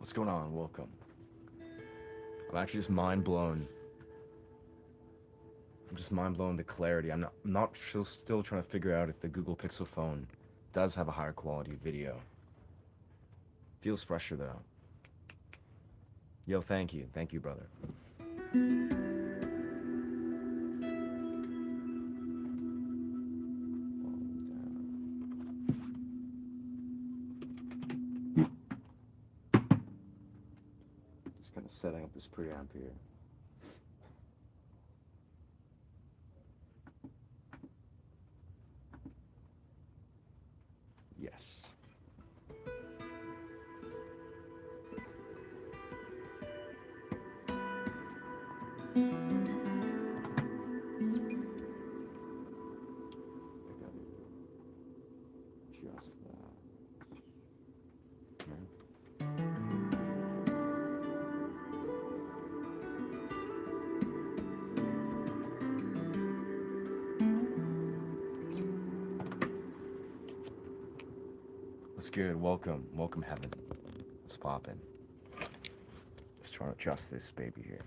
What's going on? Welcome. I'm actually just mind blown. I'm just mind blown the clarity. I'm still trying to figure out if the Google Pixel phone does have a higher quality video. Feels fresher though. Yo, thank you. Thank you, brother. Just kind of setting up this preamp here. Yes. Just that. What's good? Welcome. Welcome, heaven. What's poppin'? Just trying to adjust this baby here.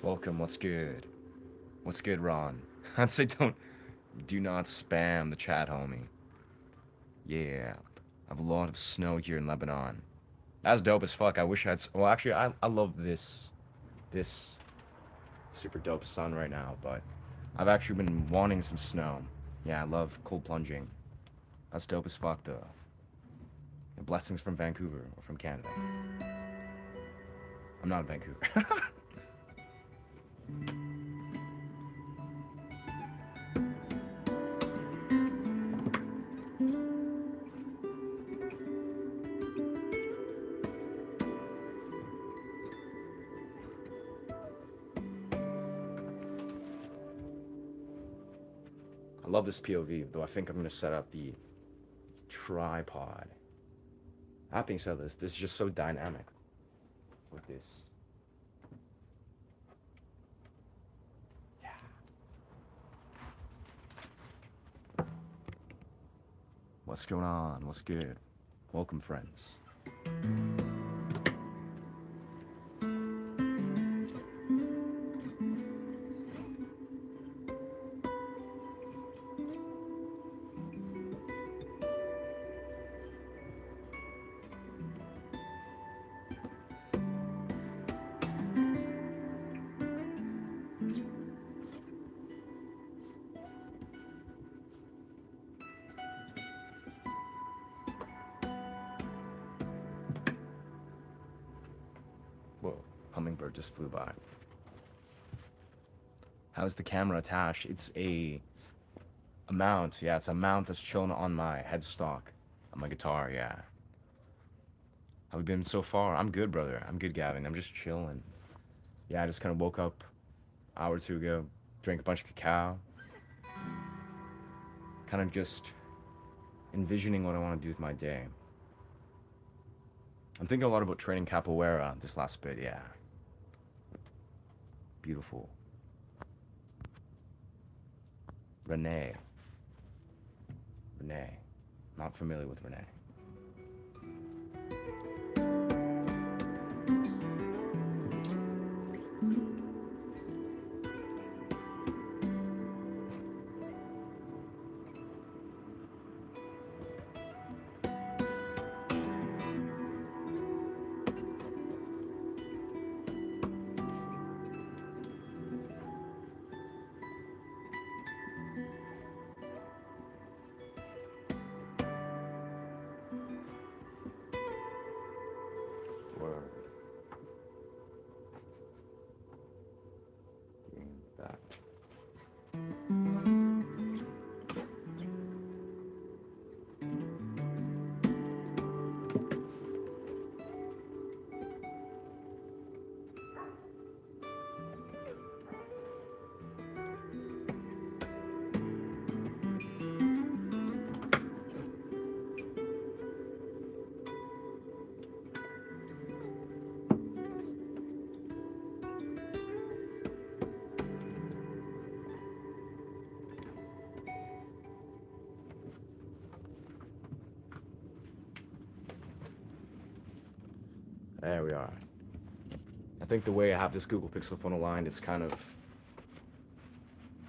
Welcome, what's good? What's good, Ron? I'd say do not spam the chat, homie. Yeah, I have a lot of snow here in Lebanon. That's dope as fuck. I wish well, actually, I love this super dope sun right now, but I've actually been wanting some snow. Yeah, I love cold plunging. That's dope as fuck, though. And blessings from Vancouver, or from Canada. I'm not in Vancouver. I love this POV, though I think I'm going to set up the tripod. That being said, this is just so dynamic with this. Yeah. What's going on? What's good? Welcome, friends. Whoa, hummingbird just flew by. How's the camera attached? It's a mount. Yeah, it's a mount that's chilling on my headstock, on my guitar, yeah. How have you been so far? I'm good, brother. I'm good, Gavin. I'm just chilling. Yeah, I just kind of woke up an hour or two ago, drank a bunch of cacao. Kind of just envisioning what I want to do with my day. I'm thinking a lot about training capoeira this last bit, yeah. Beautiful. Renee. Not familiar with Renee. There we are. I think the way I have this Google Pixel phone aligned, it's kind of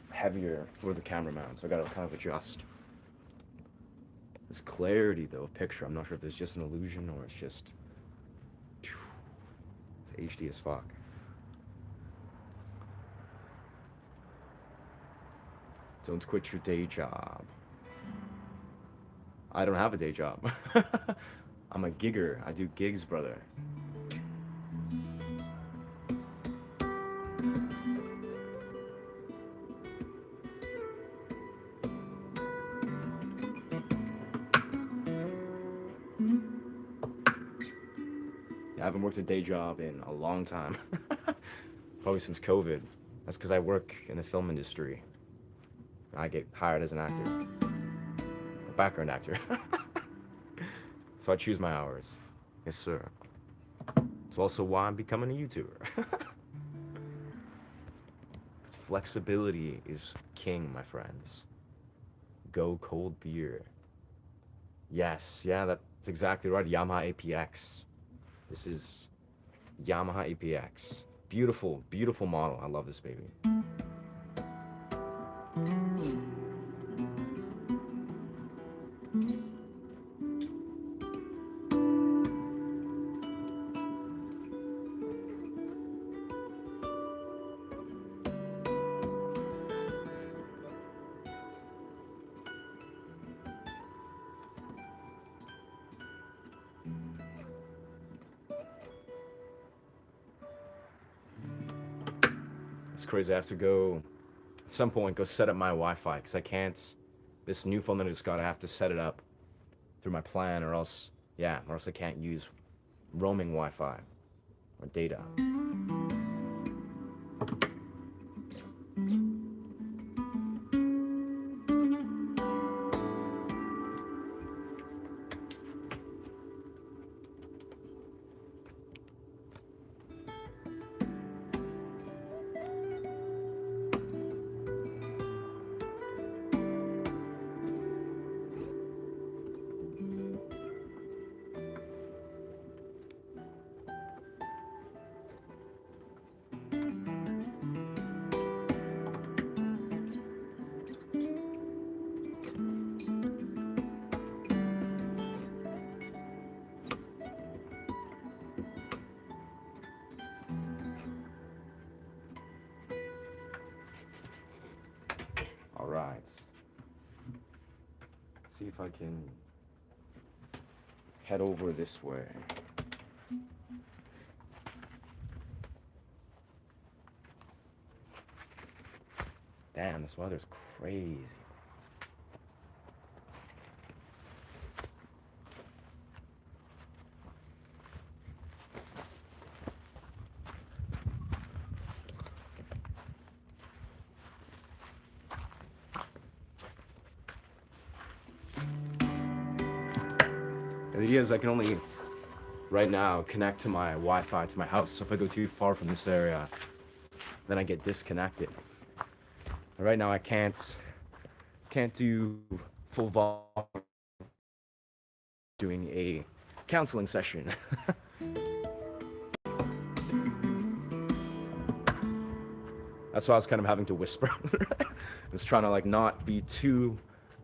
heavier for the camera mount, so I gotta kind of adjust. This clarity, though, of picture, I'm not sure if it's just an illusion or it's just... It's HD as fuck. Don't quit your day job. I don't have a day job. I'm a gigger. I do gigs, brother. I haven't worked a day job in a long time. Probably since COVID. That's because I work in the film industry. I get hired as an actor. A background actor. So I choose my hours. Yes, sir. It's also why I'm becoming a YouTuber. Because flexibility is king, my friends. Go cold beer. Yes, yeah, that's exactly right. Yamaha APX. This is Yamaha APX. Beautiful, beautiful model. I love this baby. It's crazy. I have to go, at some point, go set up my Wi-Fi, because I can't, this new phone that I just got, I have to set it up through my plan, or else, yeah, or else I can't use roaming Wi-Fi or data. All right. See if I can head over this way. Damn, this weather's crazy. The idea is I can only, right now, connect to my Wi-Fi to my house. So if I go too far from this area, then I get disconnected. And right now I can't do full volume doing a counseling session. That's why I was kind of having to whisper. I was trying to like not be too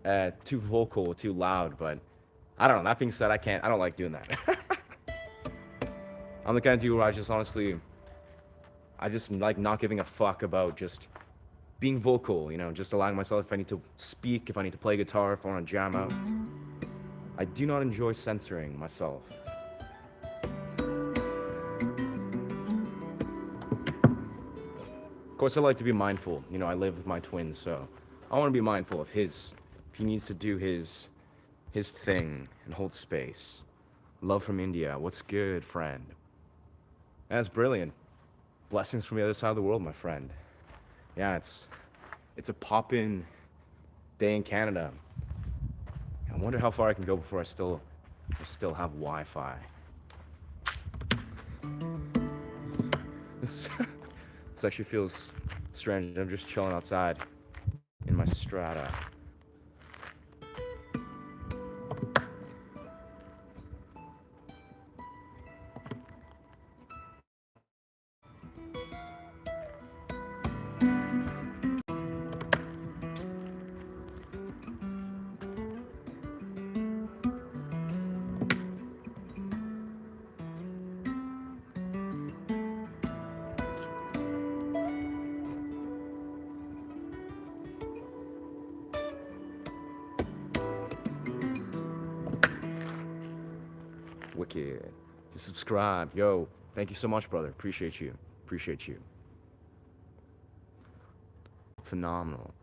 vocal, too loud, but I don't know. That being said, I don't like doing that. I'm the kind of dude where I just honestly, I just like not giving a fuck about just being vocal, you know, just allowing myself, if I need to speak, if I need to play guitar, if I want to jam out. I do not enjoy censoring myself. Of course, I like to be mindful. You know, I live with my twins, so I want to be mindful of his, if he needs to do his thing and hold space. Love from India. What's good, friend? That's brilliant. Blessings from the other side of the world, my friend. Yeah, it's a pop-in day in Canada. I wonder how far I can go before I still have Wi-Fi. This actually feels strange. I'm just chilling outside in my strata. Wicked. Just subscribe. Yo, thank you so much, brother. Appreciate you. Appreciate you. Phenomenal.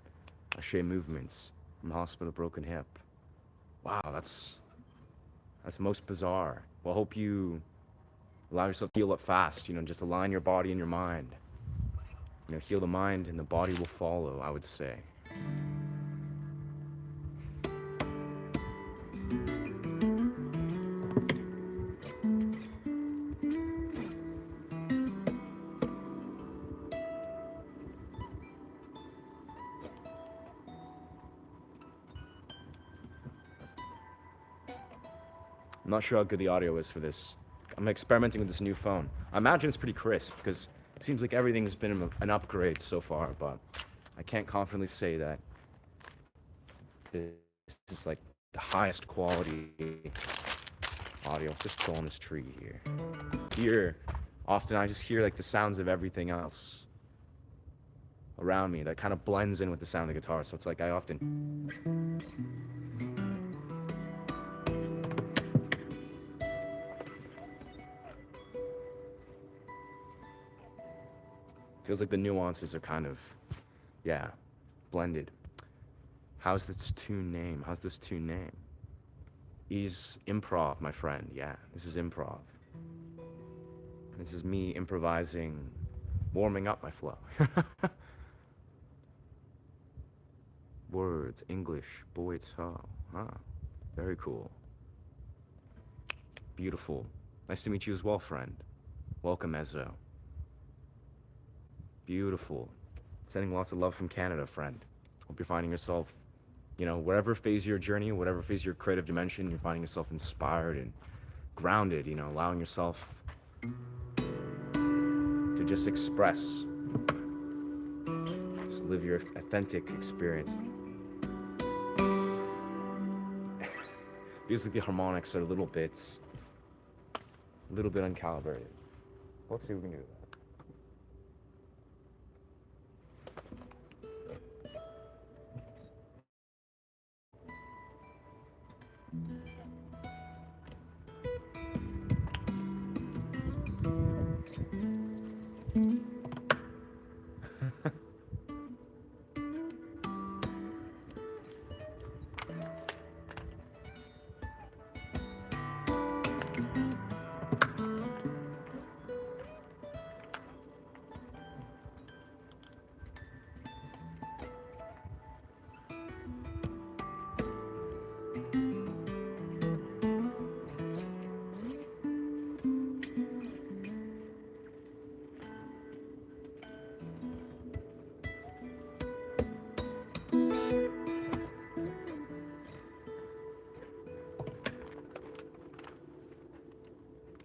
Ashay movements from hospital broken hip. Wow, that's most bizarre. Well, I hope you allow yourself to heal up fast. Just align your body and your mind. Heal the mind and the body will follow, I would say. I'm not sure how good the audio is for this. I'm experimenting with this new phone. I imagine it's pretty crisp because it seems like everything's been an upgrade so far, but I can't confidently say that this is like the highest quality audio. Just chill on this tree here. Here, often I just hear like the sounds of everything else around me that kind of blends in with the sound of the guitar. So it's like I often feels like the nuances are kind of, yeah, blended. How's this tune name? He's improv, my friend. Yeah, this is improv. This is me improvising, warming up my flow. Words, English, boy, so, huh? Very cool. Beautiful. Nice to meet you as well, friend. Welcome, Ezzo. Beautiful. Sending lots of love from Canada, friend. Hope you're finding yourself, whatever phase of your journey, whatever phase of your creative dimension, you're finding yourself inspired and grounded, allowing yourself to just express. Just live your authentic experience. Feels like the harmonics are a little bit uncalibrated. Let's see if we can do that.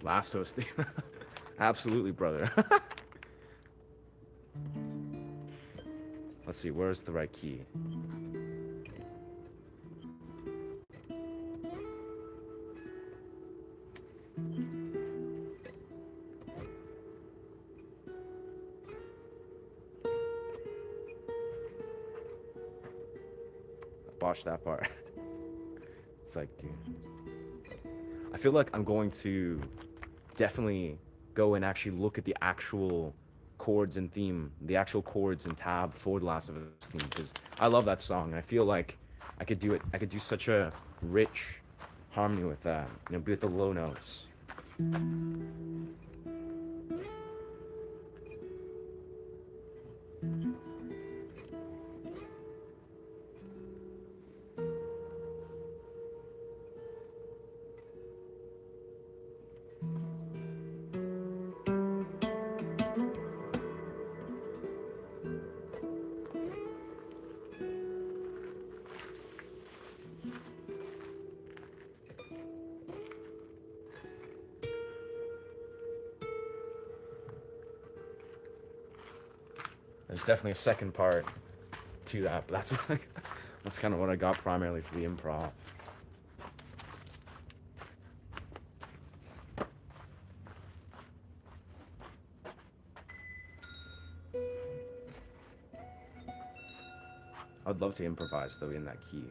Lasso's theme. Absolutely, brother. Let's see, where's the right key? I botched that part. It's like, dude. I feel like I'm going to definitely go and actually look at the actual chords and theme, the actual chords and tab for The Last of Us theme, because I love that song and I feel like I could do such a rich harmony with that, be with the low notes. There's definitely a second part to that, but that's kind of what I got primarily for the improv. I'd love to improvise though in that key.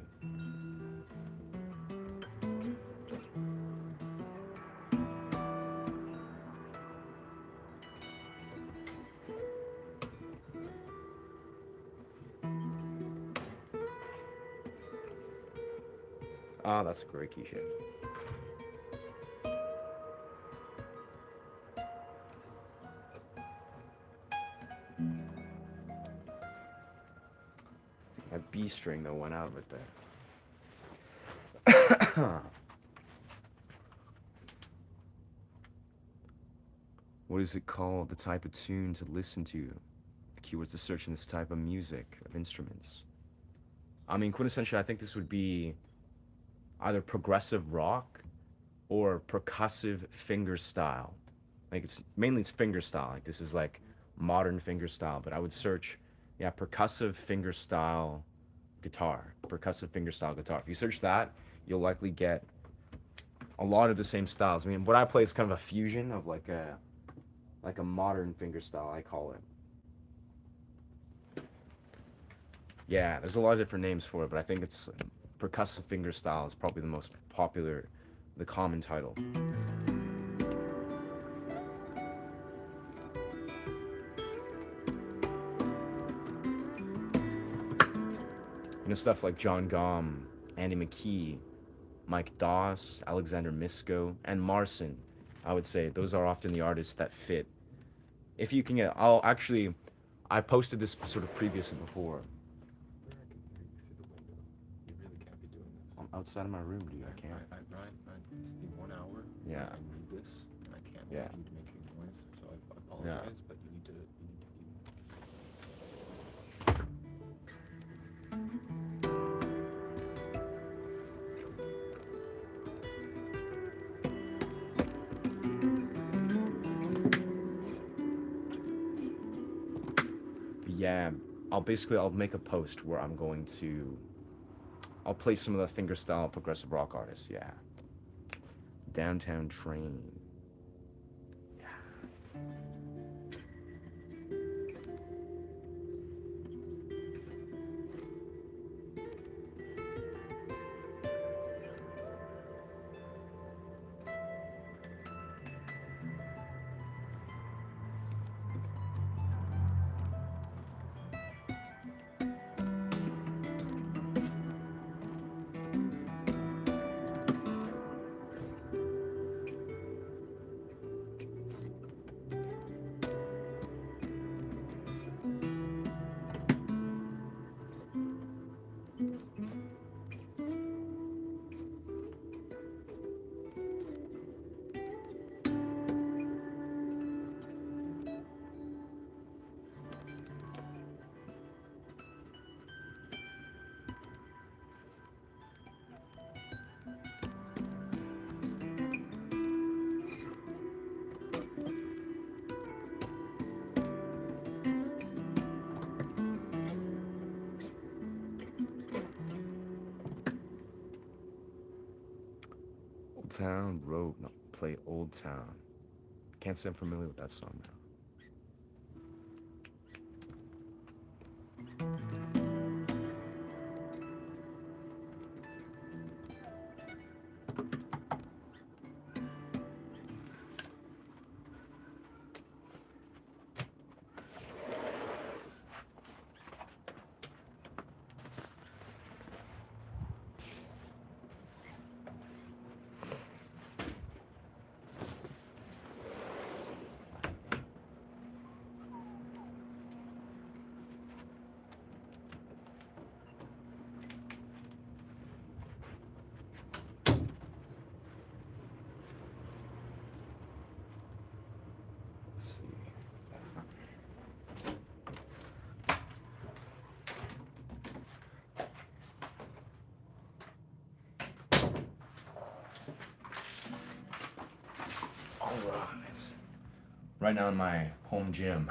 Ah, that's a great key shift. That B string though went out right there. What is it called? The type of tune to listen to. The keywords to search in this type of music, of instruments. I mean, quintessentially, I think this would be either progressive rock or percussive finger style. Like it's finger style. Like this is like modern finger style. But I would search, yeah, percussive finger style guitar. Percussive finger style guitar. If you search that, you'll likely get a lot of the same styles. I mean, what I play is kind of a fusion of like a modern finger style, I call it. Yeah, there's a lot of different names for it, but I think it's percussive finger style is probably the most popular, the common title. You know, stuff like John Gomm, Andy McKee, Mike Doss, Alexander Misko, and Marson, I would say those are often the artists that fit. If you can get, I posted this sort of previously before. You really can't be doing this. I'm outside of my room, dude. I can't. Ryan, it's the 1 hour. Yeah. I need this, and I can't Yeah. want you to make any noise. So I apologize, but you need to be. Yeah, I'll make a post where I'll play some of the fingerstyle progressive rock artists. Yeah, Downtown Train. Old Town Road. No, play Old Town. Can't say I'm familiar with that song now. Let's see. All right. Right now in my home gym.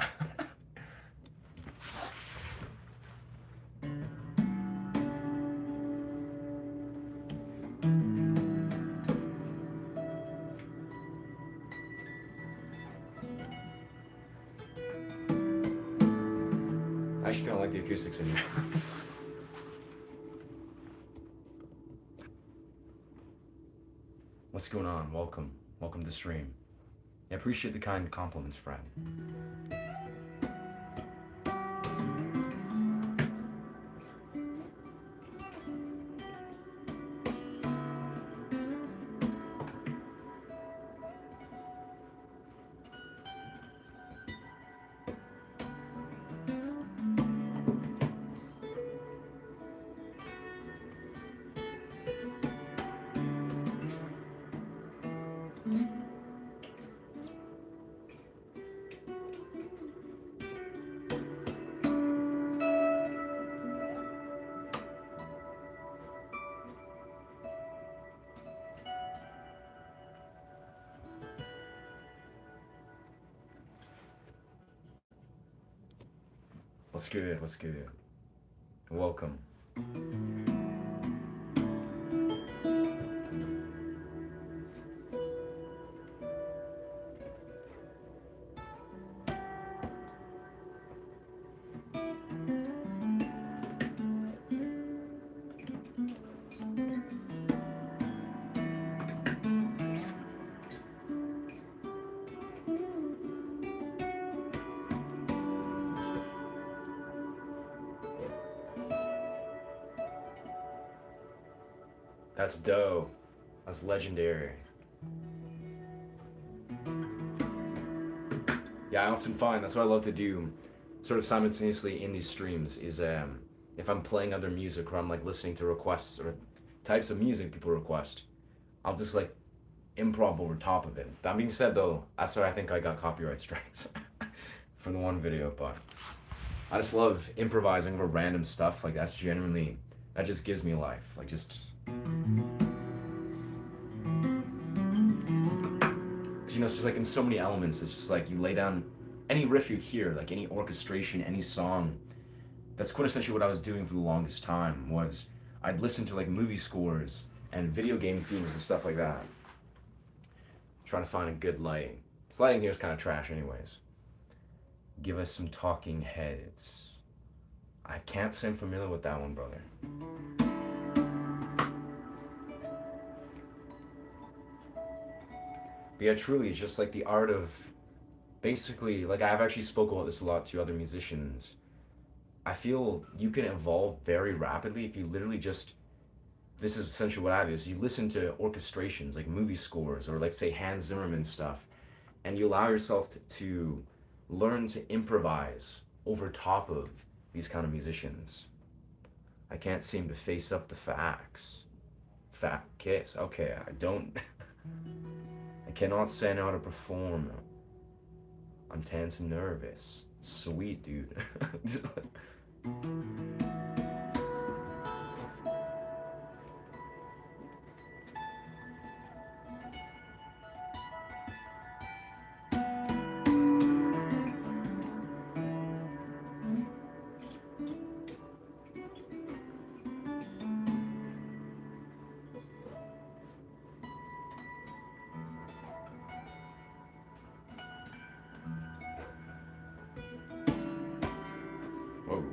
I actually kind of like the acoustics in here. What's going on? Welcome. Welcome to the stream. I appreciate the kind compliments, friend. What's good? What's good? Welcome. That's dope. That's legendary. Yeah, I often find that's what I love to do, sort of simultaneously in these streams, is if I'm playing other music or I'm like listening to requests or types of music people request, I'll just like improv over top of it. That being said, though, that's why I think I got copyright strikes from the one video, but I just love improvising over random stuff. Like that's genuinely, that just gives me life. Like just. Because you know, it's just like in so many elements, it's just like you lay down any riff you hear, like any orchestration, any song. That's quintessentially what I was doing for the longest time. Was I'd listen to like movie scores and video game themes and stuff like that. Trying to find a good lighting. This lighting here is kind of trash, anyways. Give us some talking heads. I can't say I'm familiar with that one, brother. But yeah, truly, it's just like the art of basically, like I've actually spoke about this a lot to other musicians. I feel you can evolve very rapidly if you literally just, this is essentially what I do, is you listen to orchestrations, like movie scores, or like say Hans Zimmerman stuff, and you allow yourself to learn to improvise over top of these kind of musicians. I can't seem to face up the facts. Fat kiss. Okay, I don't. I cannot say how to perform. I'm tense and nervous. Sweet, dude. Whoa.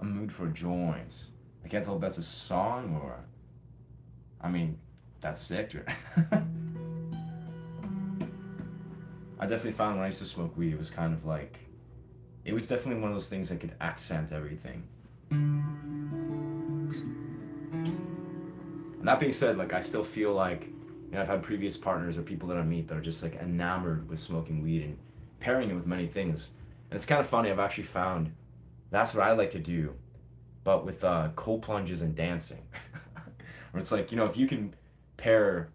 I'm mood for joints. I can't tell if that's a song or. I mean, that's sick, dude. I definitely found when I used to smoke weed, it was kind of like. It was definitely one of those things that could accent everything. And that being said, like, I still feel like. You know, I've had previous partners or people that I meet that are just like enamored with smoking weed and pairing it with many things. And it's kind of funny, I've actually found that's what I like to do, but with cold plunges and dancing. Where it's like, you know, if you can pair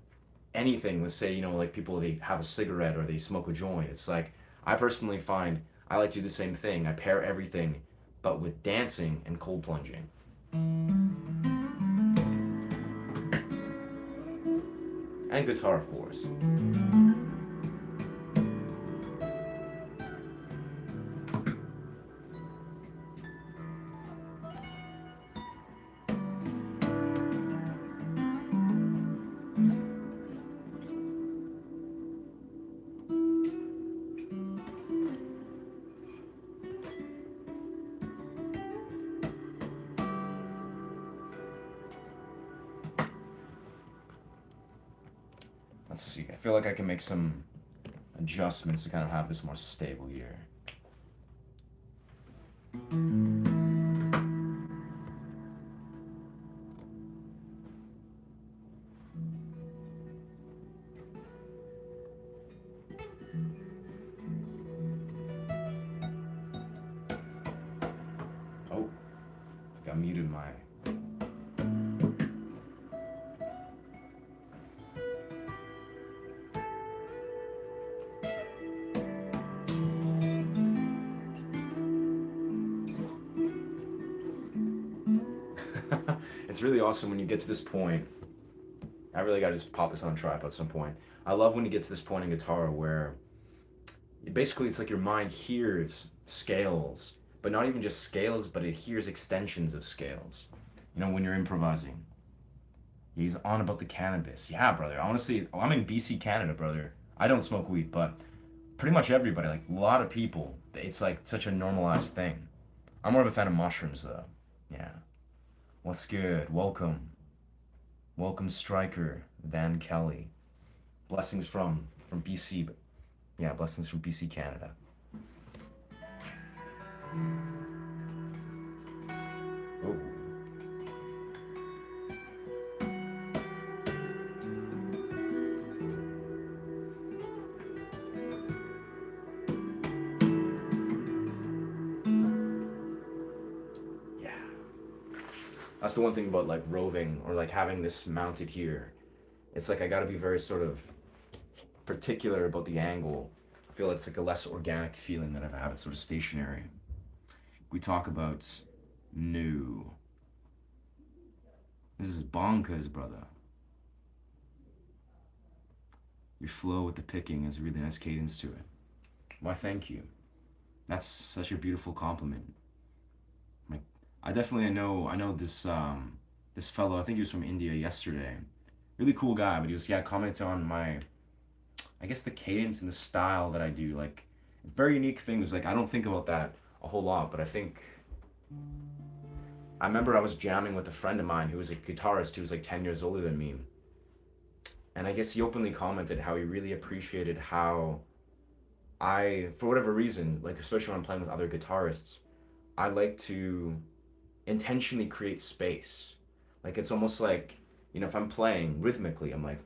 anything with, say, you know, like people, they have a cigarette or they smoke a joint, it's like, I personally find I like to do the same thing. I pair everything, but with dancing and cold plunging. And guitar, of course. Let's see, I feel like I can make some adjustments to kind of have this more stable here. Oh, got I muted my... It's really awesome when you get to this point. I really gotta just pop this on a tripod at some point. I love when you get to this point in guitar where basically it's like your mind hears scales, but not even just scales, but it hears extensions of scales. You know, when you're improvising. He's on about the cannabis. Yeah, brother. Honestly, I'm in BC, Canada, brother. I don't smoke weed, but pretty much everybody, like a lot of people, it's like such a normalized thing. I'm more of a fan of mushrooms, though. Yeah. What's good? Welcome. Welcome, Striker Van Kelly. Blessings from BC, but yeah, blessings from BC, Canada. Oh. Yeah. That's the one thing about like roving or like having this mounted here. It's like I gotta be very sort of particular about the angle. I feel it's like a less organic feeling than if I have it sort of stationary. We talk about new. This is bonkers, brother. Your flow with the picking is a really nice cadence to it. Why, thank you. That's such a beautiful compliment. Like, I definitely know this this fellow. I think he was from India yesterday. Really cool guy, but he was commenting on my, I guess the cadence and the style that I do. Like, it's very unique things. Like, I don't think about that a whole lot, but I remember I was jamming with a friend of mine who was a guitarist who was like 10 years older than me. And I guess he openly commented how he really appreciated how I, for whatever reason, like especially when I'm playing with other guitarists, I like to intentionally create space. Like it's almost like, you know, if I'm playing rhythmically, I'm like,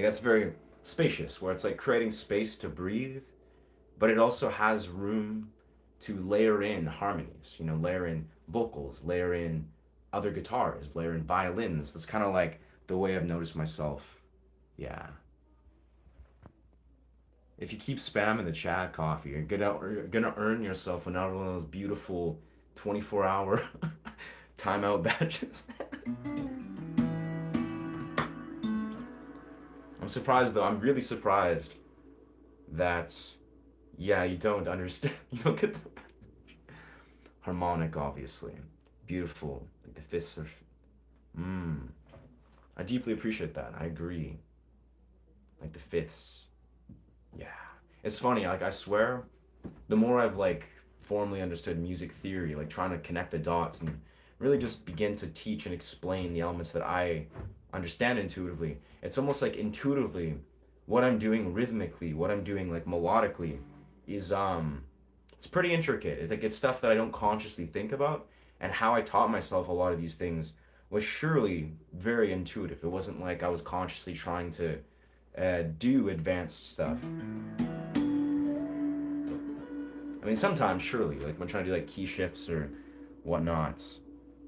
that's very spacious, where it's like creating space to breathe, but it also has room to layer in harmonies, you know, layer in vocals, layer in other guitars, layer in violins. That's kind of like the way I've noticed myself. Yeah. If you keep spamming the chat, Coffee, you're gonna earn yourself another one of those beautiful 24-hour timeout badges. I'm surprised though. I'm really surprised that, yeah, you don't understand. You don't get the harmonic, obviously. Beautiful. Like the fifths are. I deeply appreciate that. I agree. Like the fifths. Yeah. It's funny. Like I swear, the more I've like formally understood music theory, like trying to connect the dots and really just begin to teach and explain the elements that I understand intuitively. It's almost like intuitively what I'm doing rhythmically, what I'm doing like melodically is it's pretty intricate. It's stuff that I don't consciously think about, and how I taught myself a lot of these things was surely very intuitive. It wasn't like I was consciously trying to do advanced stuff. I mean, sometimes surely, like when trying to do like key shifts or whatnot.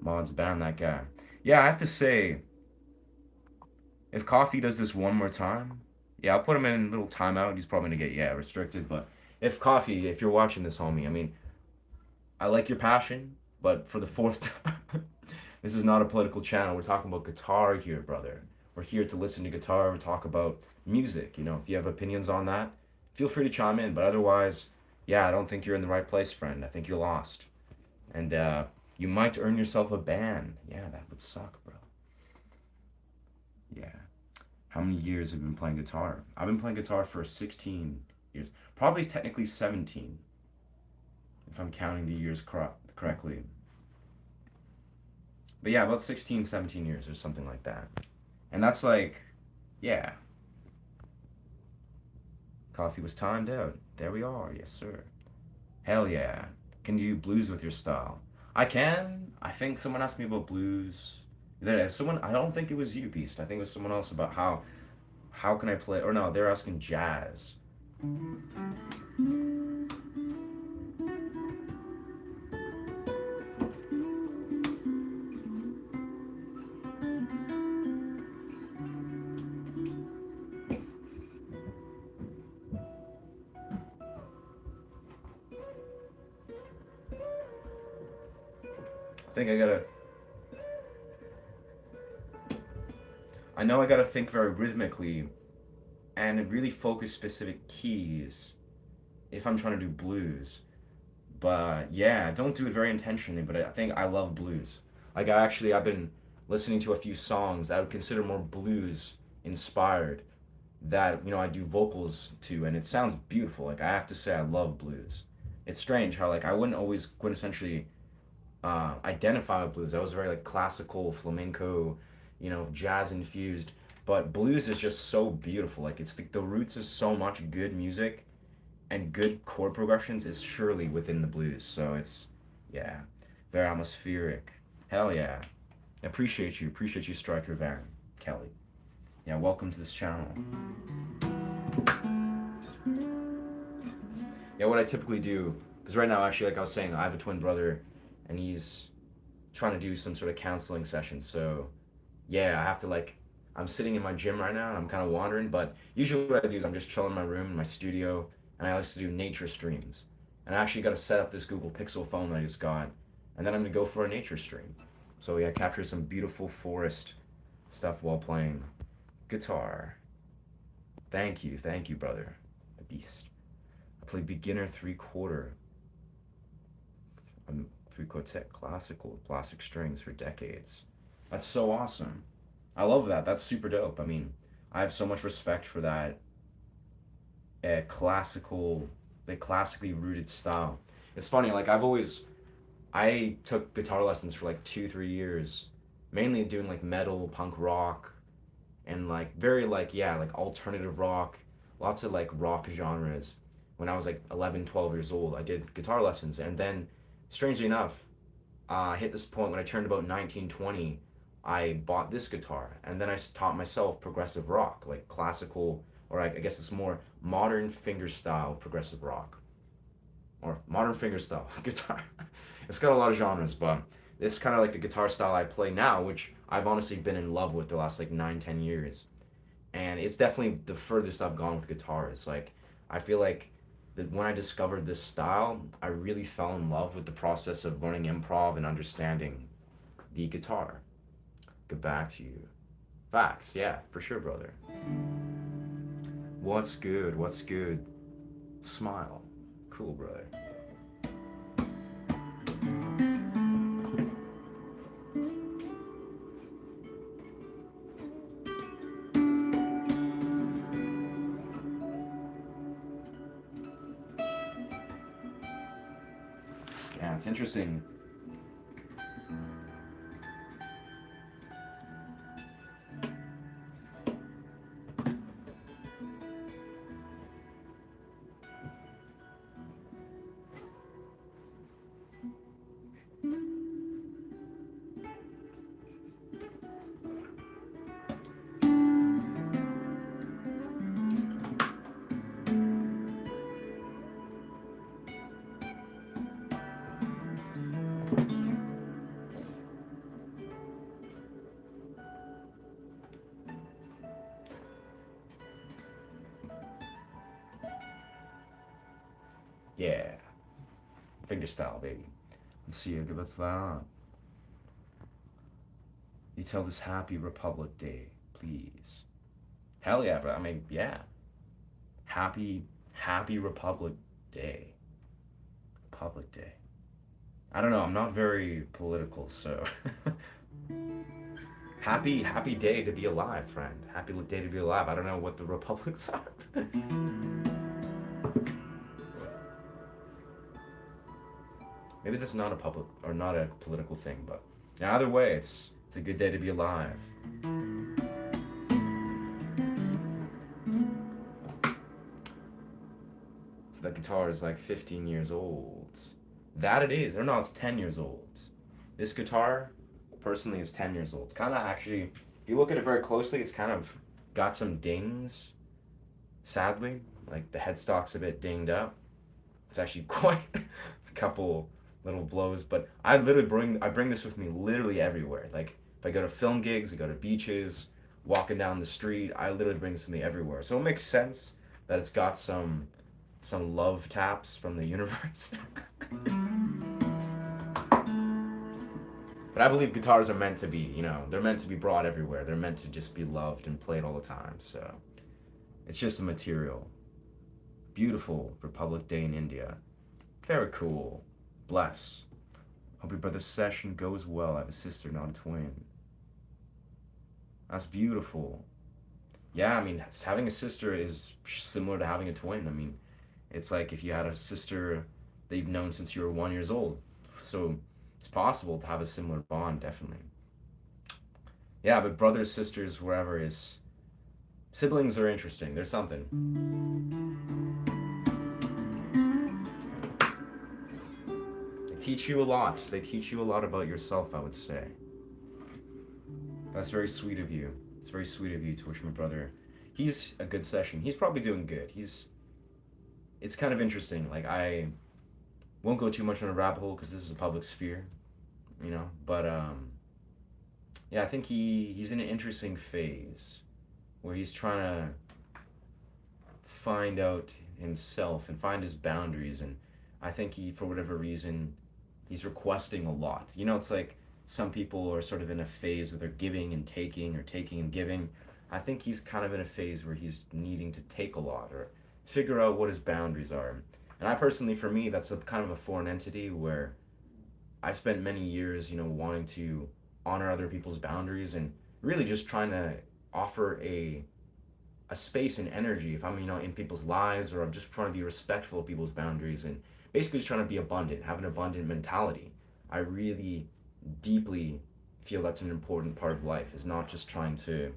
Mods ban that guy. Yeah, I have to say, if Coffee does this one more time, yeah, I'll put him in a little timeout. He's probably gonna get restricted. But if Coffee, if you're watching this, homie, I mean, I like your passion, but for the fourth time, this is not a political channel. We're talking about guitar here, brother. We're here to listen to guitar. We talk about music. You know, if you have opinions on that, feel free to chime in. But otherwise, yeah, I don't think you're in the right place, friend. I think you're lost, and you might earn yourself a ban. Yeah, that would suck, bro. Yeah. How many years have you been playing guitar? I've been playing guitar for 16 years. Probably technically 17, if I'm counting the years correctly. But yeah, about 16, 17 years or something like that. And that's like, yeah. Coffee was timed out. There we are. Yes, sir. Hell yeah. Can you do blues with your style? I can. I think someone asked me about blues. I don't think it was you, Beast. I think it was someone else about how how can I play? Or no, they're asking jazz. I think I know I gotta think very rhythmically and really focus specific keys if I'm trying to do blues. But yeah, don't do it very intentionally, but I think I love blues. Like I've been listening to a few songs I would consider more blues inspired that, I do vocals to, and it sounds beautiful. Like I have to say I love blues. It's strange how like I wouldn't always quintessentially identify with blues. I was very like classical, flamenco, jazz infused. But blues is just so beautiful. Like it's the roots of so much good music and good chord progressions is surely within the blues. So it's, yeah, very atmospheric. Hell yeah. Appreciate you, Striker Van Kelly. Yeah, welcome to this channel. Yeah, what I typically do, because right now, actually, like I was saying, I have a twin brother, and he's trying to do some sort of counseling session. So, yeah, I have to like, I'm sitting in my gym right now, and I'm kind of wandering. But usually, what I do is I'm just chilling in my room, in my studio, and I like to do nature streams. And I actually got to set up this Google Pixel phone that I just got, and then I'm gonna go for a nature stream. So yeah, capture some beautiful forest stuff while playing guitar. Thank you, brother. A beast. I play beginner 3/4. I'm 3/4 classical plastic strings for decades. That's so awesome. I love that. That's super dope. I mean, I have so much respect for that classically rooted style. It's funny, like I took guitar lessons for like 2, 3 years, mainly doing like metal, punk rock, and like very like, yeah, like alternative rock, lots of like rock genres. When I was like 11, 12 years old, I did guitar lessons. And then, strangely enough, I hit this point when I turned about 19, 20, I bought this guitar. And then I taught myself progressive rock, like classical, or I guess it's more modern fingerstyle progressive rock. Or modern fingerstyle guitar. It's got a lot of genres, but this is kind of like the guitar style I play now, which I've honestly been in love with the last like 9, 10 years. And it's definitely the furthest I've gone with guitar. It's like, I feel like that when I discovered this style, I really fell in love with the process of learning improv and understanding the guitar. Get back to you. Facts, yeah, for sure, brother. What's good? What's good? Smile. Cool, brother. Yeah, it's interesting. Yeah. Fingerstyle, baby. Let's see, what's that? You tell this happy Republic Day, please. Hell yeah, bro. I mean, yeah. Happy Republic Day. Republic Day. I don't know, I'm not very political, so. happy day to be alive, friend. Happy day to be alive. I don't know what the republics are. Maybe that's not a public or not a political thing, but either way, it's a good day to be alive. So that guitar is like 15 years old. That it is, or no, it's 10 years old. This guitar, personally, is 10 years old. It's kind of actually, if you look at it very closely, it's kind of got some dings, sadly. Like the headstock's a bit dinged up. It's actually quite it's a couple little blows, but I bring this with me literally everywhere. Like if I go to film gigs, I go to beaches, walking down the street, I literally bring this with me everywhere. So it makes sense that it's got some love taps from the universe. But I believe guitars are meant to be, they're meant to be brought everywhere. They're meant to just be loved and played all the time. So it's just a material. Beautiful Republic Day in India. Very cool. Bless. Hope your brother's session goes well. I have a sister, not a twin. That's beautiful. Yeah, I mean, having a sister is similar to having a twin. I mean, it's like if you had a sister that you've known since you were 1 year old. So it's possible to have a similar bond, definitely. Yeah, but brothers, sisters, wherever is. Siblings are interesting. There's something. They teach you a lot. They teach you a lot about yourself, I would say. That's very sweet of you. It's very sweet of you to wish my brother. He's a good session. He's probably doing good. It's kind of interesting. Like, I won't go too much on a rabbit hole because this is a public sphere, But, yeah, I think he's in an interesting phase where he's trying to find out himself and find his boundaries. And I think for whatever reason, he's requesting a lot. It's like some people are sort of in a phase where they're giving and taking or taking and giving. I think he's kind of in a phase where he's needing to take a lot or figure out what his boundaries are. And I personally, for me, that's kind of a foreign entity where I've spent many years, wanting to honor other people's boundaries and really just trying to offer a space and energy if I'm in people's lives, or I'm just trying to be respectful of people's boundaries and basically just trying to be abundant, have an abundant mentality. I really deeply feel that's an important part of life, is not just trying to,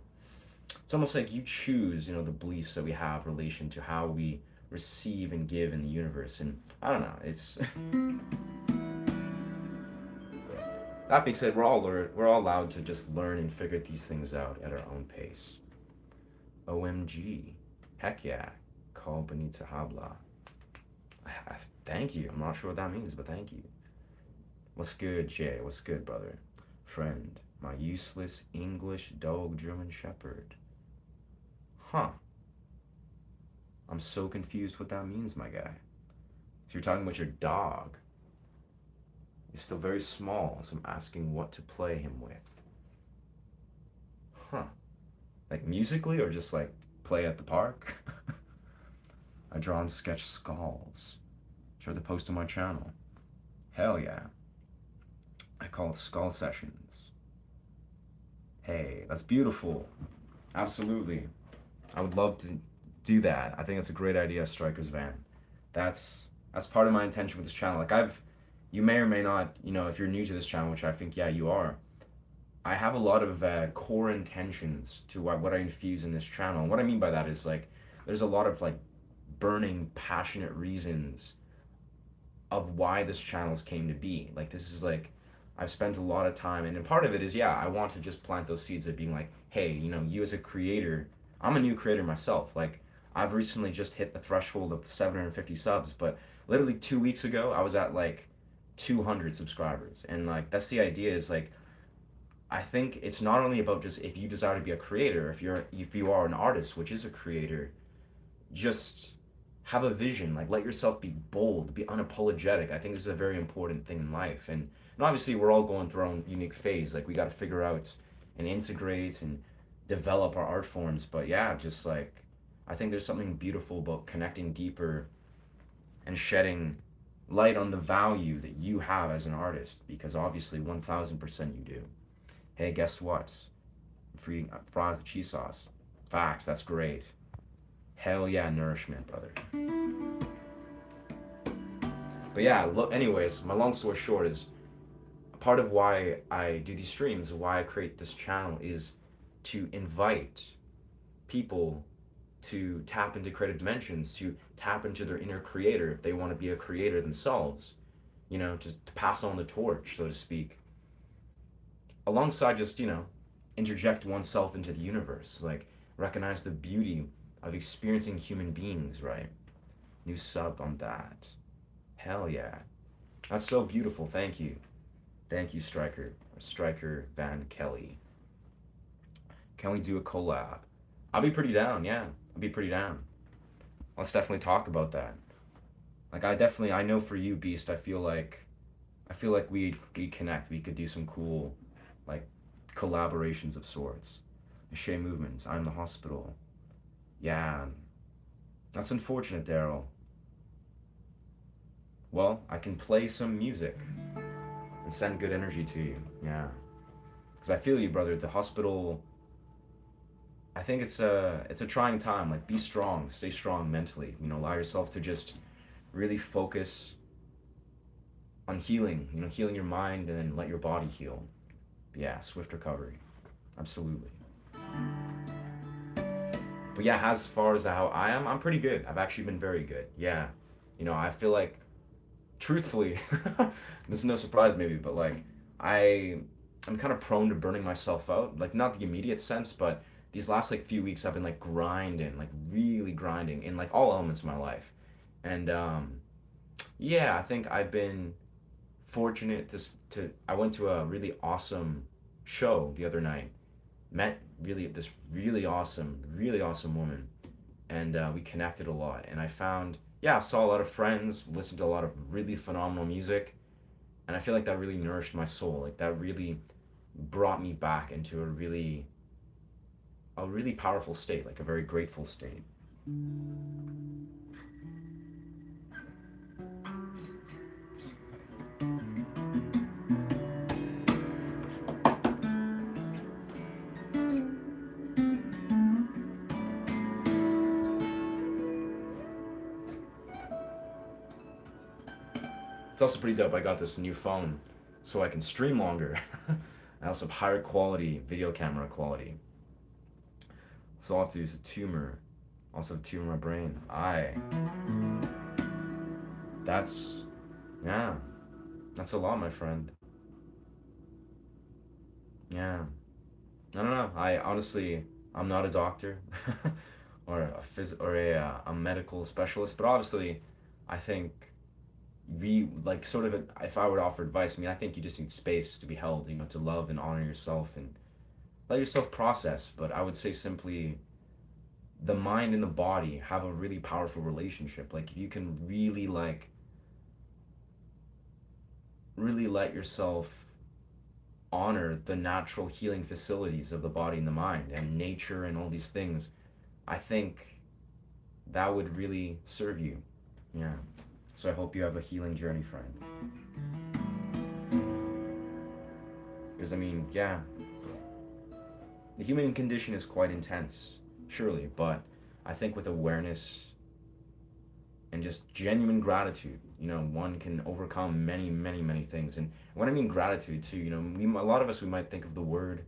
it's almost like you choose the beliefs that we have in relation to how we receive and give in the universe. And I don't know, it's that being said, we're all allowed to just learn and figure these things out at our own pace. OMG. Heck yeah. Call Benita Habla. Thank you. I'm not sure what that means, but thank you. What's good, Jay? What's good, brother? Friend. My useless English dog German Shepherd. Huh. I'm so confused what that means, my guy. So you're talking about your dog. He's still very small, so I'm asking what to play him with. Huh. Like musically, or just like play at the park? I draw and sketch skulls. Share the post on my channel. Hell yeah. I call it skull sessions. Hey, that's beautiful. Absolutely. I would love to do that. I think that's a great idea, Striker's Van. That's part of my intention with this channel. Like you may or may not, if you're new to this channel, which I think, yeah, you are, I have a lot of core intentions to what I infuse in this channel. And what I mean by that is, like, there's a lot of, like, burning, passionate reasons of why this channel's came to be. Like, this is, like, I've spent a lot of time, and part of it is, yeah, I want to just plant those seeds of being like, hey, you as a creator, I'm a new creator myself. Like, I've recently just hit the threshold of 750 subs, but literally 2 weeks ago, I was at, like, 200 subscribers. And, like, that's the idea, is, like, I think it's not only about just if you desire to be a creator, if you are an artist, which is a creator, just have a vision, like let yourself be bold, be unapologetic. I think this is a very important thing in life. And obviously we're all going through our own unique phase. Like we got to figure out and integrate and develop our art forms. But yeah, just like, I think there's something beautiful about connecting deeper and shedding light on the value that you have as an artist, because obviously 1000% you do. Hey, guess what? I'm eating fries with cheese sauce. Facts, that's great. Hell yeah, nourishment, brother. But yeah, look, anyways, my long story short is, part of why I do these streams, why I create this channel, is to invite people to tap into creative dimensions, to tap into their inner creator if they want to be a creator themselves, just to pass on the torch, so to speak. Alongside just, interject oneself into the universe. Like, recognize the beauty of experiencing human beings, right? New sub on that. Hell yeah. That's so beautiful. Thank you. Thank you, Striker. Or Striker Van Kelly. Can we do a collab? I'll be pretty down, yeah. I'll be pretty down. Let's definitely talk about that. Like I know for you, Beast, I feel like we connect. We could do some cool like collaborations of sorts. Shea movements. I'm the hospital. Yeah. That's unfortunate, Daryl. Well, I can play some music and send good energy to you. Yeah. Because I feel you, brother. The hospital, I think it's a trying time. Like be strong, stay strong mentally. Allow yourself to just really focus on healing. Healing your mind and then let your body heal. But yeah, swift recovery. Absolutely. But yeah, as far as how I am, I'm pretty good. I've actually been very good. Yeah. I feel like truthfully, this is no surprise maybe, but like I I'm kind of prone to burning myself out. Like not the immediate sense, but these last like few weeks I've been like grinding, like really grinding in like all elements of my life. And yeah, I think I've been fortunate to I went to a really awesome show the other night. Met really this really awesome woman, and we connected a lot. And I found, yeah, I saw a lot of friends, listened to a lot of really phenomenal music, and I feel like that really nourished my soul. Like that really brought me back into a really powerful state, like a very grateful state. It's also pretty dope. I got this new phone so I can stream longer. I also have higher quality video camera quality. So all I have to do is a tumor. Also, a tumor in my brain. That's, yeah, that's a lot, my friend. Yeah. I don't know. I honestly, I'm not a doctor or a medical specialist, but obviously, I think like sort of if I were to offer advice, I mean, I think you just need space to be held, to love and honor yourself and let yourself process. But I would say simply the mind and the body have a really powerful relationship. Like if you can really let yourself honor the natural healing facilities of the body and the mind and nature and all these things, I think that would really serve you. Yeah. So I hope you have a healing journey, friend. Because I mean, yeah, the human condition is quite intense, surely, but I think with awareness and just genuine gratitude, one can overcome many, many, many things. And when I mean gratitude too, a lot of us, we might think of the word,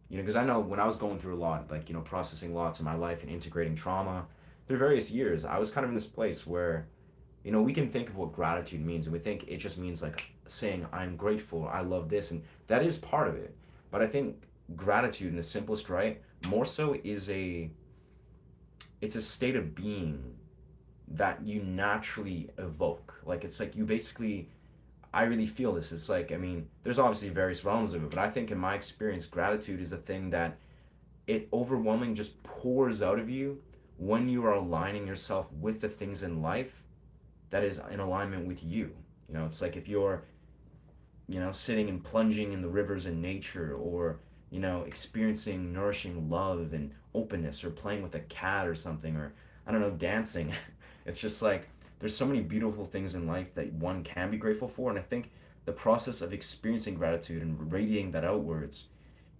because I know when I was going through a lot, like, processing lots in my life and integrating trauma through various years, I was kind of in this place where, we can think of what gratitude means and we think it just means like saying, I'm grateful, I love this, and that is part of it. But I think gratitude in the simplest right, more so it's a state of being that you naturally evoke. Like it's like you basically, I really feel this. It's like, I mean, there's obviously various realms of it, but I think in my experience, gratitude is a thing that it overwhelmingly just pours out of you when you are aligning yourself with the things in life that is in alignment with you. It's like if you're, sitting and plunging in the rivers in nature, or, experiencing nourishing love and openness, or playing with a cat or something, or, I don't know, dancing. It's just like there's so many beautiful things in life that one can be grateful for. And I think the process of experiencing gratitude and radiating that outwards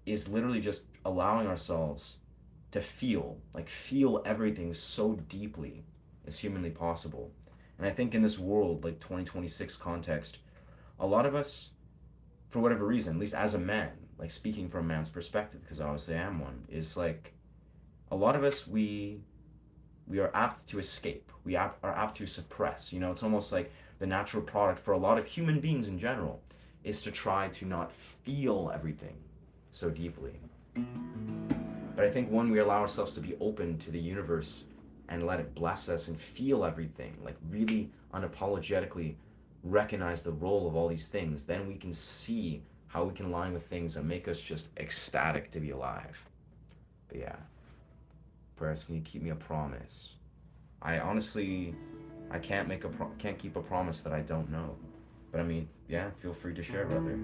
is literally just allowing ourselves to feel everything so deeply as humanly possible. And I think in this world, like 2026 context, a lot of us, for whatever reason, at least as a man, like speaking from a man's perspective, because obviously I am one, is like a lot of us, we are apt to escape. We are apt to suppress. It's almost like the natural product for a lot of human beings in general is to try to not feel everything so deeply. But I think when we allow ourselves to be open to the universe and let it bless us and feel everything, like really unapologetically recognize the role of all these things, then we can see how we can align with things that make us just ecstatic to be alive. But yeah, prayers, can you keep me a promise? I honestly, I can't keep a promise that I don't know. But I mean, yeah, feel free to share, brother.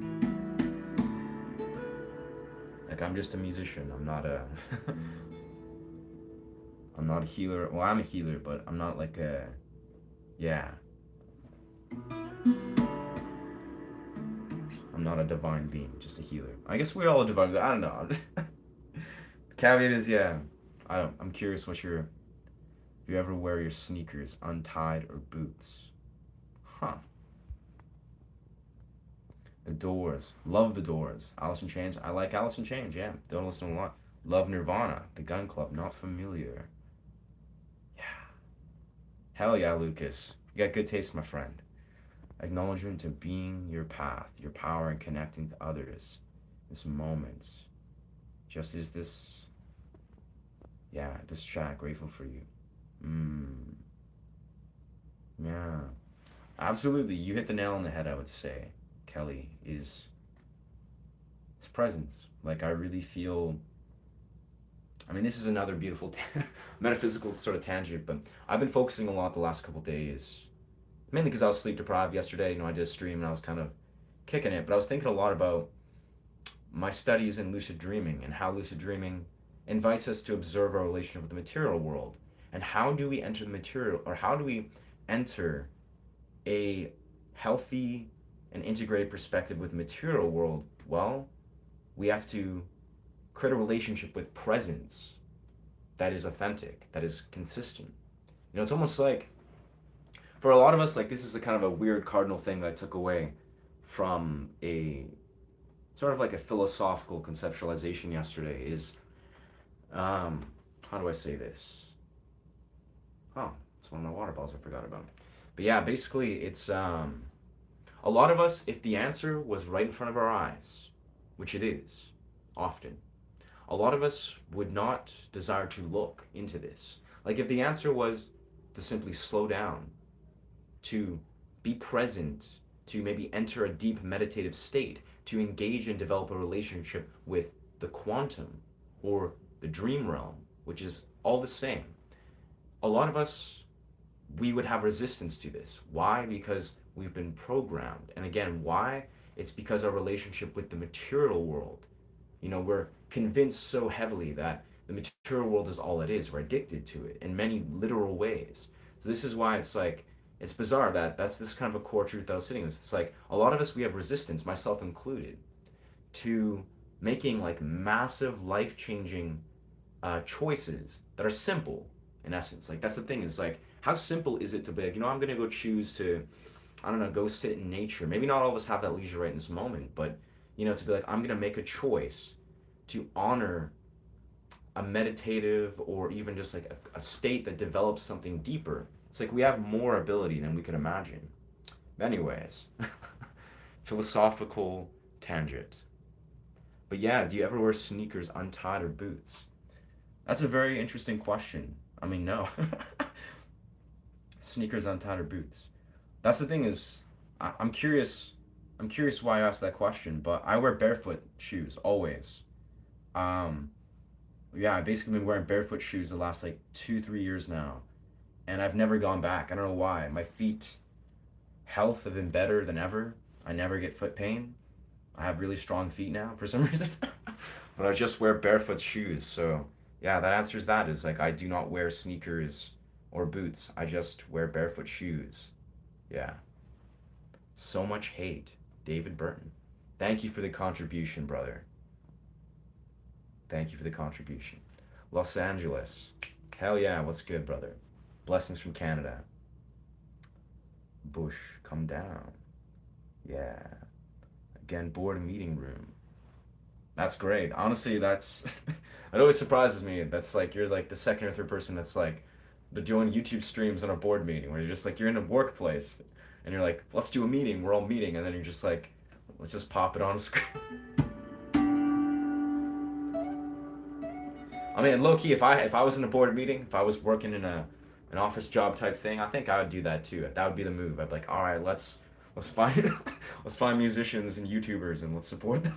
Like, I'm just a musician. I'm not a I'm not a healer. Well, I'm a healer, but I'm not like a, yeah. I'm not a divine being, just a healer. I guess we're all a divine being. I don't know. Caveat is, yeah. I'm curious if you ever wear your sneakers untied or boots. Huh. The Doors. Love the Doors. Alice in Chains. I like Alice in Chains, yeah. Don't listen to a lot. Love Nirvana. The Gun Club. Not familiar. Yeah. Hell yeah, Lucas. You got good taste, my friend. Acknowledgement to being your path, your power, and connecting to others. This moment. Just is this. Yeah, this chat. Grateful for you. Yeah. Absolutely. You hit the nail on the head, I would say. Kelly is his presence. Like, I really feel. I mean, this is another beautiful metaphysical sort of tangent, but I've been focusing a lot the last couple days, mainly because I was sleep deprived yesterday. I did a stream and I was kind of kicking it, but I was thinking a lot about my studies in lucid dreaming and how lucid dreaming invites us to observe our relationship with the material world, and how do we enter the material, or how do we enter a healthy and integrated perspective with the material world? Well, we have to create a relationship with presence that is authentic, that is consistent. It's almost like, for a lot of us, like, this is a kind of a weird cardinal thing that I took away from a sort of like a philosophical conceptualization yesterday is, how do I say this? Oh, it's one of my water bottles I forgot about. But yeah, basically it's, a lot of us, if the answer was right in front of our eyes, which it is, often, a lot of us would not desire to look into this. Like, if the answer was to simply slow down, to be present, to maybe enter a deep meditative state, to engage and develop a relationship with the quantum or the dream realm, which is all the same, a lot of us, we would have resistance to this. Why? Because we've been programmed. And again, why? It's because our relationship with the material world, we're convinced so heavily that the material world is all it is. We're addicted to it in many literal ways. So this is why it's like, it's bizarre that that's this kind of a core truth that I was sitting with. It's like, a lot of us, we have resistance, myself included, to making like massive life-changing choices that are simple in essence. Like, that's the thing, is like, how simple is it to be like, I'm gonna go choose to, I don't know, go sit in nature. Maybe not all of us have that leisure right in this moment, but to be like, I'm gonna make a choice to honor a meditative, or even just like a state that develops something deeper. It's like we have more ability than we could imagine. Anyways, philosophical tangent. But yeah, do you ever wear sneakers untied or boots? That's a very interesting question. I mean, no. Sneakers untied or boots? That's the thing, is I'm curious. I'm curious why I asked that question, but I wear barefoot shoes always. Um, yeah, I've basically been wearing barefoot shoes the last like 2, 3 years now, and I've never gone back. I don't know why. My feet health have been better than ever. I never get foot pain. I have really strong feet now for some reason. But I just wear barefoot shoes. So yeah, that answers that. Is like, I do not wear sneakers or boots. I just wear barefoot shoes. Yeah. So much hate. David Burton. Thank you for the contribution, brother. Thank you for the contribution. Los Angeles. Hell yeah, what's good, brother? Blessings from Canada. Bush, come down. Yeah. Again, board meeting room. That's great. Honestly, that's it always surprises me. That's like, you're like the second or third person that's like, they're doing YouTube streams on a board meeting, where you're just like, you're in a workplace and you're like, let's do a meeting, we're all meeting, and then you're just like, let's just pop it on a screen. I mean, low key, if I was in a board meeting, if I was working in an office job type thing, I think I would do that too. That would be the move. I'd be like, all right, let's find let's find musicians and YouTubers and let's support them.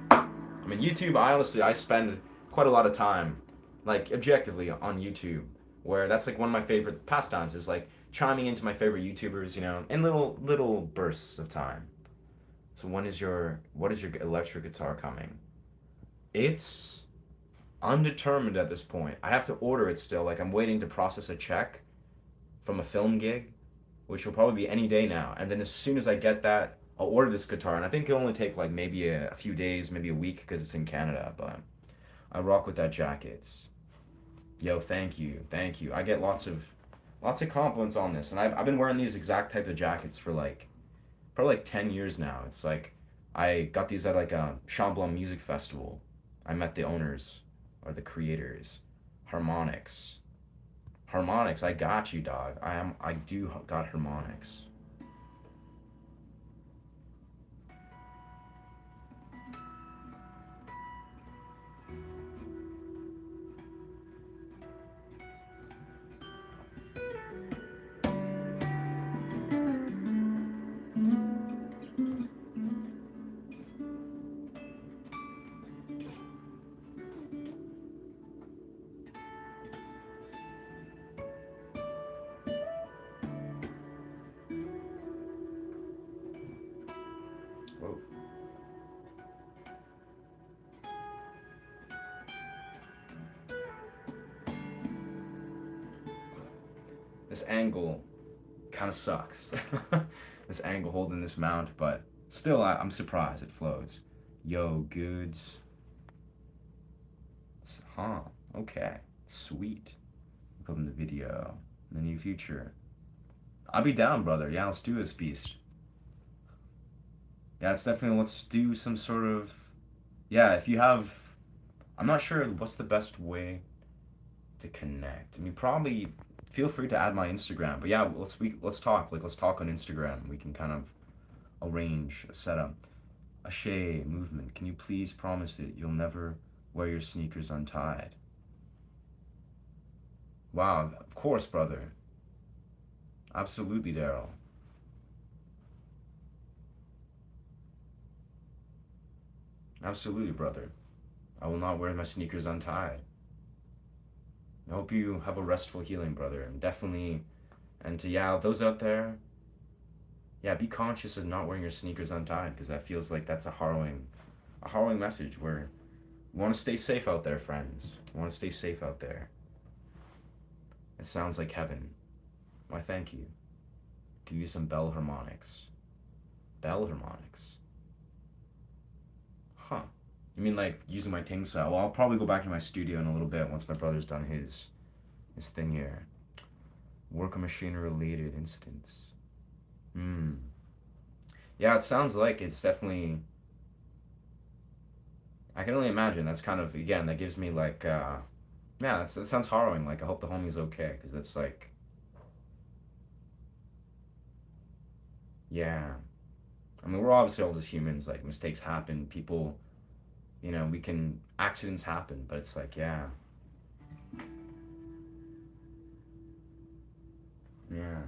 I mean, YouTube. I spend quite a lot of time, like objectively, on YouTube, where that's like one of my favorite pastimes is like chiming into my favorite YouTubers, in little bursts of time. So what is your electric guitar coming? It's undetermined at this point. I have to order it still. Like I'm waiting to process a check from a film gig, which will probably be any day now. And then as soon as I get that, I'll order this guitar. And I think it'll only take like maybe a few days, maybe a week because it's in Canada. But I rock with that jacket. Yo, thank you, thank you. I get lots of compliments on this, and I've been wearing these exact type of jackets for like probably like 10 years now. It's like I got these at like a Champlain Music Festival. I met the owners or the creators, Harmonix. Harmonix, I got you, dog. I do got Harmonix. Whoa. This angle kind of sucks. This angle holding this mount, but still, I'm surprised it flows. Yo, goods. Huh, okay, sweet. Put in the video in the near future. I'll be down, brother. Yeah, let's do this beast. Yeah, it's definitely, let's do some sort of, yeah, if you have, I'm not sure what's the best way to connect. I mean, probably feel free to add my Instagram. But yeah, let's talk. Like let's talk on Instagram. We can kind of arrange a setup. Ashay movement. Can you please promise that you'll never wear your sneakers untied? Wow, of course, brother. Absolutely, Daryl. Absolutely, brother. I will not wear my sneakers untied. I hope you have a restful healing, brother, and definitely, and to yeah, those out there, yeah, be conscious of not wearing your sneakers untied because that feels like that's a harrowing message. Where you want to stay safe out there, friends. You want to stay safe out there. It sounds like heaven. Why, thank you. Can use some bell harmonics. Bell harmonics. Huh. You mean like using my ting style? Well, I'll probably go back to my studio in a little bit once my brother's done his thing here. Work on machinery related incidents. Yeah, it sounds like it's definitely. I can only imagine. That's kind of again. That gives me like. Yeah, that sounds harrowing. Like I hope the homie's okay, because that's like. Yeah. I mean, we're obviously all just humans. Like mistakes happen. People. We can accidents happen, but it's like, yeah. Yeah.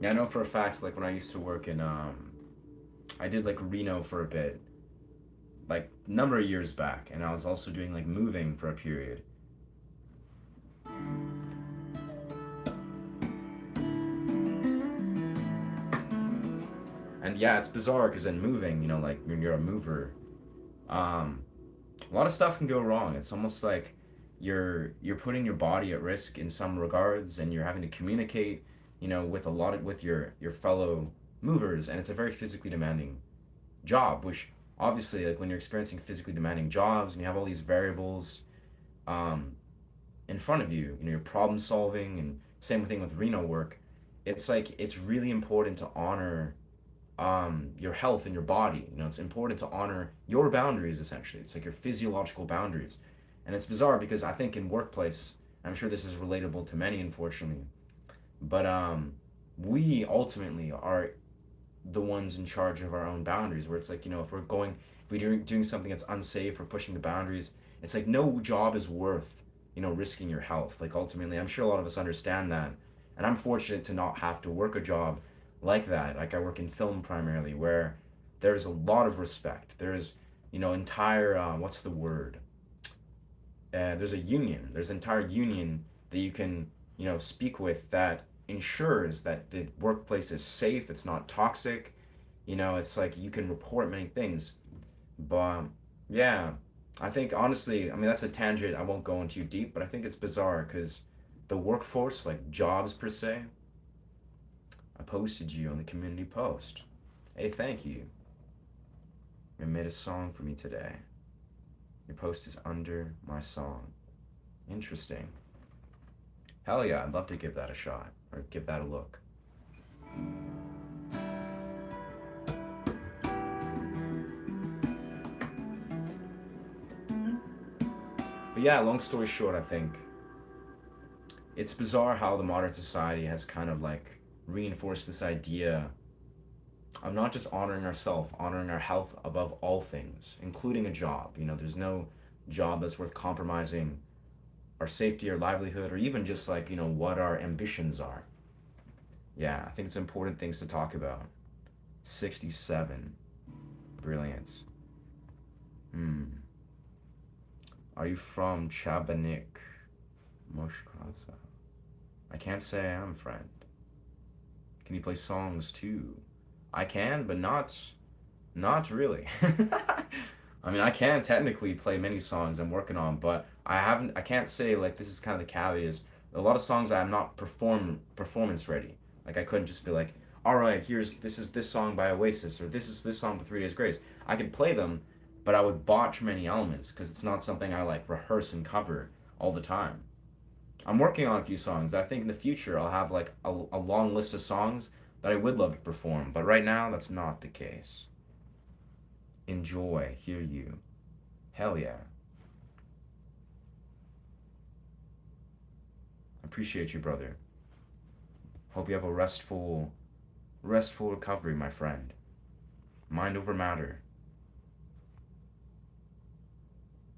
Yeah, I know for a fact, like when I used to work in, I did like Reno for a bit, like number of years back, and I was also doing like moving for a period. And yeah, it's bizarre because in moving, like when you're a mover, um, a lot of stuff can go wrong. It's almost like you're putting your body at risk in some regards, and you're having to communicate, with with your fellow movers, and it's a very physically demanding job. Which obviously, like when you're experiencing physically demanding jobs, and you have all these variables, um, in front of you, you're problem solving, and same thing with Reno work. it's really important to honor your health and your body. You know, it's important to honor your boundaries. Essentially, it's like your physiological boundaries. And it's bizarre because I think in workplace, I'm sure this is relatable to many, unfortunately, but we ultimately are the ones in charge of our own boundaries. Where it's like, you know, if we're doing something that's unsafe or pushing the boundaries, it's like no job is worth, you know, risking your health. Like ultimately, I'm sure a lot of us understand that, and I'm fortunate to not have to work a job like that. Like I work in film primarily, where there's a lot of respect. There's, you know, entire what's the word? There's a union. There's an entire union that you can, you know, speak with that ensures that the workplace is safe. It's not toxic. You know, it's like you can report many things. But yeah, I think honestly, I mean that's a tangent. I won't go into deep, but I think it's bizarre because the workforce, like jobs per se, I posted you on the community post. Hey, thank you. You made a song for me today. Your post is under my song. Interesting. Hell yeah, I'd love to give that a shot or give that a look. But yeah, long story short, I think it's bizarre how the modern society has kind of like reinforced this idea of not just honoring ourselves, honoring our health above all things, including a job. You know, there's no job that's worth compromising our safety or livelihood or even just like, you know, what our ambitions are. Yeah, I think it's important things to talk about. 67. Brilliant. Hmm. Are you from Chabanik? Moshkasa. I can't say I am, friend. Can you play songs too? I can, but not really. I mean, I can technically play many songs I'm working on, but I can't say like this is kind of the caveat is a lot of songs I'm not performance ready. Like I couldn't just be like, all right, this is this song by Oasis or this is this song by 3 Days Grace. I could play them, but I would botch many elements because it's not something I like rehearse and cover all the time. I'm working on a few songs. I think in the future I'll have like a long list of songs that I would love to perform, but right now that's not the case. Enjoy, hear you. Hell yeah. Appreciate you, brother. Hope you have a restful recovery, my friend. Mind over matter.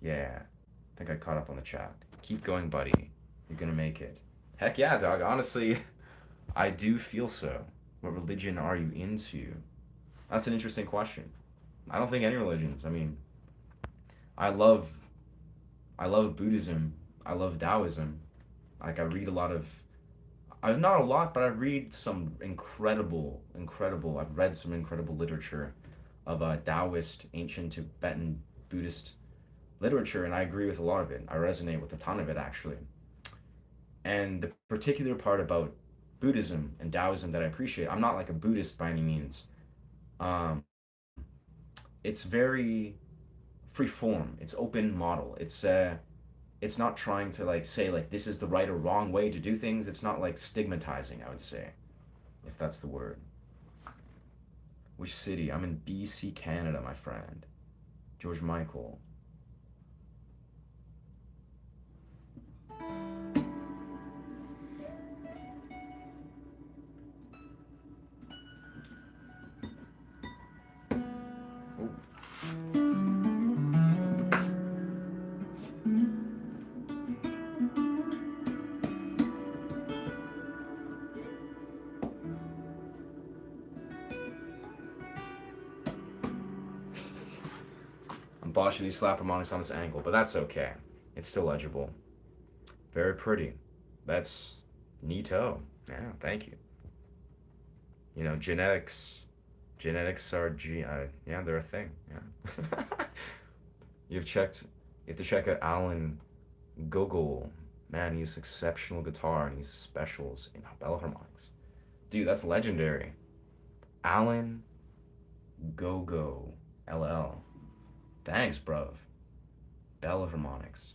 Yeah. I think I caught up on the chat. Keep going, buddy. You're gonna make it. Heck yeah, dog. Honestly, I do feel so. What religion are you into? That's an interesting question. I don't think any religions. I mean, I love I love Buddhism. I love Taoism. Like I read a lot of I not a lot, but I read some incredible. I've read some incredible literature of Taoist, ancient Tibetan Buddhist literature, and I agree with a lot of it. I resonate with a ton of it actually. And the particular part about Buddhism and Taoism that I appreciate, I'm not like a Buddhist by any means. Um, it's very free form. It's open model. It's not trying to like say like this is the right or wrong way to do things. It's not like stigmatizing, I would say, if that's the word. Which city? I'm in BC, Canada, my friend. George Michael. I'm botching these slap harmonics on this angle, but that's okay. It's still legible. Very pretty. That's neato. Yeah, thank you. You know, genetics are yeah, they're a thing. Yeah. You have to check out Alan Gogol. Man, he's exceptional guitar and he's specials in bell harmonics. Dude, that's legendary. Alan Gogo LL. Thanks, bruv. Bell harmonics.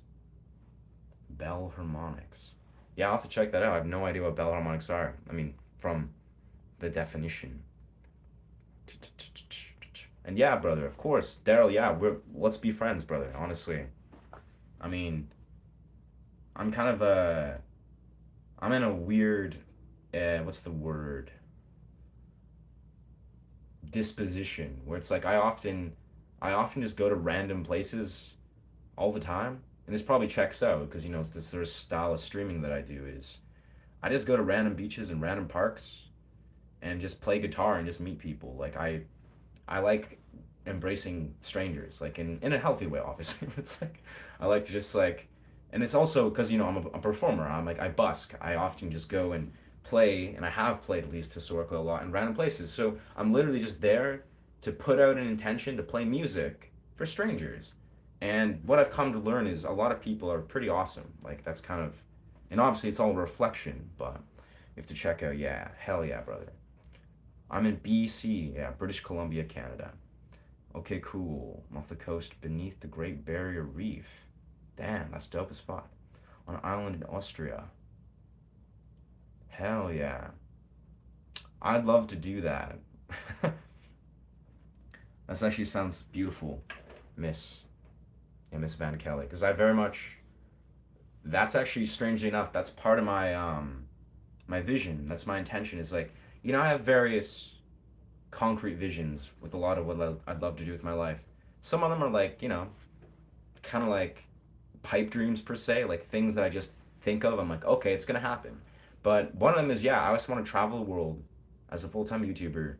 Bell harmonics. Yeah, I'll have to check that out. I have no idea what bell harmonics are. I mean, from the definition. And yeah, brother, of course, Daryl. Yeah, let's be friends, brother. Honestly, I mean, I'm kind of I'm in a weird, what's the word? Disposition where it's like I often just go to random places all the time, and this probably checks out because it's this sort of style of streaming that I do is I just go to random beaches and random parks and just play guitar and just meet people. Like I like embracing strangers, like in a healthy way, obviously. It's like I like to just like, and it's also because I'm a performer. I'm like I busk. I often just go and play, and I have played at least historically a lot in random places. So I'm literally just there to put out an intention to play music for strangers. And what I've come to learn is a lot of people are pretty awesome. Like that's kind of, and obviously it's all reflection, but you have to check out. Yeah, hell yeah, brother. I'm in BC, yeah, British Columbia, Canada. Okay, cool. I'm off the coast beneath the Great Barrier Reef. Damn, that's dope as fuck. On an island in Austria. Hell yeah. I'd love to do that. That actually sounds beautiful, Miss. Yeah, Miss Van Kelly. Because I very much. That's actually, strangely enough, that's part of my vision. That's my intention. Is like, I have various concrete visions with a lot of what I'd love to do with my life. Some of them are like, kind of like pipe dreams per se, like things that I just think of. I'm like, okay, it's gonna happen. But one of them is, yeah, I just want to travel the world as a full time YouTuber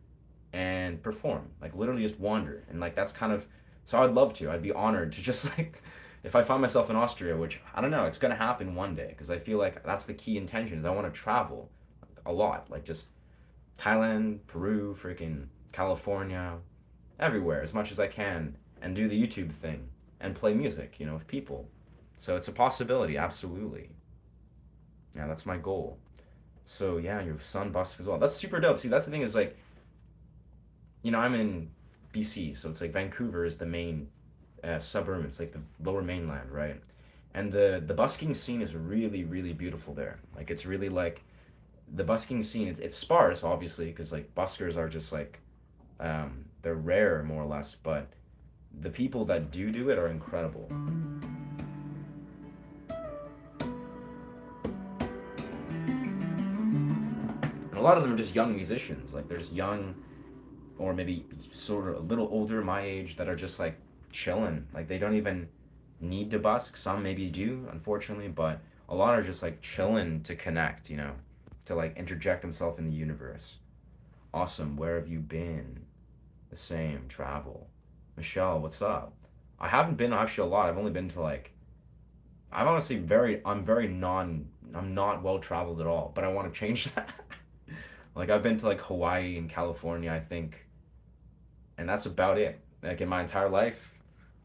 and perform, like literally just wander. And like that's kind of, so I'd love to. I'd be honored to just like, if I find myself in Austria, which I don't know, it's gonna happen one day because I feel like that's the key intention is I want to travel a lot, like just Thailand, Peru, freaking California, everywhere as much as I can and do the YouTube thing and play music, with people. So it's a possibility, absolutely. Yeah, that's my goal. So yeah, your son busks as well. That's super dope. See, that's the thing is like, I'm in BC, so it's like Vancouver is the main suburb. It's like the lower mainland, right? And the busking scene is really, really beautiful there. Like it's really like the busking scene. It's sparse, obviously, because like buskers are just like they're rare more or less, but the people that do it are incredible. And a lot of them are just young musicians. Like they're just young, or maybe sort of a little older, my age, that are just like chilling. Like they don't even need to busk. Some maybe do, unfortunately, but a lot are just like chilling to connect. To like interject themselves in the universe. Awesome. Where have you been? The same. Travel. Michelle, what's up? I haven't been actually a lot. I've only been to like. I'm honestly I'm very non. I'm not well traveled at all, but I want to change that. Like I've been to like Hawaii and California, I think, and that's about it. Like in my entire life,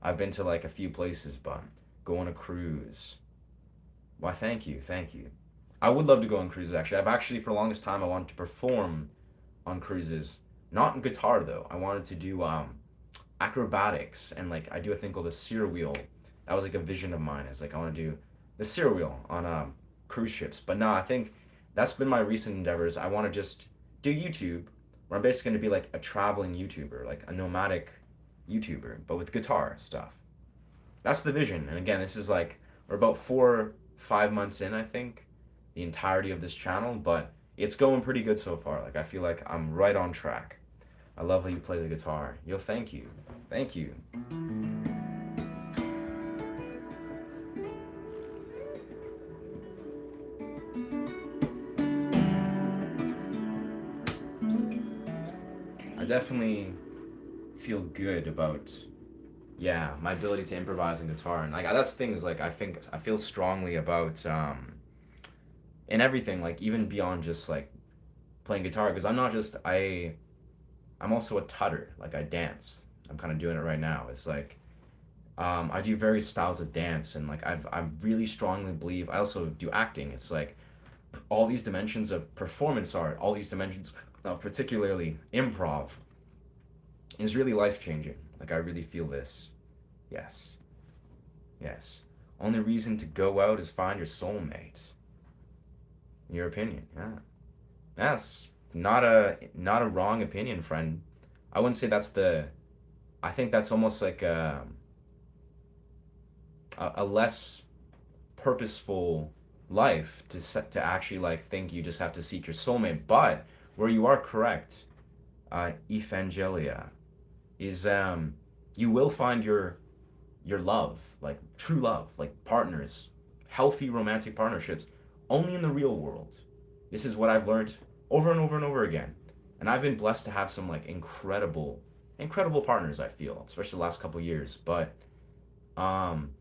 I've been to like a few places, but go on a cruise. Why, thank you, thank you. I would love to go on cruises actually. I've actually for the longest time I wanted to perform on cruises. Not in guitar though. I wanted to do acrobatics and like I do a thing called the sear wheel. That was like a vision of mine. It's like I want to do the sear wheel on cruise ships. But no, I think that's been my recent endeavors. I want to just do YouTube, where I'm basically going to be like a traveling YouTuber, like a nomadic YouTuber, but with guitar stuff. That's the vision. And again, this is like we're about 4 5 months in, I think, the entirety of this channel, but it's going pretty good so far. Like I feel like I'm right on track. I love how you play the guitar. Yo, thank you. Thank you. I definitely feel good about my ability to improvise on guitar. And like that's things like I feel strongly about in everything, like even beyond just like playing guitar, because I'm also a tutter. Like I dance. I'm kind of doing it right now. It's like I do various styles of dance, and like I really strongly believe I also do acting. It's like all these dimensions of performance art, all these dimensions of particularly improv, is really life changing. Like I really feel this. Yes, yes. Only reason to go out is find your soulmate. In your opinion, yeah. That's not a wrong opinion, friend. I wouldn't say that's the. I think that's almost like a less purposeful life to actually like think you just have to seek your soulmate. But where you are correct, Evangelia, is you will find your love, like true love, like partners, healthy romantic partnerships, only in the real world. This is what I've learned over and over and over again. And I've been blessed to have some like incredible partners, I feel, especially the last couple of years. But um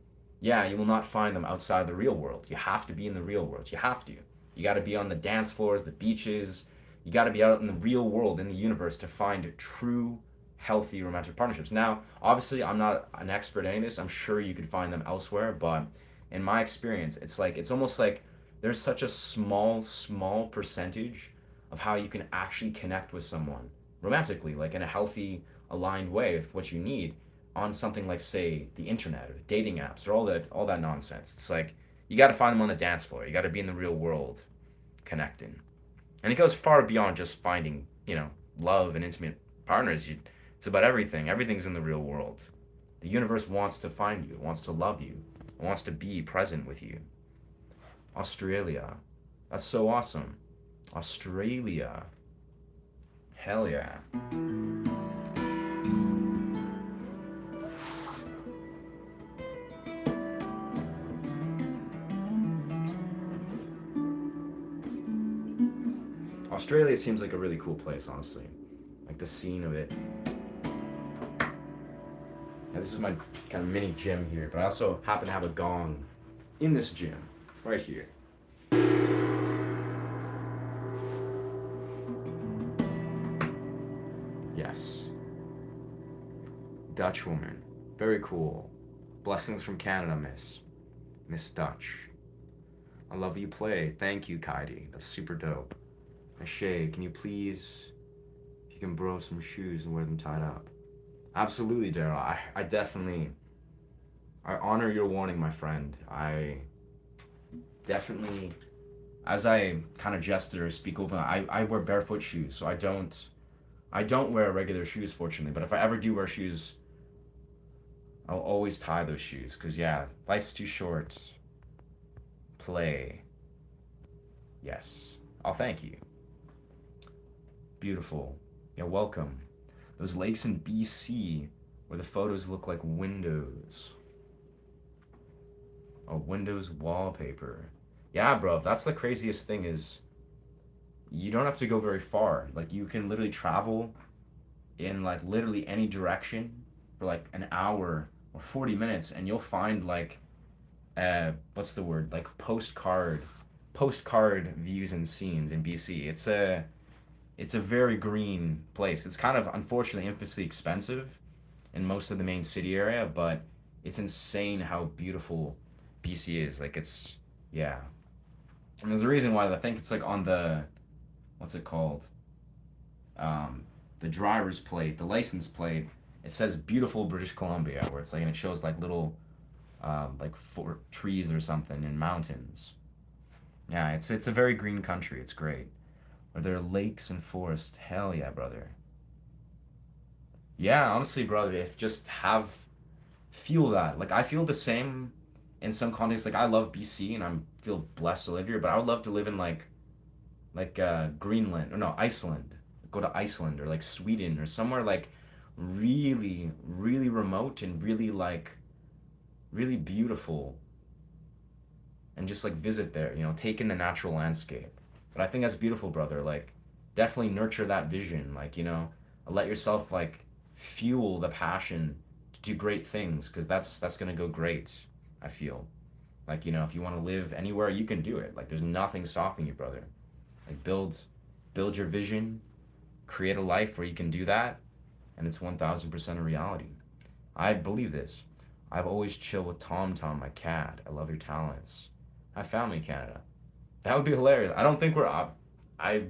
yeah, you will not find them outside the real world. You have to be in the real world. You have to. You got to be on the dance floors, the beaches. You got to be out in the real world, in the universe, to find true, healthy romantic partnerships. Now, obviously, I'm not an expert in any of this. I'm sure you could find them elsewhere, but in my experience, it's almost like there's such a small percentage of how you can actually connect with someone romantically, like in a healthy, aligned way with what you need on something like, say, the internet or dating apps or all that nonsense. It's like you got to find them on the dance floor. You got to be in the real world connecting. And it goes far beyond just finding, love and intimate partners. It's about everything. Everything's in the real world. The universe wants to find you, wants to love you, wants to be present with you. Australia. That's so awesome. Australia. Hell yeah. Australia seems like a really cool place, honestly. Like the scene of it. Yeah, this is my kind of mini gym here, but I also happen to have a gong in this gym, right here. Yes. Dutch woman. Very cool. Blessings from Canada, miss. Miss Dutch. I love you play. Thank you, Kaidi. That's super dope. Shay, can you please, if you can borrow some shoes and wear them tied up? Absolutely, Daryl. I definitely, I honor your warning, my friend. I definitely, as I kind of gesture or speak open, I wear barefoot shoes, so I don't wear regular shoes, fortunately. But if I ever do wear shoes, I'll always tie those shoes, because yeah, life's too short. Play. Yes. I'll thank you. Beautiful. Yeah, welcome. Those lakes in BC where the photos look like windows. Oh, Windows wallpaper. Yeah, bro, that's the craziest thing is you don't have to go very far. Like you can literally travel in like literally any direction for like an hour or 40 minutes and you'll find like what's the word? Like postcard views and scenes in BC. It's a very green place. It's kind of unfortunately infamously expensive in most of the main city area, but it's insane how beautiful BC is. Like yeah. And there's a reason why I think it's like on the, what's it called? The driver's plate, the license plate. It says beautiful British Columbia, where it's like, and it shows like little, like trees or something and mountains. Yeah, it's a very green country. It's great. Are there lakes and forests? Hell yeah, brother. Yeah, honestly, brother, if just feel that. Like I feel the same in some contexts. Like I love BC and I feel blessed to live here, but I would love to live in like Greenland or no, Iceland. Go to Iceland or like Sweden or somewhere like really remote and really beautiful and just like visit there, take in the natural landscape. But I think that's beautiful, brother. Like, definitely nurture that vision. Like, let yourself like fuel the passion to do great things, because that's gonna go great. I feel like if you want to live anywhere, you can do it. Like, there's nothing stopping you, brother. Like, build your vision, create a life where you can do that, and it's 1,000% a reality. I believe this. I've always chilled with Tom Tom, my cat. I love your talents. Have family in Canada. That would be hilarious. I don't think I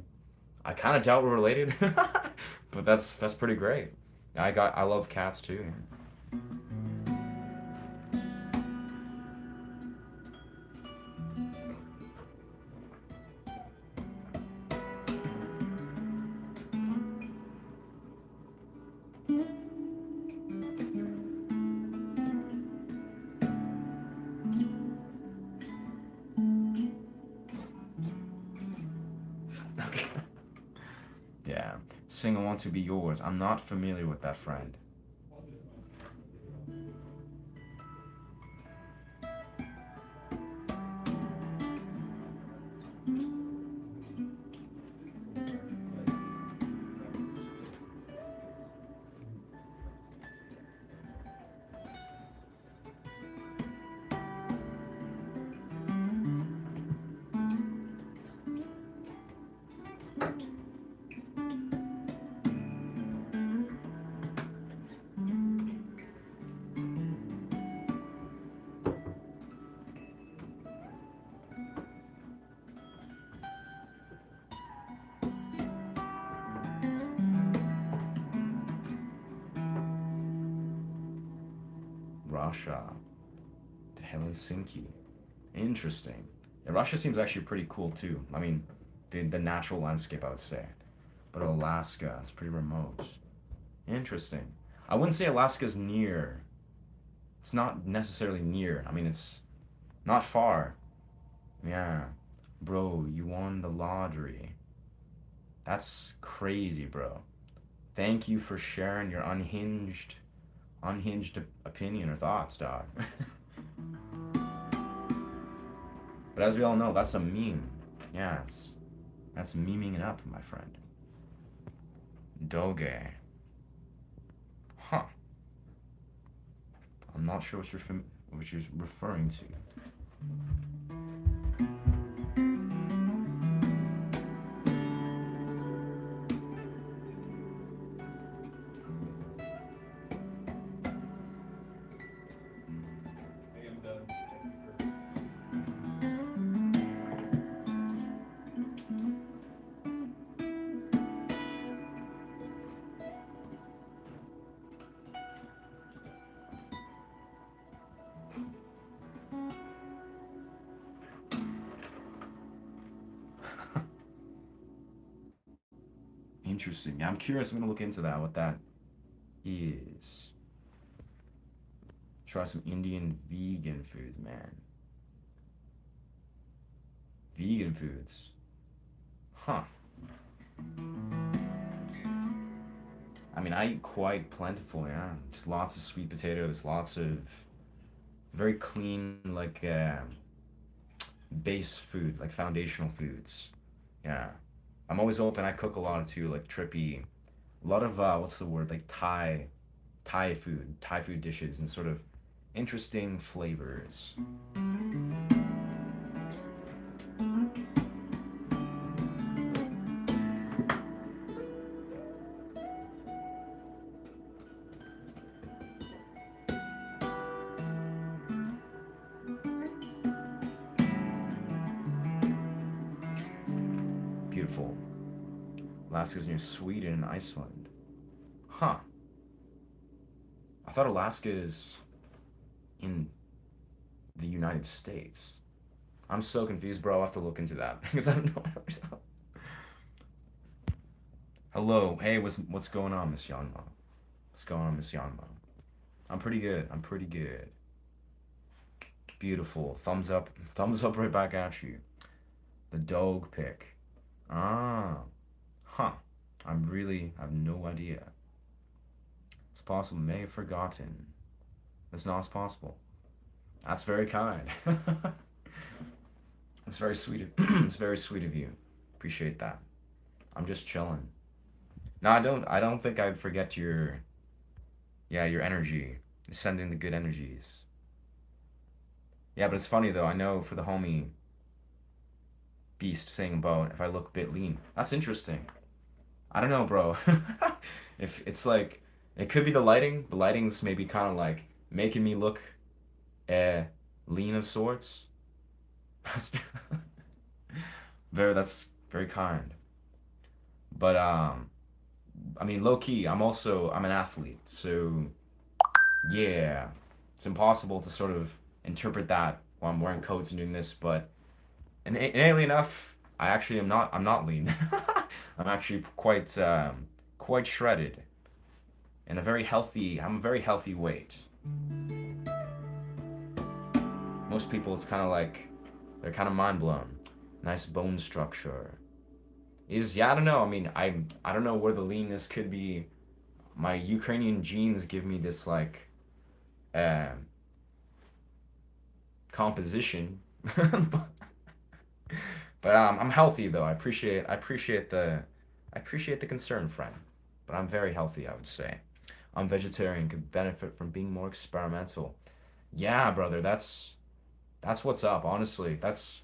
kind of doubt we're related, but that's pretty great. I love cats too. Yeah. Sing I Want to Be Yours. I'm not familiar with that, friend. Russia to Helsinki. Interesting. Yeah, Russia seems actually pretty cool too. I mean, the natural landscape, I would say. But Alaska, it's pretty remote. Interesting. I wouldn't say Alaska's near. It's not necessarily near. I mean, it's not far. Yeah. Bro, you won the lottery. That's crazy, bro. Thank you for sharing your unhinged opinion or thoughts, dog. But as we all know, that's a meme. Yeah, that's memeing it up, my friend. Doge. Huh. I'm not sure what you're referring to. I am done. Thank you Interesting. Yeah, I'm curious. I'm gonna look into that. What that is. Try some Indian vegan foods, man. Vegan foods. Huh. I mean, I eat quite plentiful, yeah. Just lots of sweet potatoes, lots of very clean, like, base food, like foundational foods. Yeah. I'm always open. I cook a lot too, like trippy. A lot of, what's the word? Like Thai food dishes, and sort of interesting flavors. Beautiful. Alaska's near Sweden and Iceland. Huh. I thought Alaska is in the United States. I'm so confused, bro. I'll have to look into that because I don't know. Hello. Hey, what's going on, Miss Yanma? What's going on, Miss Yanma? I'm pretty good. I'm pretty good. Beautiful. Thumbs up. Thumbs up right back at you. The dog pic. Ah. Huh. I have no idea. It's possible. May have forgotten. It's not possible. That's very kind. That's very sweet. It's very sweet of you. Appreciate that. I'm just chilling. No, I don't. I don't think I'd forget your energy. Sending the good energies. Yeah, but it's funny though. I know for the homie Beast saying about if I look a bit lean. That's interesting. I don't know, bro. If it's like it could be the lighting. The lighting's maybe kind of like making me look lean of sorts. That's very kind. But I mean, low key, I'm an athlete, so yeah, it's impossible to sort of interpret that while I'm wearing coats and doing this. But innately enough, I'm not lean. I'm actually quite shredded and I'm a very healthy weight. Most people, it's kind of like they're kind of mind blown. Nice bone structure. is, yeah, I don't know. I mean, I don't know where the leanness could be. My Ukrainian genes give me this like um composition, but, I'm healthy though. I appreciate the concern, friend. But I'm very healthy, I would say. I'm vegetarian, could benefit from being more experimental. Yeah, brother, that's what's up. Honestly, that's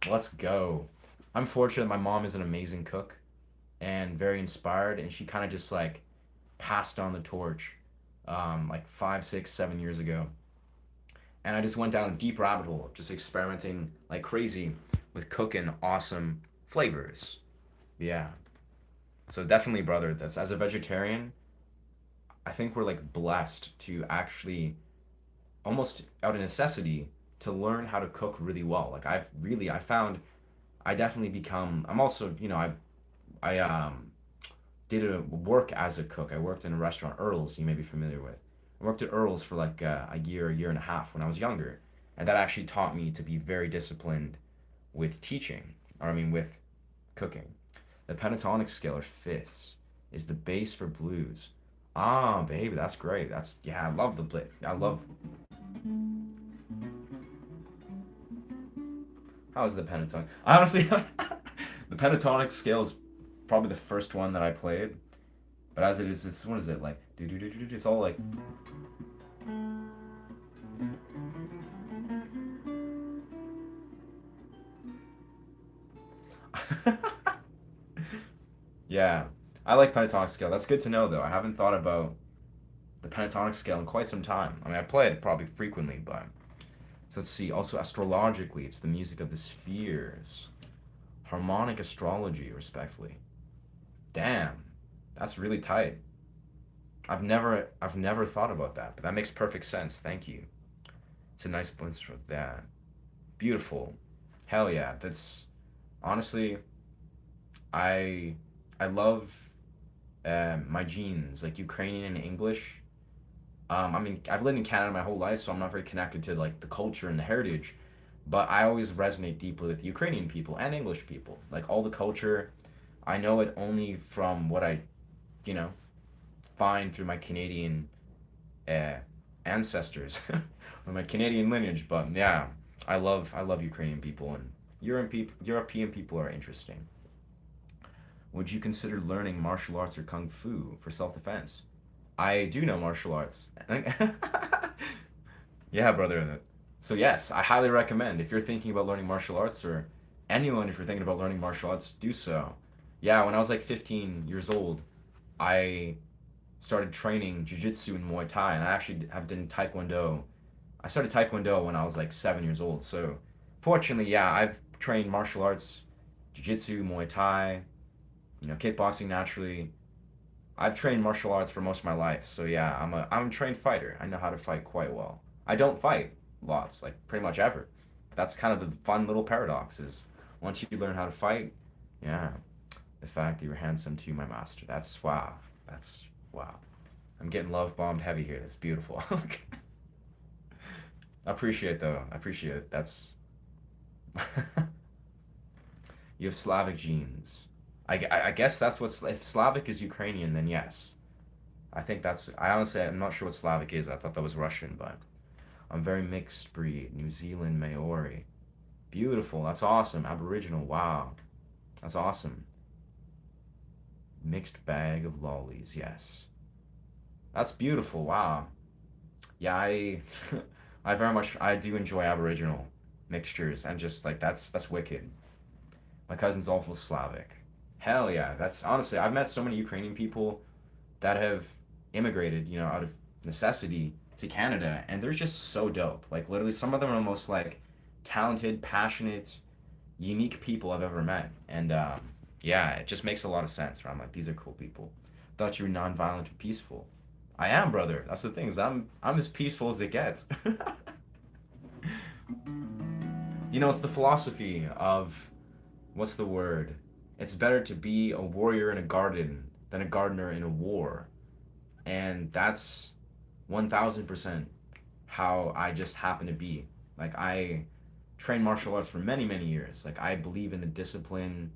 let's go. I'm fortunate my mom is an amazing cook and very inspired, and she kind of just like passed on the torch, like 5, 6, 7 years ago. And I just went down a deep rabbit hole of just experimenting like crazy with cooking awesome flavors. Yeah. So definitely, brother, that's as a vegetarian, I think we're like blessed to actually almost out of necessity to learn how to cook really well. Like I found I definitely become I'm also, I did a work as a cook. I worked in a restaurant, Earl's, you may be familiar with. I worked at Earl's for like a year and a half when I was younger. And that actually taught me to be very disciplined with teaching, or I mean, with cooking. The pentatonic scale, or fifths, is the bass for blues. Ah, baby, that's great. Yeah, I love the play. I love. How's the pentatonic? Honestly, the pentatonic scale is probably the first one that I played. But as it is, it's what is it like? Do do do do do. It's all like. Yeah, I like pentatonic scale. That's good to know, though. I haven't thought about the pentatonic scale in quite some time. I mean, I play it probably frequently, but so let's see. Also, astrologically, it's the music of the spheres. Harmonic astrology, respectfully. Damn, that's really tight. I've never thought about that, but that makes perfect sense. Thank you. It's a nice bunch of that. Beautiful. Hell yeah. That's honestly, I I love my genes, like Ukrainian and English. I mean, I've lived in Canada my whole life, so I'm not very connected to like the culture and the heritage. But I always resonate deeply with Ukrainian people and English people. Like all the culture, I know it only from what I, you know, find through my Canadian uh, ancestors or my Canadian lineage. But yeah, I love Ukrainian people and European people are interesting. Would you consider learning martial arts or kung fu for self defense? I do know martial arts. Yeah, brother. So yes, I highly recommend if you're thinking about learning martial arts or anyone if you're thinking about learning martial arts, do so. Yeah, when I was like 15 years old, I started training jiu-jitsu and Muay Thai, and I actually have done Taekwondo. I started Taekwondo when I was like 7 years old. So fortunately, yeah, I've trained martial arts, jiu-jitsu, Muay Thai, kickboxing naturally. I've trained martial arts for most of my life, so yeah, I'm a trained fighter. I know how to fight quite well. I don't fight lots, like pretty much ever. That's kind of the fun little paradox is once you learn how to fight, yeah, the fact that you're handsome to my master. That's wow. That's wow. I'm getting love bombed heavy here. That's beautiful. I appreciate though. I appreciate it. That's you have Slavic genes. I guess that's what's if Slavic is Ukrainian, then yes. I think that's. I honestly, I'm not sure what Slavic is. I thought that was Russian, but I'm very mixed breed. New Zealand Maori. Beautiful. That's awesome. Aboriginal. Wow. That's awesome. Mixed bag of lollies. Yes. That's beautiful. Wow. Yeah, I very much I do enjoy Aboriginal mixtures and just like that's wicked. My cousin's also Slavic. Hell yeah. That's honestly I've met so many Ukrainian people that have immigrated, out of necessity to Canada, and they're just so dope. Like literally, some of them are the most like talented, passionate, unique people I've ever met, and yeah, it just makes a lot of sense. Where I'm like, these are cool people. Thought you were nonviolent and peaceful. I am, brother. That's the thing is I'm as peaceful as it gets. It's the philosophy of what's the word? It's better to be a warrior in a garden than a gardener in a war. And that's 1000% how I just happen to be. Like I trained martial arts for many, many years. Like I believe in the discipline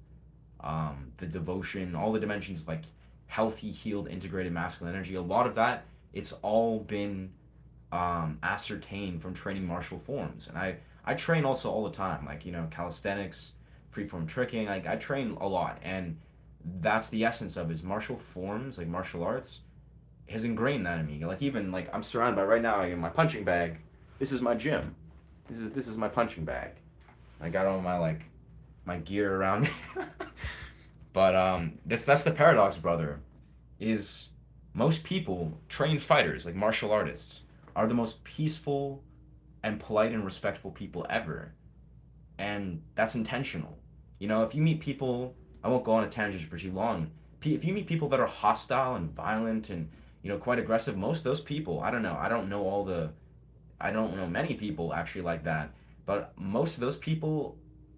the devotion, all the dimensions of like healthy, healed, integrated masculine energy. A lot of that, it's all been ascertained from training martial forms. And I train also all the time, like, you know, calisthenics, freeform tricking. Like, I train a lot. And that's the essence of it, is martial forms, like martial arts, has ingrained that in me. Like, even, like, I'm surrounded by, right now, in my punching bag, this is my gym. This is my punching bag. I got all my, like, my gear around me. But that's the paradox, brother, is most people, trained fighters, like martial artists, are the most peaceful and polite and respectful people ever. And that's intentional. You know, if you meet people, I won't go on a tangent for too long. If you meet people that are hostile and violent and, you know, quite aggressive, most of those people, I don't know. I don't know many people actually like that. But most of those people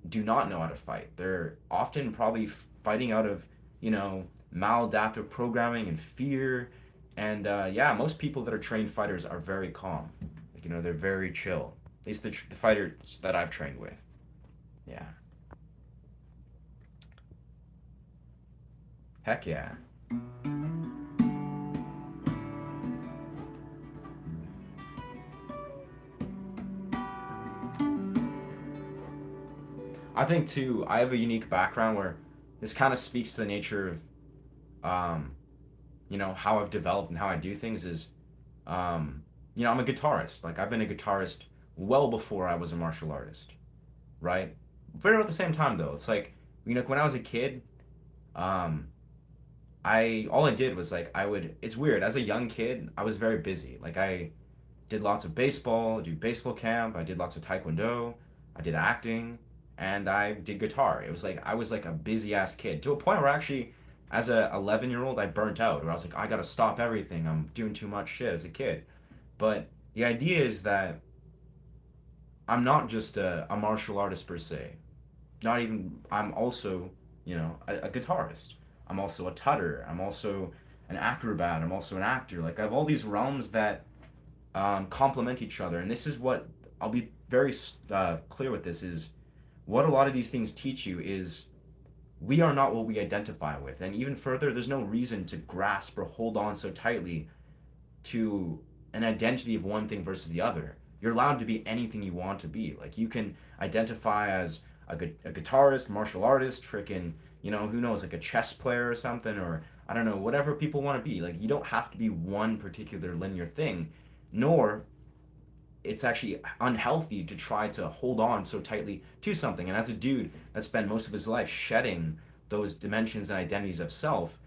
do not know how to fight. They're often probably fighting out of, you know, maladaptive programming and fear. And yeah, most people that are trained fighters are very calm. Like, you know, they're very chill. At least the fighters that I've trained with. Yeah. Heck yeah. I think too, I have a unique background where this kind of speaks to the nature of, you know, how I've developed and how I do things is, you know, I'm a guitarist. Like, I've been a guitarist well before I was a martial artist, right? But at the same time, though, it's like, you know, when I was a kid, um, all I did was like, it's weird. As a young kid, I was very busy. Like, I did lots of baseball, do baseball camp. I did lots of taekwondo. I did acting, and I did guitar. It was like I was like a busy ass kid to a point where actually, as a 11-year-old, I burnt out. Where I was like, I gotta stop everything. I'm doing too much shit as a kid. But the idea is that I'm not just a martial artist per se. Not even. I'm also, you know, a guitarist. I'm also a tutter. I'm also an acrobat. I'm also an actor. Like, I have all these realms that complement each other. And this is what I'll be very clear with. This is what a lot of these things teach you is we are not what we identify with. And even further, there's no reason to grasp or hold on so tightly to an identity of one thing versus the other. You're allowed to be anything you want to be. Like, you can identify as a guitarist, martial artist, freaking, you know, who knows, like a chess player or something, or I don't know, whatever people want to be. Like, you don't have to be one particular linear thing, nor it's actually unhealthy to try to hold on so tightly to something. And as a dude that spent most of his life shedding those dimensions and identities of self,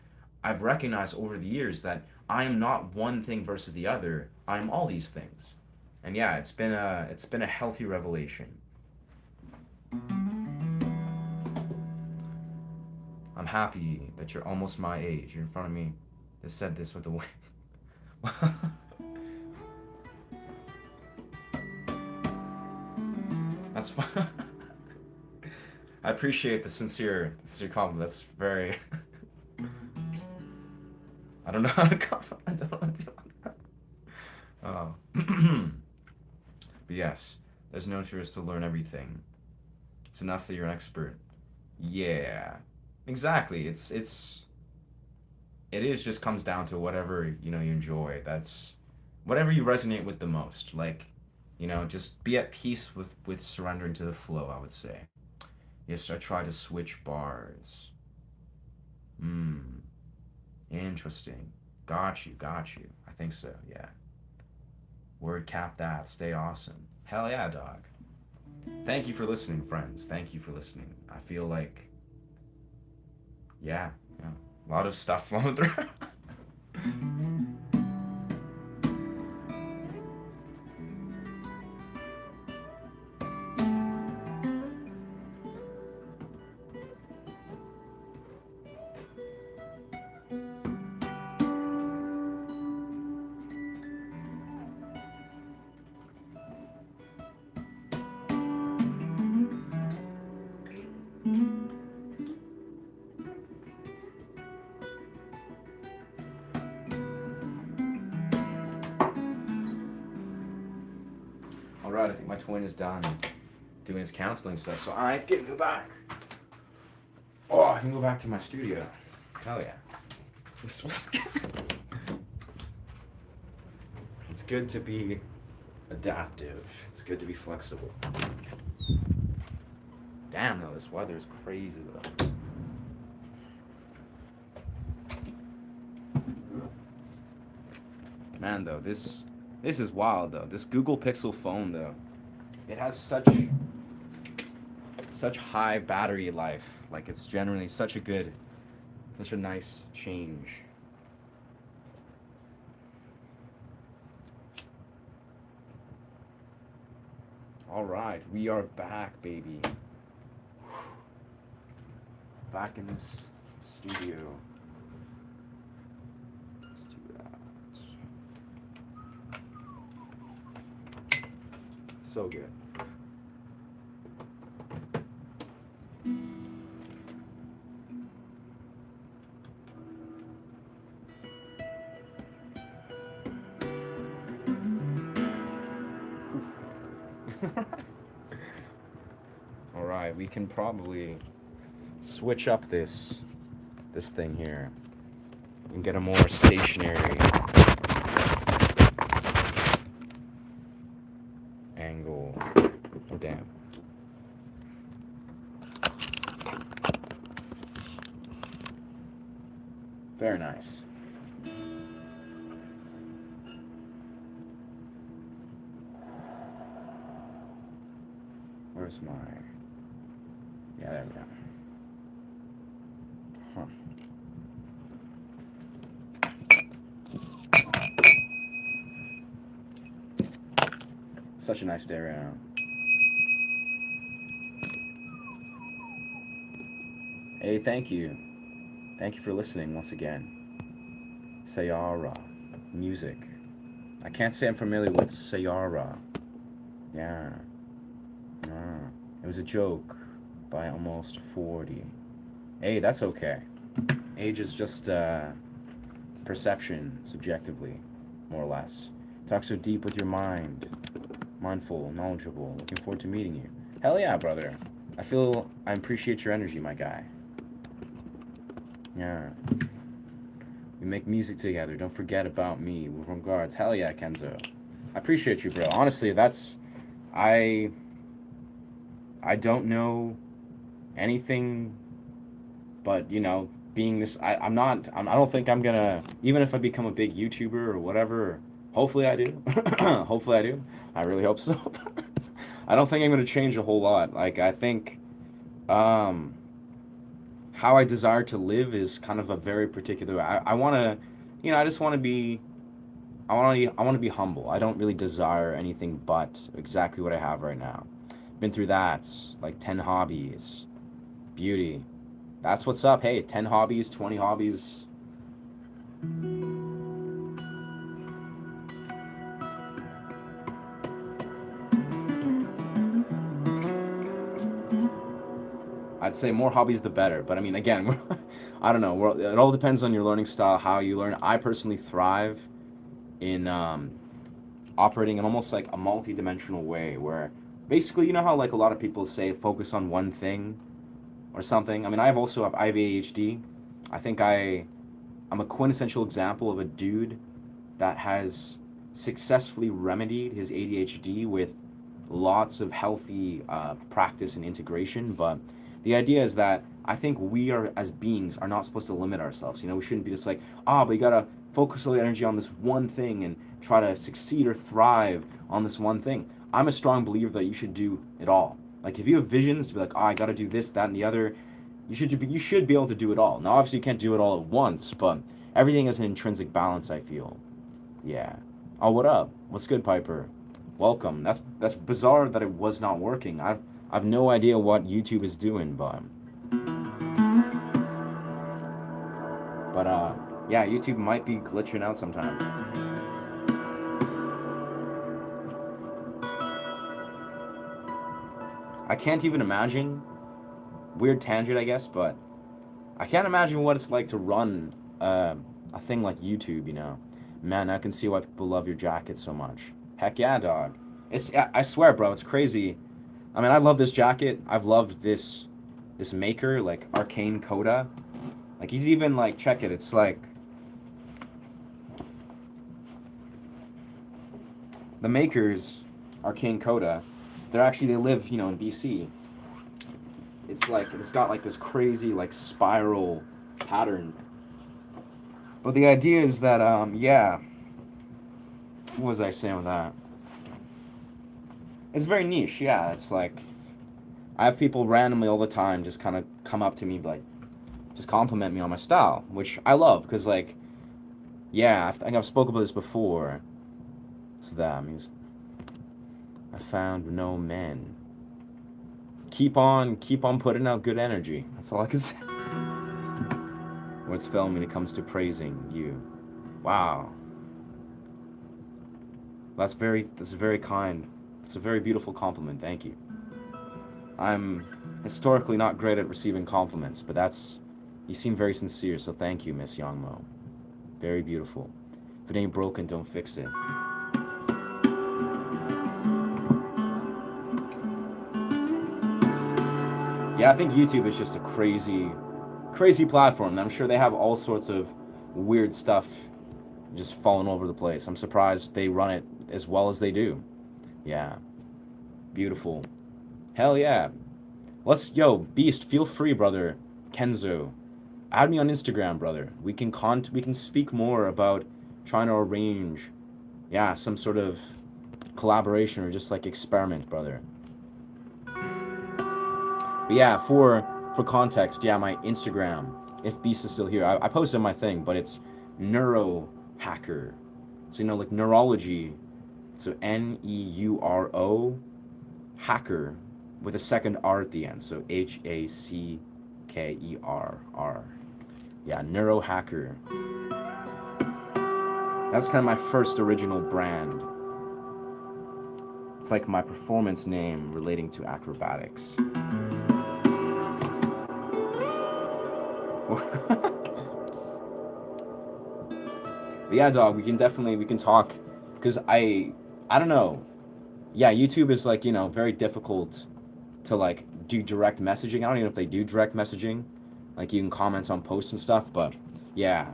I've recognized over the years that I am not one thing versus the other. I am all these things. And yeah, it's been a healthy revelation. I'm happy that you're almost my age. You're in front of me. Just said this with a wink. That's fine. I appreciate the sincere compliment. That's very. I don't know how to compliment. I don't know how to do that. Oh. But yes, there's no fears to learn everything. It's enough that you're an expert. Yeah, exactly. It is just comes down to whatever, you know, you enjoy. That's whatever you resonate with the most. Like, you know, just be at peace with surrendering to the flow, I would say. Yes, I try to switch bars. Interesting. Got you. I think so, yeah. Word cap that. Stay awesome. Hell yeah, dog. Thank you for listening, friends. Thank you for listening. I feel like, yeah, a lot of stuff flowing through. All right, I think my twin is done doing his counseling stuff, so I get to go back. Oh, I can go back to my studio. Hell yeah. This was good. It's good to be adaptive. It's good to be flexible. Damn though, this weather is crazy though. Man though, this is wild though. This Google Pixel phone though, it has such high battery life. Like it's generally such a nice change. All right, we are back, baby. Back in this studio. Let's do that. So good. All right, we can probably switch up this thing here and get a more stationary angle. Oh damn. Very nice. Where's my... Yeah, there we go. Huh. Such a nice stereo. Hey, thank you. Thank you for listening once again. Sayara. Music. I can't say I'm familiar with Sayara. Yeah. It was a joke by almost 40. Hey, that's okay. Age is just perception, subjectively, more or less. Talk so deep with your mind. Mindful, knowledgeable. Looking forward to meeting you. Hell yeah, brother. I appreciate your energy, my guy. Yeah. We make music together. Don't forget about me. With regards. Hell yeah, Kenzo. I appreciate you, bro. Honestly, I don't know anything, but being this, I don't think I'm gonna, even if I become a big YouTuber or whatever, hopefully I do. Hopefully I do. I really hope so. I don't think I'm gonna change a whole lot. Like, I think, how I desire to live is kind of a very particular, I wanna, I just wanna be, I wanna be humble. I don't really desire anything but exactly what I have right now. Been through that, like 10 hobbies, beauty. That's what's up. Hey, 10 hobbies, 20 hobbies. I'd say more hobbies the better. But I mean, again, I don't know. It all depends on your learning style, how you learn. I personally thrive in operating in almost like a multi-dimensional way where basically, you know how like a lot of people say focus on one thing or something. I mean, I have ADHD. I think I'm a quintessential example of a dude that has successfully remedied his ADHD with lots of healthy practice and integration. But the idea is that I think we are, as beings, are not supposed to limit ourselves. We shouldn't be just like, but you gotta focus all your energy on this one thing and try to succeed or thrive on this one thing. I'm a strong believer that you should do it all. Like, if you have visions to be like, I gotta do this, that, and the other, you should be able to do it all. Now, obviously, you can't do it all at once, but everything has an intrinsic balance, I feel. Yeah. Oh, what up? What's good, Piper? Welcome. That's bizarre that it was not working. I've no idea what YouTube is doing, but yeah, YouTube might be glitching out sometimes. I can't even imagine, weird tangent I guess, but I can't imagine what it's like to run a thing like YouTube, Man, I can see why people love your jacket so much. Heck yeah, dog. I swear, bro, it's crazy. I mean, I love this jacket. I've loved this this maker, like Arcane Coda. Like he's even like, check it, it's like the makers, Arcane Coda, they live, you know, in BC. It's like, it's got like this crazy like spiral pattern. But the idea is that, yeah, what was I saying with that? It's very niche, yeah. It's like, I have people randomly all the time just kind of come up to me, like, just compliment me on my style, which I love, because, like, yeah, I think I've spoken about this before. So that means I found no men. Keep on putting out good energy. That's all I can say. What's failing when it comes to praising you? Wow. That's very kind. It's a very beautiful compliment. Thank you. I'm historically not great at receiving compliments, but you seem very sincere, so thank you, Miss Yangmo. Very beautiful. If it ain't broken, don't fix it. Yeah, I think YouTube is just a crazy platform. And I'm sure they have all sorts of weird stuff just falling over the place. I'm surprised they run it as well as they do. Yeah. Beautiful. Hell yeah. Beast, feel free, brother. Kenzo. Add me on Instagram, brother. We can speak more about trying to arrange, yeah, some sort of collaboration or just like experiment, brother. But yeah, for context, yeah, my Instagram, if Beast is still here, I posted my thing, but it's neurohacker. So, you know, like neurology. So Neuro hacker with a second R at the end. So HACKER. Yeah, neurohacker. That's kind of my first original brand. It's like my performance name relating to acrobatics. But yeah, dog, we can talk, because I don't know. Yeah, YouTube is like, you know, very difficult to like do direct messaging. I don't even know if they do direct messaging. Like you can comment on posts and stuff, but yeah.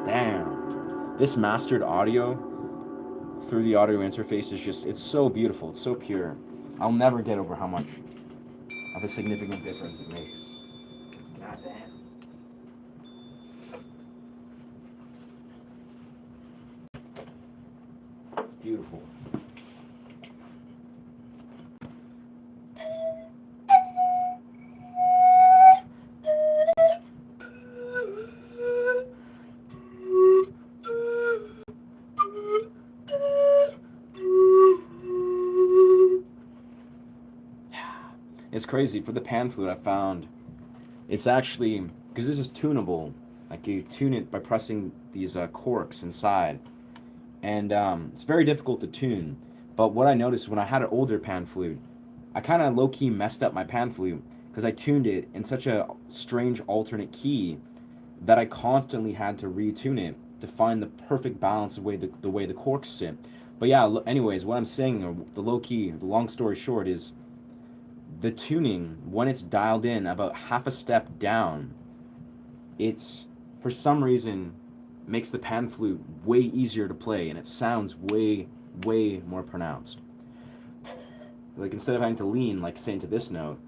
Damn. This mastered audio through the audio interface is just, it's so beautiful. It's so pure. I'll never get over how much of a significant difference it makes. God damn. It's beautiful. It's crazy. For the pan flute, I found it's actually, because this is tunable, like you tune it by pressing these corks inside, and it's very difficult to tune. But what I noticed when I had an older pan flute, I kind of low-key messed up my pan flute because I tuned it in such a strange alternate key that I constantly had to retune it to find the perfect balance of the way the corks sit. But yeah, anyways, what I'm saying, or the long story short, is the tuning, when it's dialed in about half a step down, it's, for some reason, makes the pan flute way easier to play, and it sounds way more pronounced. Like instead of having to lean, like say into this note,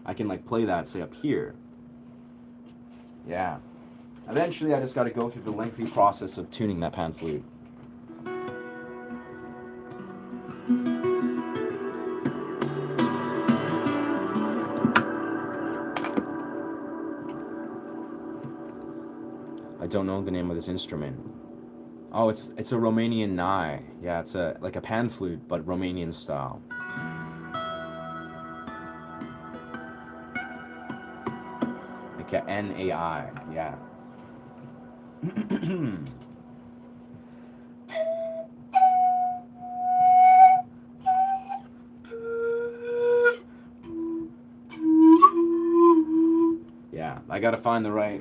I can like play that, say up here. Yeah. Eventually I just got to go through the lengthy process of tuning that pan flute. I don't know the name of this instrument. Oh, it's a Romanian nai. Yeah, it's like a pan flute, but Romanian style. Like a Nai. Yeah. I gotta find the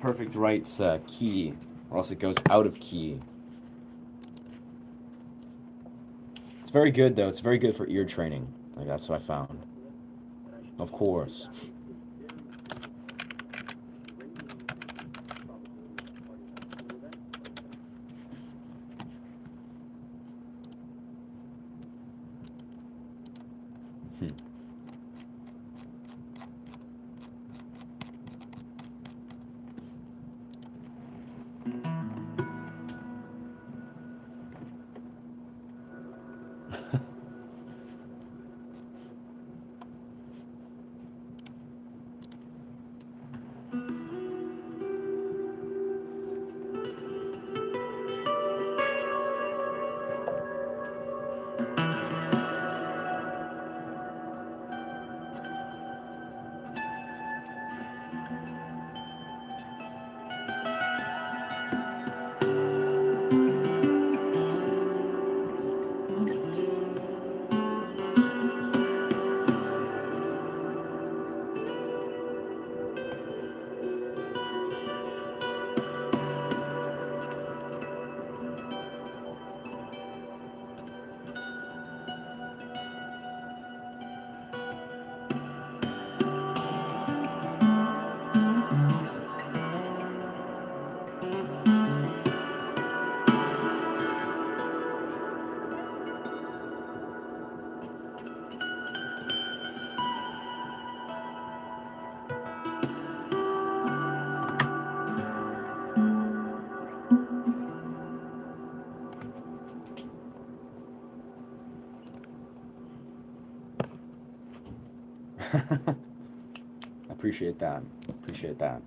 perfect right key, or else it goes out of key. It's very good though. It's very good for ear training. Like that's what I found. Of course. Hmm. Appreciate that. Appreciate that.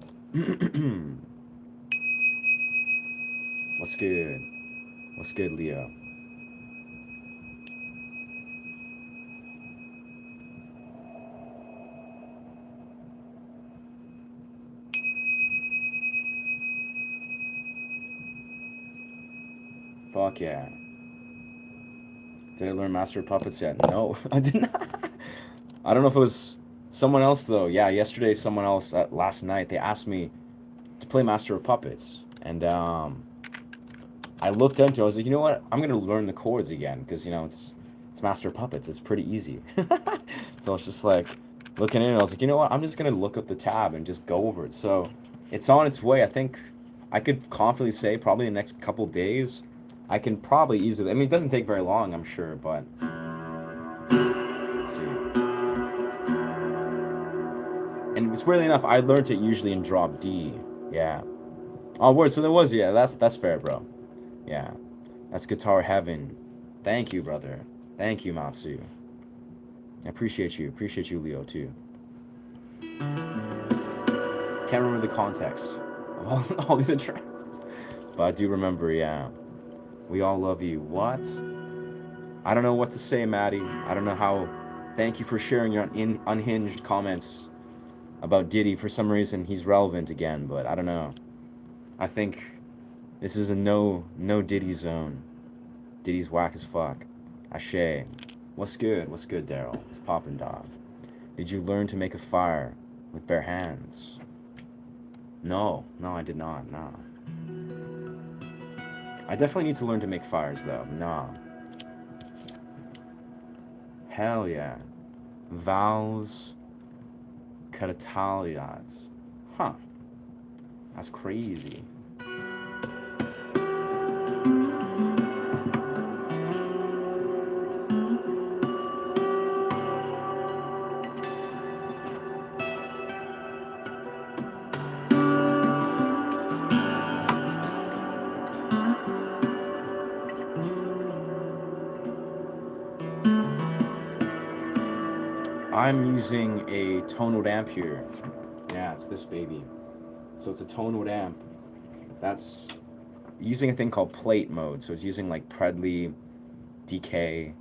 What's good? What's good, Leo? Fuck yeah. Did I learn Master of Puppets yet? No, I did not. I don't know if it was someone else though. Yeah, yesterday someone else. Last night they asked me to play Master of Puppets, and I looked into it. I was like, you know what? I'm gonna learn the chords again because you know it's Master of Puppets. It's pretty easy. So it's just like looking in. I was like, you know what? I'm just gonna look up the tab and just go over it. So it's on its way. I think I could confidently say probably the next couple days. I can probably easily. I mean, it doesn't take very long, I'm sure, but let's see. And it's weirdly enough, I learned it usually in drop D. Yeah. Oh, word. So there was. Yeah, that's fair, bro. Yeah, that's guitar heaven. Thank you, brother. Thank you, Matsu. I appreciate you. Appreciate you, Leo, too. Can't remember the context of all these interactions, but I do remember. Yeah, we all love you. What? I don't know what to say, Maddie. I don't know how. Thank you for sharing your unhinged comments about Diddy. For some reason, he's relevant again, but I don't know. I think this is a no Diddy zone. Diddy's whack as fuck. Ashe. What's good? What's good, Daryl? It's poppin', dog. Did you learn to make a fire with bare hands? No, I did not. No. I definitely need to learn to make fires, though. No. Hell yeah. Vowels, Katataliads. Huh. That's crazy. I'm using a tonal amp here. Yeah, it's this baby. So it's a tonal amp. That's using a thing called plate mode. So it's using like Predley, decay,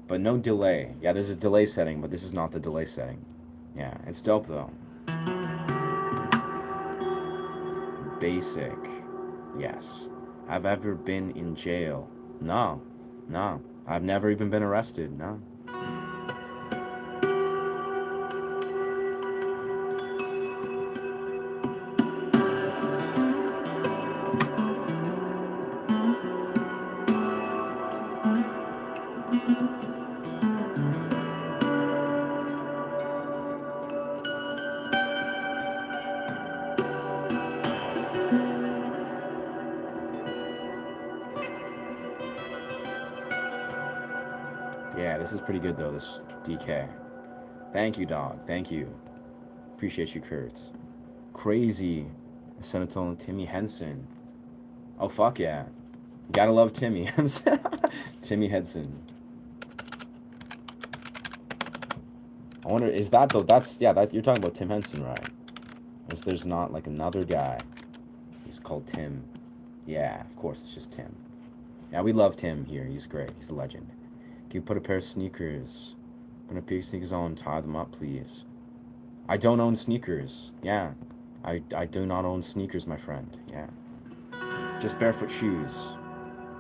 but no delay. Yeah, there's a delay setting, but this is not the delay setting. Yeah, it's dope though. Basic. Yes. I've ever been in jail? No. I've never even been arrested. No. this is pretty good though, this DK. Thank you, dog. Thank you. Appreciate you, Kurtz. Crazy. Senatone Timmy Henson. Oh, fuck yeah. Gotta love Timmy. Timmy Henson. I wonder, is that though? That's, yeah, that's, you're talking about Tim Henson, right? Is there's not like another guy? He's called Tim. Yeah, of course, it's just Tim. Yeah, we love Tim here. He's great. He's a legend. Can you put a pair of sneakers? Put a pair of sneakers on. Tie them up, please. I don't own sneakers. Yeah. I do not own sneakers, my friend. Yeah. Just barefoot shoes.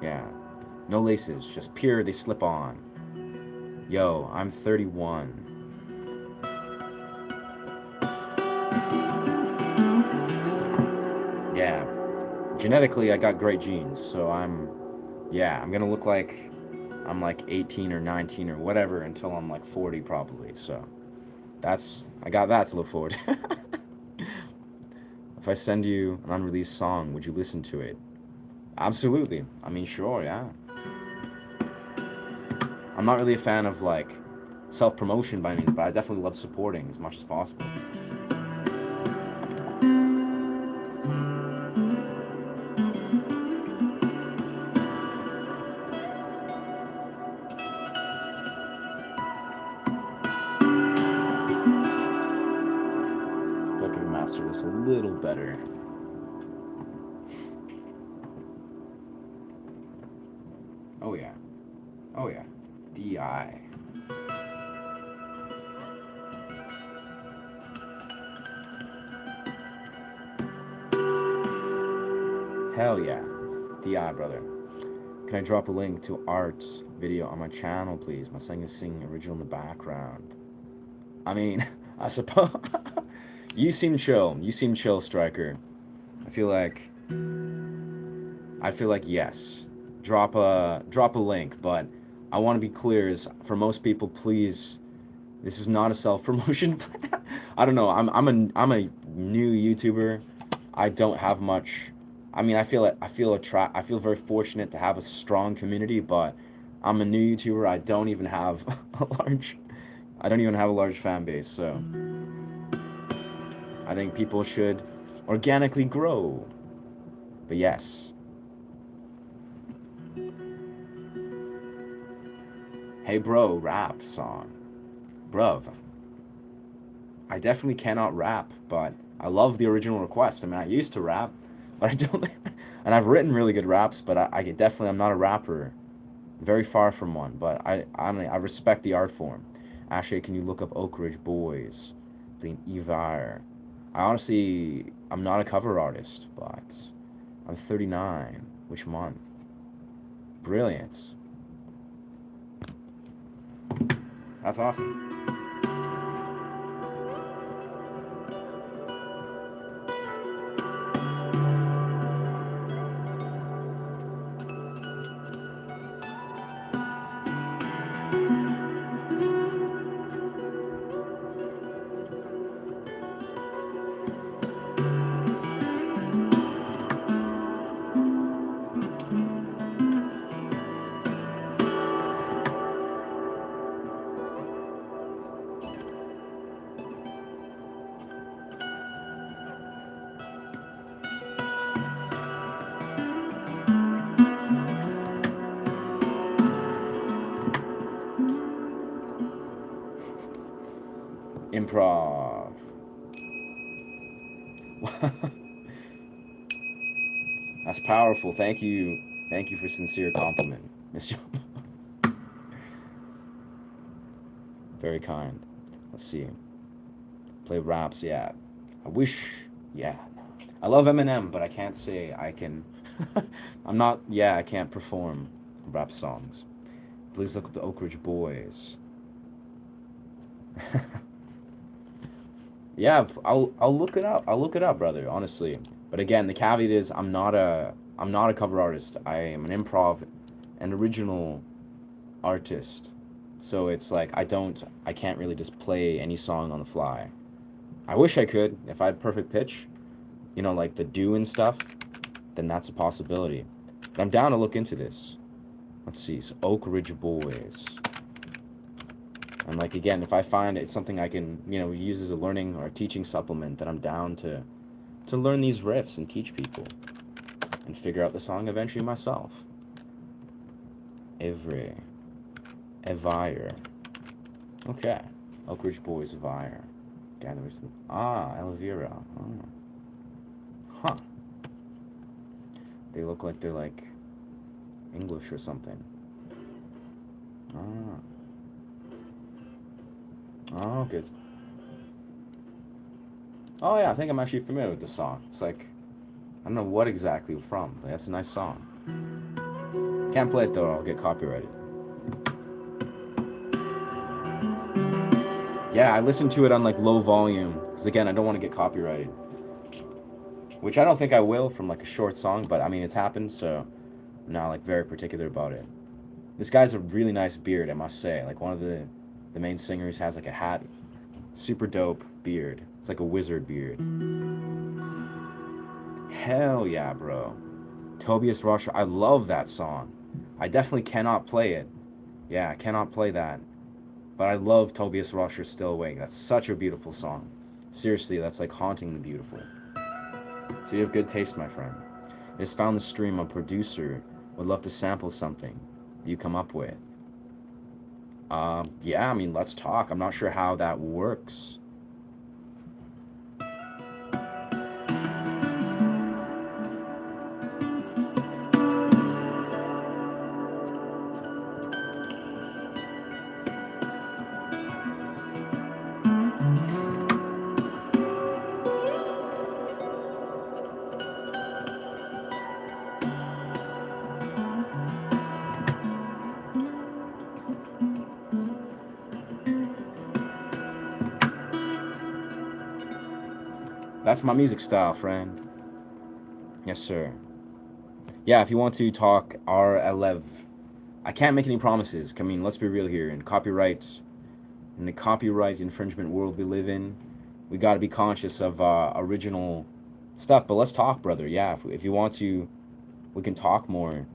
Yeah. No laces. Just pure, they slip on. Yo, I'm 31. Yeah. Genetically, I got great genes, so I'm gonna look like I'm like 18 or 19 or whatever until I'm like 40 probably, so I got that to look forward to. If I send you an unreleased song, would you listen to it? Absolutely. I mean, sure, yeah. I'm not really a fan of like self-promotion by means, but I definitely love supporting as much as possible. If I could master this a little better. Oh yeah. Oh yeah. DI. Hell yeah. DI, brother. Can I drop a link to Art's video on my channel, please? My sing original in the background. I mean, I suppose. You seem chill. You seem chill, Striker. I feel like yes. Drop a link, but I want to be clear is for most people, please, this is not a self-promotion. I don't know. I'm a new YouTuber. I don't have much. I mean, I feel very fortunate to have a strong community, but I'm a new YouTuber. I don't even have a large fan base, so I think people should organically grow. But yes. Hey bro, rap song. Bruv. I definitely cannot rap, but I love the original request. I mean, I used to rap, but I don't. And I've written really good raps, but I'm not a rapper. Very far from one, but I respect the art form. Ashley, can you look up Oak Ridge Boys? Playing Evar. I'm not a cover artist, but I'm 39. Which month? Brilliant. That's awesome. Improv. That's powerful. Thank you. Thank you for sincere compliment, Miss. Very kind. Let's see. Play raps, yeah. I wish, yeah. I love Eminem, but I can't say I can. I can't perform rap songs. Please look up the Oak Ridge Boys. Yeah, I'll look it up. I'll look it up, brother, honestly. But again, the caveat is I'm not a cover artist. I am an improv and original artist. So it's like I can't really just play any song on the fly. I wish I could. If I had perfect pitch, like the do and stuff, then that's a possibility. But I'm down to look into this. Let's see. So Oak Ridge Boys. And like again, if I find it's something I can, use as a learning or a teaching supplement, then I'm down to learn these riffs and teach people and figure out the song eventually myself. Every Evire. Okay. Oak Ridge Boys Evire. Gatherers. Elvira. Oh. Huh. They look like they're like English or something. Ah. Oh, good. Oh yeah, I think I'm actually familiar with the song. It's like I don't know what exactly from, but that's a nice song. Can't play it though, or I'll get copyrighted. Yeah, I listened to it on like low volume because again, I don't want to get copyrighted. Which I don't think I will from like a short song, but I mean it's happened, so I'm not like very particular about it. This guy's a really nice beard, I must say. Like one of the main singers has like a hat, super dope beard. It's like a wizard beard. Hell yeah, bro. Tobias Rusher, I love that song. I definitely cannot play it. Yeah, I cannot play that. But I love Tobias Rusher's Still Awake. That's such a beautiful song. Seriously, that's like hauntingly beautiful. So you have good taste, my friend. I just found the stream. A producer would love to sample something you come up with. Yeah, I mean, let's talk. I'm not sure how that works. That's my music style, friend. Yes, sir. Yeah, if you want to talk R11, I can't make any promises. I mean, let's be real here. In the copyright infringement world we live in, we got to be conscious of original stuff. But let's talk, brother. Yeah, if you want to, we can talk more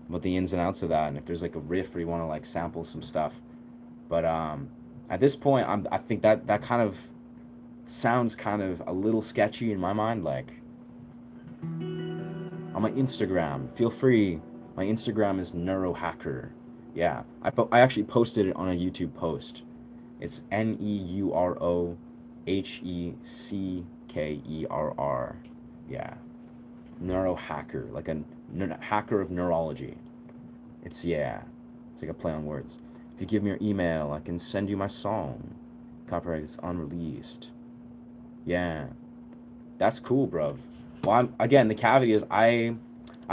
about the ins and outs of that, and if there's like a riff or you want to like sample some stuff. But at this point, I think that kind of sounds kind of a little sketchy in my mind. Like on my Instagram, feel free. My Instagram is neurohacker. Yeah, I actually posted it on a YouTube post. It's NeuroHeckerr. Yeah, neurohacker, like a hacker of neurology. Yeah, it's like a play on words. If you give me your email, I can send you my song. Copyright is unreleased. Yeah, that's cool, bro. Well, again, the caveat is I've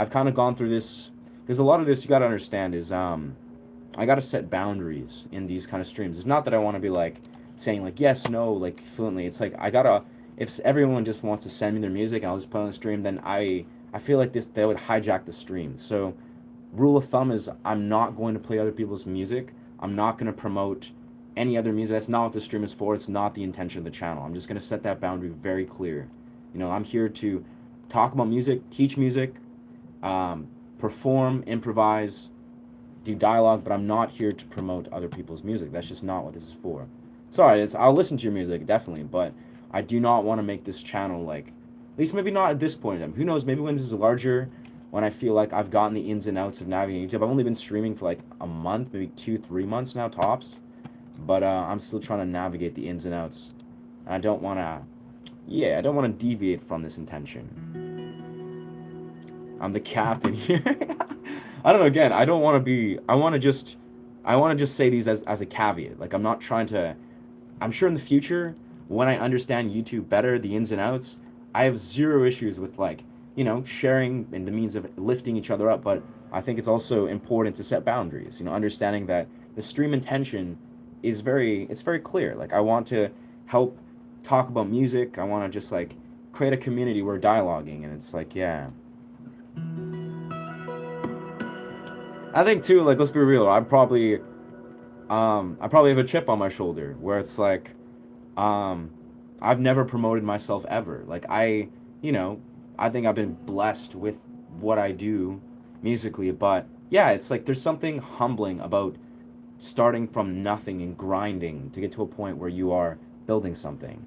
kind of gone through this because a lot of this you got to understand is I got to set boundaries in these kind of streams. It's not that I want to be like saying like yes, no, like fluently. It's like I gotta if everyone just wants to send me their music and I'll just put it on the stream, then I feel like they would hijack the stream. So rule of thumb is I'm not going to play other people's music. I'm not going to promote any other music. That's not what the stream is for. It's not the intention of the channel. I'm just going to set that boundary very clear. I'm here to talk about music, teach music, perform, improvise, do dialogue, but I'm not here to promote other people's music. That's just not what this is for. Sorry, I'll listen to your music, definitely, but I do not want to make this channel like, at least maybe not at this point in time. Who knows, maybe when this is larger, when I feel like I've gotten the ins and outs of navigating YouTube. I've only been streaming for like a month, maybe 2-3 months now, tops. But I'm still trying to navigate the ins and outs. And I don't want to deviate from this intention. I'm the captain here. I don't know, again, I don't want to be, I want to just say these as a caveat. Like, I'm not trying to, I'm sure in the future, when I understand YouTube better, the ins and outs, I have zero issues with like, sharing in the means of lifting each other up. But I think it's also important to set boundaries, understanding that the stream intention is it's very clear. Like, I want to help talk about music. I want to just like create a community where dialoguing, and it's like, yeah. I think too, like, let's be real, I probably have a chip on my shoulder where it's like, um, I've never promoted myself ever. Like, you know, I think I've been blessed with what I do musically, but yeah, it's like there's something humbling about starting from nothing and grinding to get to a point where you are building something.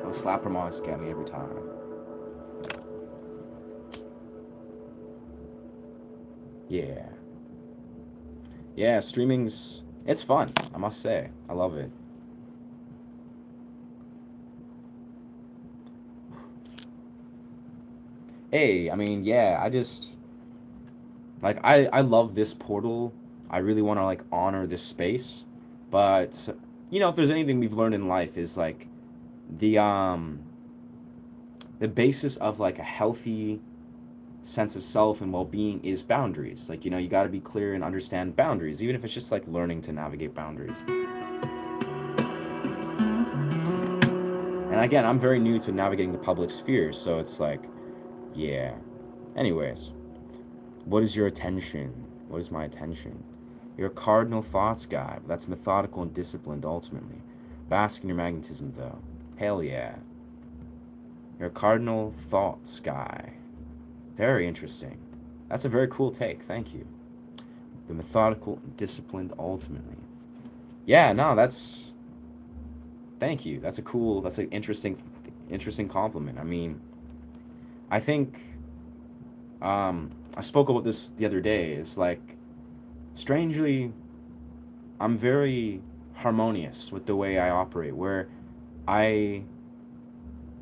Those slap harmonics get me every time. Yeah. Yeah, streaming's, it's fun, I must say. I love it. Hey, I mean, yeah, I just, like, I love this portal. I really want to, like, honor this space. But, you know, if there's anything we've learned in life is, like, the, the basis of, like, a healthy sense of self and well-being is boundaries. Like, you know, you got to be clear and understand boundaries, even if it's just like learning to navigate boundaries. And again, I'm very new to navigating the public sphere, so it's like, yeah. Anyways, what is your attention? What is my attention? You're a cardinal thoughts guy. That's methodical and disciplined ultimately. Bask in your magnetism though. Hell yeah. You're a cardinal thoughts guy. Very interesting. That's a very cool take. Thank you. The methodical and disciplined ultimately. Yeah, no, that's, thank you. That's a cool, that's an interesting compliment. I mean, I think I spoke about this the other day. It's like, strangely, I'm very harmonious with the way I operate, where I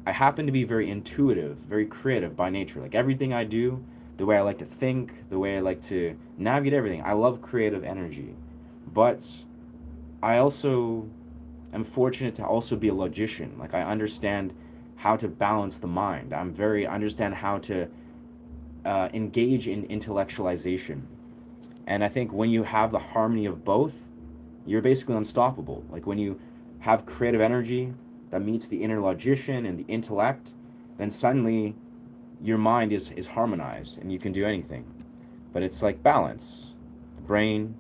I happen to be very intuitive, very creative by nature. Like everything I do, the way I like to think, the way I like to navigate everything. I love creative energy. But I also am fortunate to also be a logician. Like I understand how to balance the mind. I understand how to engage in intellectualization. And I think when you have the harmony of both, you're basically unstoppable. Like when you have creative energy that meets the inner logician and the intellect, then suddenly your mind is harmonized and you can do anything. But it's like balance. The brain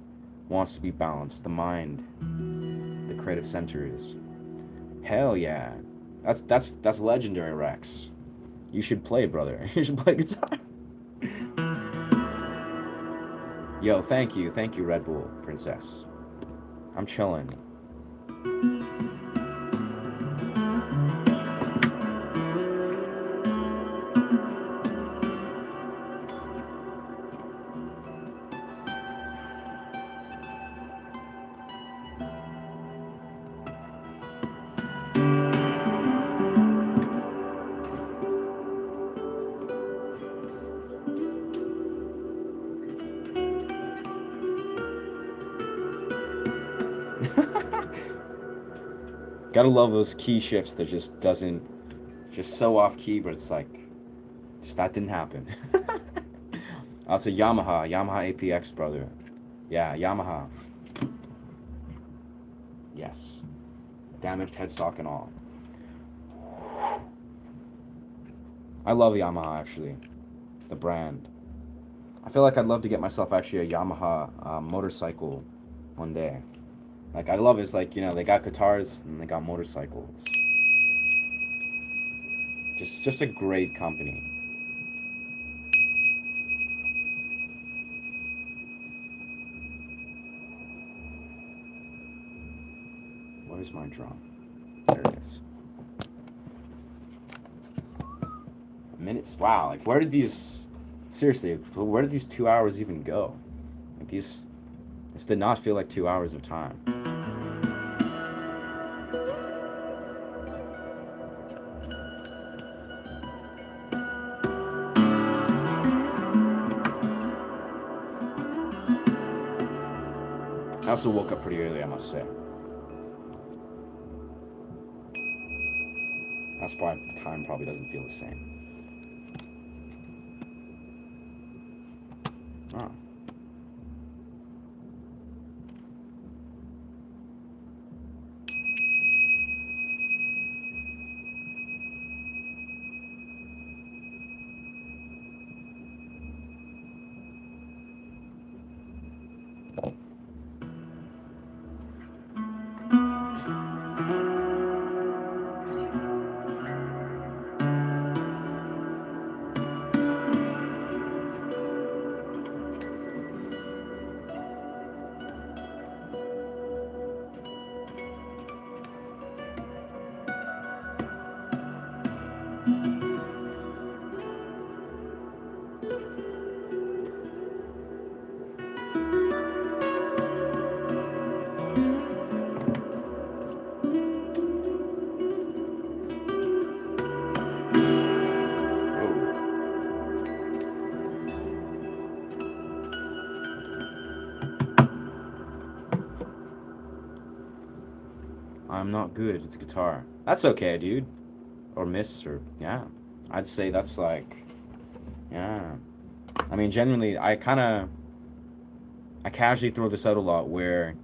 wants to be balanced. The mind, the creative center is. Hell yeah. That's legendary, Rex. You should play, brother. You should play guitar. Yo, thank you, Red Bull Princess. I'm chilling. Gotta love those key shifts that just doesn't, just so off key, but it's like, just that didn't happen. That's a Yamaha APX, brother. Yeah, Yamaha. Yes. Damaged headstock and all. I love Yamaha, actually. The brand. I feel like I'd love to get myself actually a Yamaha motorcycle one day. Like, I love it's like, you know, they got guitars and they got motorcycles. Just a great company. Where's my drum? There it is. Minutes. Wow. Like, where did these, seriously, where did these 2 hours even go? Like, this did not feel like 2 hours of time. I also woke up pretty early, I must say. That's why time probably doesn't feel the same. Oh. I'm not good. It's guitar. That's okay, dude. Or miss, or yeah. I'd say that's like, yeah. I mean, genuinely, I casually throw this out a lot where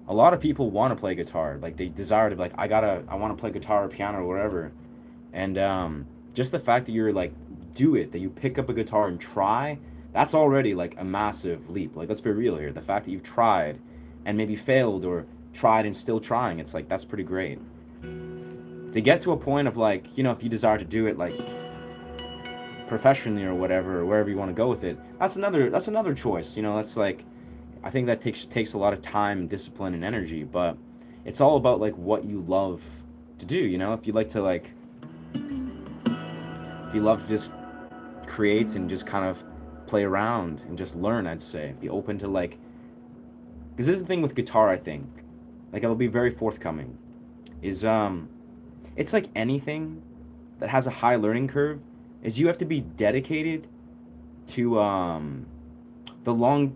a lot of people want to play guitar. Like, they desire to, like, I want to play guitar or piano or whatever. And just the fact that you're like, do it, that you pick up a guitar and try, that's already like a massive leap. Like, let's be real here. The fact that you've tried and maybe failed or tried and still trying, it's like, that's pretty great. To get to a point of like, if you desire to do it like professionally or whatever, or wherever you want to go with it, that's another choice. That's like, I think that takes a lot of time, discipline, and energy, but it's all about like what you love to do. If you like to like, if you love to just create and just kind of play around and just learn, I'd say be open to like, because this is the thing with guitar, I think, like, I'll be very forthcoming, is it's like anything that has a high learning curve, is you have to be dedicated to the long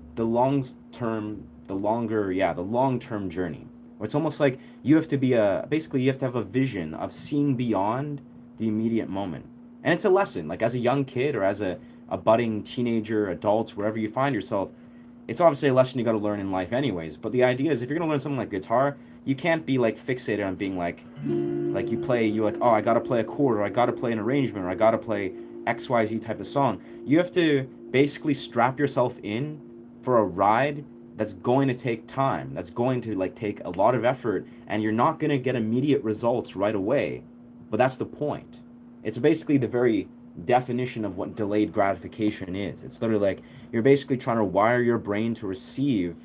term journey. Where it's almost like you have to be basically you have to have a vision of seeing beyond the immediate moment. And it's a lesson, like as a young kid or as a budding teenager, adult, wherever you find yourself, it's obviously a lesson you got to learn in life anyways. But the idea is, if you're going to learn something like guitar, you can't be like fixated on being like you're like, oh, I got to play a chord, or I got to play an arrangement, or I got to play XYZ type of song. You have to basically strap yourself in for a ride that's going to take time, that's going to like take a lot of effort, and you're not going to get immediate results right away. But that's the point. It's basically the very definition of what delayed gratification is. It's literally like you're basically trying to wire your brain to receive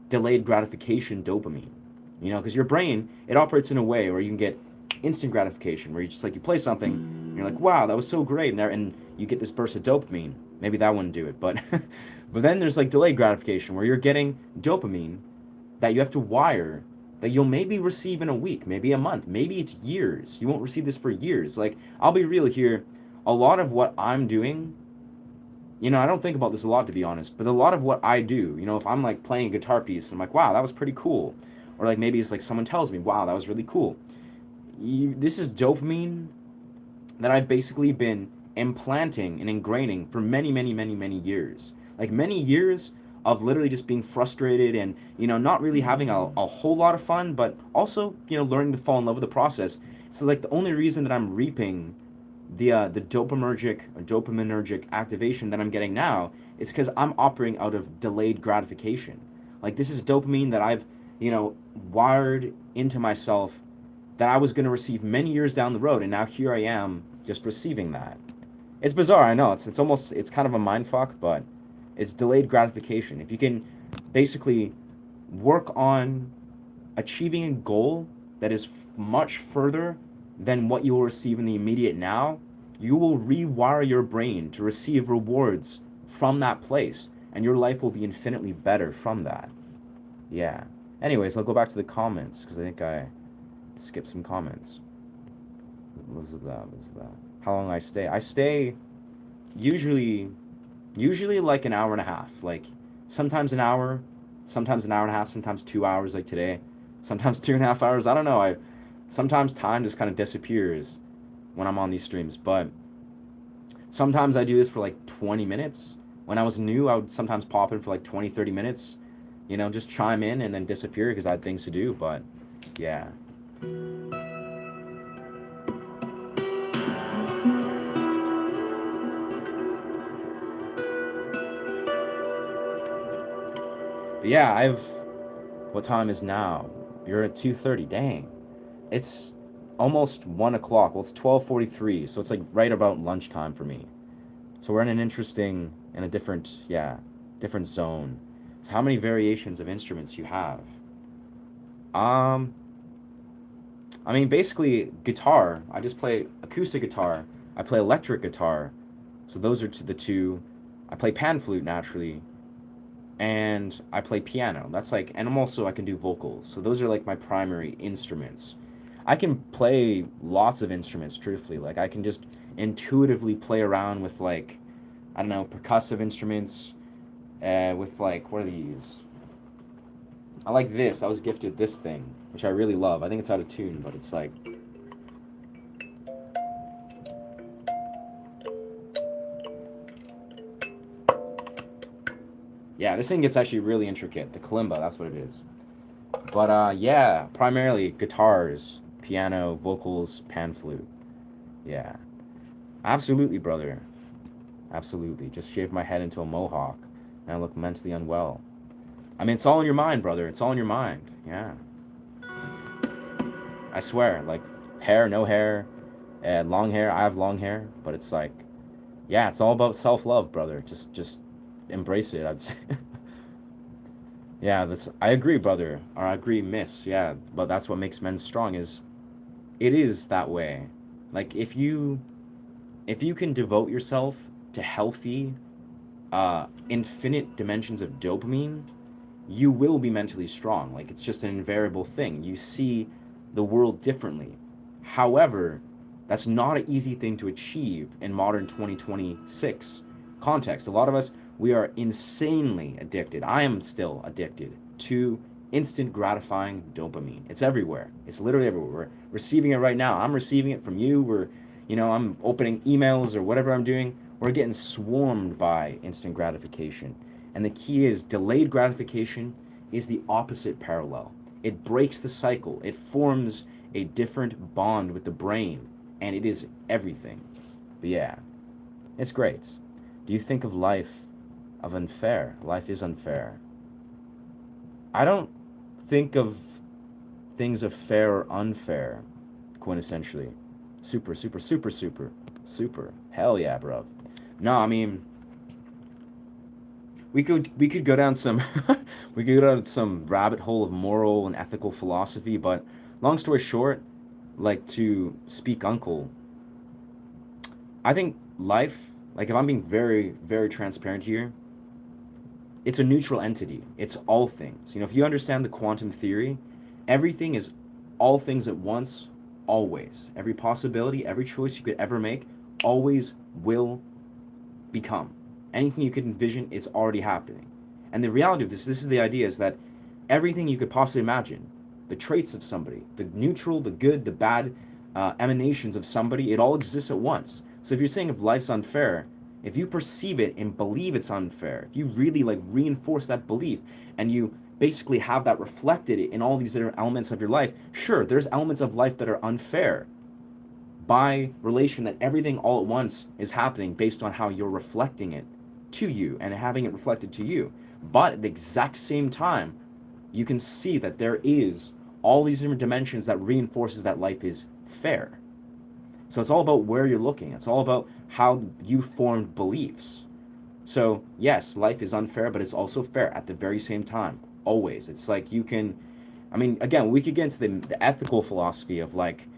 delayed gratification dopamine. Because your brain, it operates in a way where you can get instant gratification, where you just like, you play something and you're like, wow, that was so great, and you get this burst of dopamine. Maybe that wouldn't do it, but but then there's like delayed gratification, where you're getting dopamine that you have to wire, that you'll maybe receive in a week, maybe a month, maybe it's years. You won't receive this for years. Like, I'll be real here, a lot of what I'm doing, I don't think about this a lot, to be honest, but a lot of what I do, if I'm like playing a guitar piece and I'm like, wow, that was pretty cool, or like maybe it's like someone tells me, wow, that was really cool. This is dopamine that I've basically been implanting and ingraining for many, many, many, many years. Like, many years of literally just being frustrated and, not really having a whole lot of fun, but also, learning to fall in love with the process. So like, the only reason that I'm reaping the dopaminergic activation that I'm getting now is because I'm operating out of delayed gratification. Like, this is dopamine that I've, wired into myself, that I was going to receive many years down the road, and now here I am just receiving that. It's bizarre, I know. It's kind of a mind fuck, but it's delayed gratification. If you can basically work on achieving a goal that is much further than what you will receive in the immediate now, you will rewire your brain to receive rewards from that place, and your life will be infinitely better from that. Yeah. Anyways, I'll go back to the comments, because I think I skipped some comments. What was that? How long I stay? I stay usually like an hour and a half. Like, sometimes an hour, sometimes an hour and a half, sometimes 2 hours like today, sometimes 2.5 hours. I don't know. Sometimes time just kind of disappears when I'm on these streams, but sometimes I do this for like 20 minutes. When I was new, I would sometimes pop in for like 20, 30 minutes, just chime in and then disappear because I had things to do, but yeah. But yeah, what time is now? You're at 2:30, dang. It's almost 1 o'clock. Well, it's 12:43, so it's like right about lunchtime for me. So we're in a different zone. So how many variations of instruments you have? I mean, basically guitar. I just play acoustic guitar. I play electric guitar. So those are the two. I play pan flute naturally, and I play piano. That's like, and I can do vocals. So those are like my primary instruments. I can play lots of instruments, truthfully. Like I can just intuitively play around with like, I don't know, percussive instruments, with like, what are these? I like this. I was gifted this thing, which I really love. I think it's out of tune, but it's like, yeah, this thing gets actually really intricate. The kalimba, that's what it is. But yeah, primarily guitars, piano, vocals, pan flute. Yeah, absolutely, brother. Absolutely. Just shaved my head into a mohawk, and I look mentally unwell. I mean, it's all in your mind, brother. It's all in your mind. Yeah. I swear, like, hair, no hair, and long hair. I have long hair, but it's like, yeah, it's all about self-love, brother. Just embrace it, I'd say. Yeah, this I agree, brother. Or I agree, miss. Yeah, but that's what makes men strong is it is that way. Like if you can devote yourself to healthy, infinite dimensions of dopamine, you will be mentally strong. Like it's just an invariable thing. You see the world differently. However, that's not an easy thing to achieve in modern 2026 context. A lot of us, we are insanely addicted. I am still addicted to instant gratifying dopamine. It's everywhere. It's literally everywhere. We're receiving it right now. I'm receiving it from you. I'm opening emails or whatever I'm doing. We're getting swarmed by instant gratification. And the key is delayed gratification is the opposite parallel. It breaks the cycle. It forms a different bond with the brain, and it is everything. But yeah, it's great. Do you think of life of unfair? Life is unfair. I don't think of things of fair or unfair, quintessentially. Super, super, super, super, super. Hell yeah, bruv. No, I mean, we could go down some we could go down some rabbit hole of moral and ethical philosophy, but long story short, like to speak uncle, I think life, like if I'm being very, very transparent here, it's a neutral entity. It's all things. If you understand the quantum theory, everything is all things at once, always. Every possibility, every choice you could ever make, always will become. Anything you could envision is already happening. And the reality of this is the idea is that everything you could possibly imagine, the traits of somebody, the neutral, the good, the bad emanations of somebody, it all exists at once. So if you're saying if life's unfair, if you perceive it and believe it's unfair, if you really like reinforce that belief and you basically have that reflected in all these different elements of your life, sure, there's elements of life that are unfair by relation that everything all at once is happening based on how you're reflecting it to you and having it reflected to you. But at the exact same time, you can see that there is all these different dimensions that reinforces that life is fair. So it's all about where you're looking. It's all about how you formed beliefs. So yes, life is unfair, but it's also fair at the very same time. Always. It's like you can, I mean, again, we could get into the ethical philosophy of like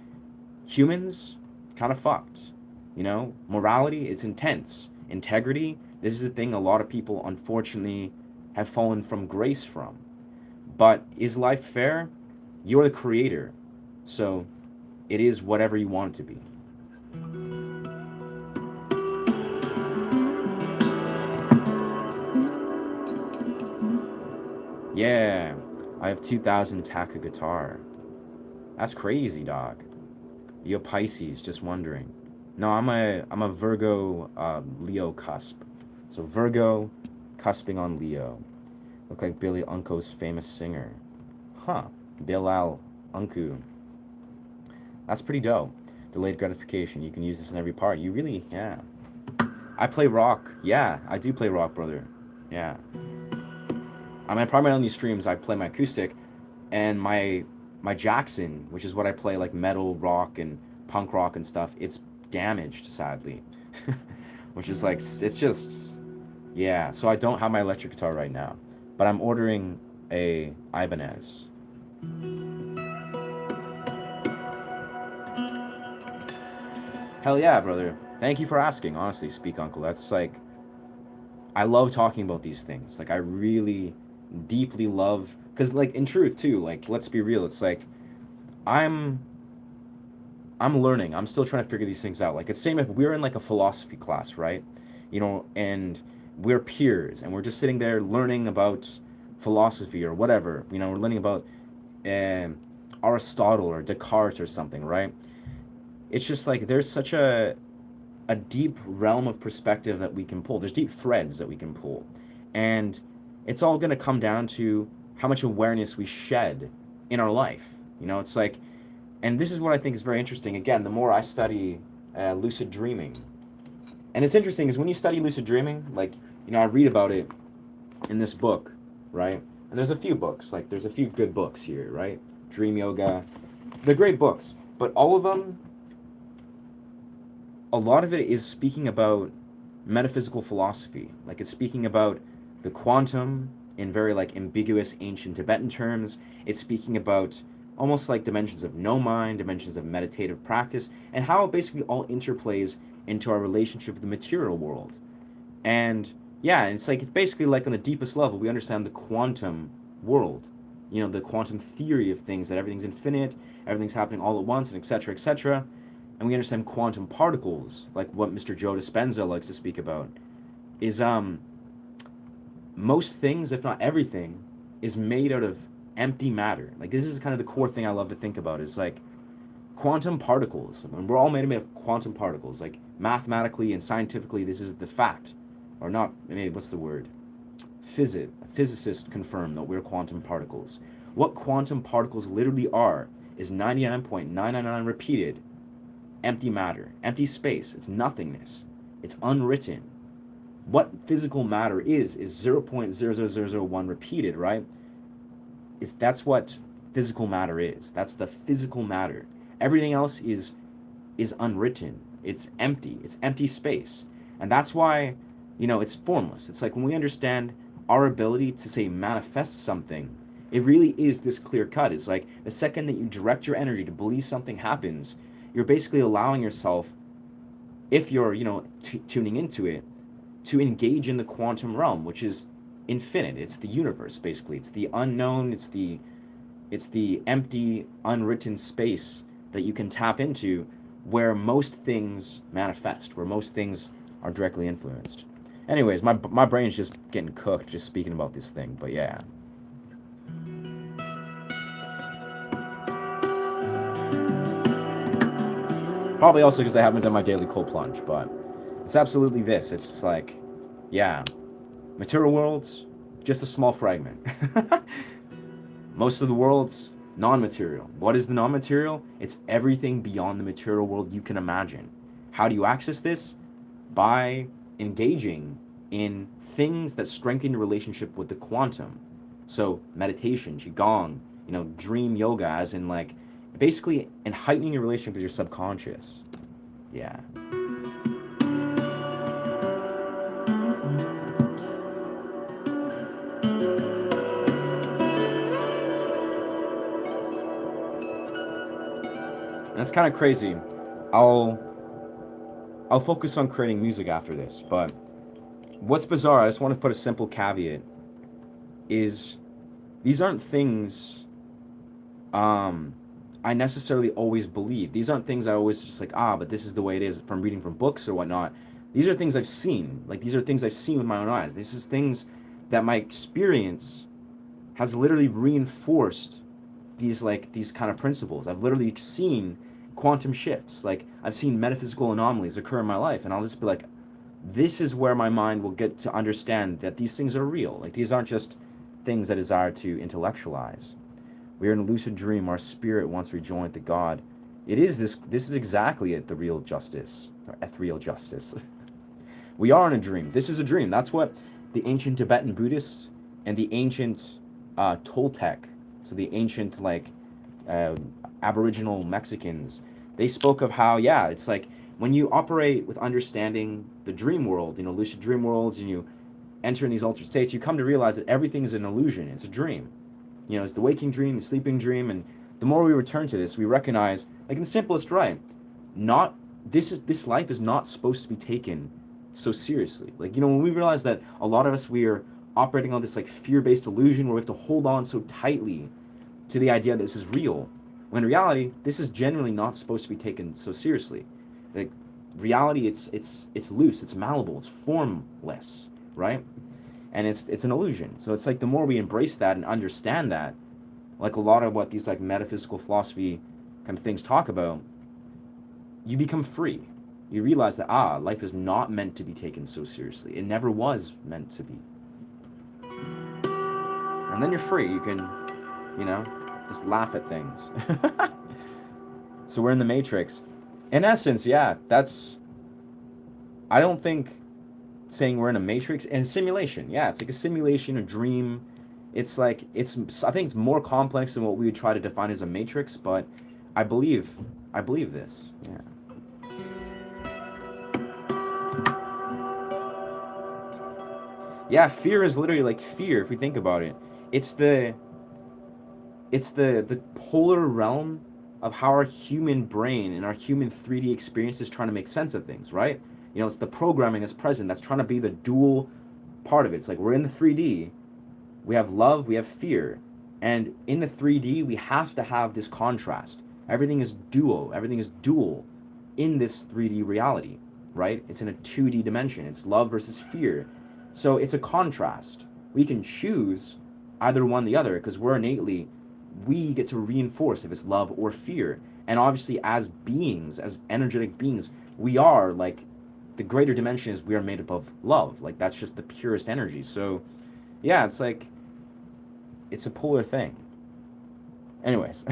humans kind of fucked. Morality, it's intense. Integrity, this is a thing a lot of people unfortunately have fallen from grace from. But is life fair? You're the creator. So it is whatever you want it to be. Yeah, I have 2000 Taka guitar. That's crazy, dog. You're Pisces, just wondering. No, I'm a Virgo Leo cusp. So Virgo cusping on Leo. Look like Billy Unko's famous singer. Huh. Bilal Unku. That's pretty dope. Delayed gratification. You can use this in every part. You really, yeah. I play rock. Yeah, I do play rock, brother. Yeah. I mean, primarily on these streams, I play my acoustic, and my Jackson, which is what I play, like metal, rock, and punk rock and stuff, it's damaged, sadly. Which is like, it's just, yeah. So I don't have my electric guitar right now, but I'm ordering a Ibanez. Hell yeah, brother. Thank you for asking. Honestly, speak, uncle. That's like, I love talking about these things. Like, I really deeply love, because like in truth too. Like, let's be real. It's like I'm I'm learning. I'm still trying to figure these things out. Like, it's same if we're in like a philosophy class, right? You know, and we're peers and we're just sitting there learning about philosophy or whatever. You know, we're learning about um, Aristotle or Descartes or something, right? It's just like there's such a deep realm of perspective that we can pull. There's deep threads that we can pull. And it's all going to come down to how much awareness we shed in our life. You know, it's like, and this is what I think is very interesting. Again, the more I study lucid dreaming, and it's interesting is when you study lucid dreaming, like, you know, I read about it in this book, right? And there's a few books, like, there's a few good books here, right? Dream Yoga. They're great books, but all of them, a lot of it is speaking about metaphysical philosophy. Like, it's speaking about the quantum in very like ambiguous ancient Tibetan terms. It's speaking about almost like dimensions of no mind, dimensions of meditative practice, and how it basically all interplays into our relationship with the material world. And yeah, it's like it's basically like on the deepest level we understand the quantum world. You know, the quantum theory of things, that everything's infinite, everything's happening all at once, and etc. etc. And we understand quantum particles, like what Mr. Joe Dispenza likes to speak about, is most things, if not everything, is made out of empty matter. Like, this is kind of the core thing I love to think about, is like quantum particles. I mean, we're all made of quantum particles. Like, mathematically and scientifically, this is the fact. Or not, maybe, what's the word? Physicists confirm that we're quantum particles. What quantum particles literally are is 99.999 repeated empty matter, empty space. It's nothingness. It's unwritten. What physical matter is 0.00001 repeated, right? That's what physical matter is. That's the physical matter. Everything else is unwritten. It's empty. It's empty space. And that's why, you know, it's formless. It's like when we understand our ability to, say, manifest something, it really is this clear cut. It's like the second that you direct your energy to believe something happens, you're basically allowing yourself, if you're, you know, tuning into it, to engage in the quantum realm, which is infinite. It's the universe, basically. It's the unknown. It's the empty, unwritten space that you can tap into, where most things manifest, where most things are directly influenced. Anyways, my brain's just getting cooked just speaking about this thing, but yeah. Probably also because I haven't done my daily cold plunge, but it's absolutely this. It's like, yeah, material world's just a small fragment. Most of the world's non-material. What is the non-material? It's everything beyond the material world you can imagine. How do you access this? By engaging in things that strengthen your relationship with the quantum. So meditation, qigong, you know, dream yoga, as in like basically in heightening your relationship with your subconscious. Yeah. And it's kind of crazy. I'll focus on creating music after this, but what's bizarre, I just want to put a simple caveat, is these aren't things I necessarily always believe. These aren't things I always just like, but this is the way it is from reading from books or whatnot. These are things I've seen. Like, these are things I've seen with my own eyes. This is things that my experience has literally reinforced these kind of principles. I've literally seen quantum shifts. Like, I've seen metaphysical anomalies occur in my life, and I'll just be like, this is where my mind will get to understand that these things are real. Like, these aren't just things I desire to intellectualize. We are in a lucid dream. Our spirit wants rejoined to God. It is this is exactly it, the real justice, or ethereal justice. We are in a dream. This is a dream. That's what the ancient Tibetan Buddhists and the ancient Toltec, so the ancient Aboriginal Mexicans, they spoke of how, yeah, it's like when you operate with understanding the dream world, you know, lucid dream worlds, and you enter in these altered states, you come to realize that everything is an illusion. It's a dream. You know, it's the waking dream, the sleeping dream, and the more we return to this, we recognize, like in the simplest right, not this life is not supposed to be taken so seriously. Like, when we realize that a lot of us, we are operating on this like fear-based illusion where we have to hold on so tightly to the idea that this is real, when in reality this is generally not supposed to be taken so seriously. Like, reality, it's loose, it's malleable, it's formless, right? And it's an illusion. So it's like the more we embrace that and understand that, like a lot of what these like metaphysical philosophy kind of things talk about, you become free. You realize that life is not meant to be taken so seriously. It never was meant to be. And then you're free. You can, just laugh at things. So we're in the Matrix. In essence, yeah, I don't think saying we're in a Matrix and simulation. Yeah, it's like a simulation, a dream. It's like, I think it's more complex than what we would try to define as a Matrix, but I believe this. Yeah. Yeah, fear is literally like fear if we think about it. It's the polar realm of how our human brain and our human 3D experience is trying to make sense of things, right? It's the programming that's present that's trying to be the dual part of it. It's like we're in the 3D, we have love, we have fear. And in the 3D, we have to have this contrast. Everything is dual in this 3D reality, right? It's in a 2D dimension. It's love versus fear. So it's a contrast. We can choose either one or the other because we get to reinforce if it's love or fear. And obviously, as beings, as energetic beings, we are like, the greater dimension is we are made up of love. Like, that's just the purest energy. So yeah, it's like, it's a polar thing. Anyways.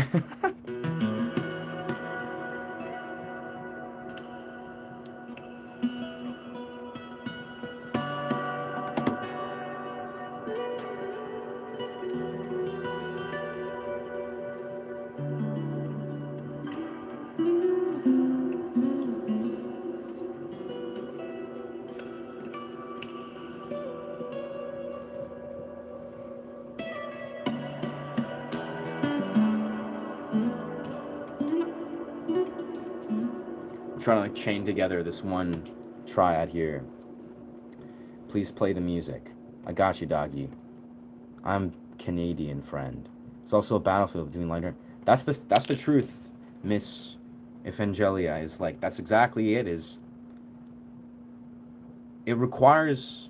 I'm trying to like chain together this one triad here. Please play the music. I got you, doggy. I'm Canadian, friend. It's also a battlefield between lighter. That's the truth, Miss Evangelia. Is like, that's exactly it. It requires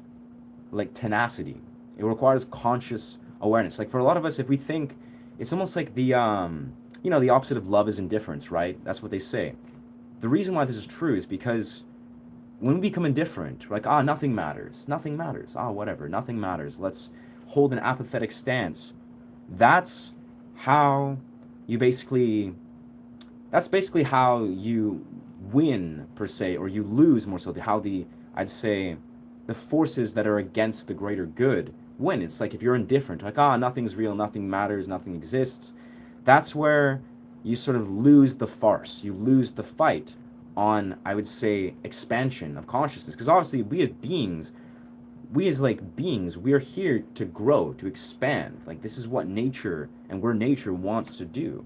like tenacity. It requires conscious awareness. Like, for a lot of us, if we think, it's almost like the the opposite of love is indifference, right? That's what they say. The reason why this is true is because when we become indifferent, like, nothing matters, whatever, nothing matters, let's hold an apathetic stance. That's how you basically, that's basically how you win, per se, or you lose more so, I'd say, the forces that are against the greater good win. It's like if you're indifferent, like, nothing's real, nothing matters, nothing exists, that's where you sort of lose the farce, you lose the fight on, I would say, expansion of consciousness. Because obviously, we as beings, we are here to grow, to expand. Like, this is what nature and where nature wants to do.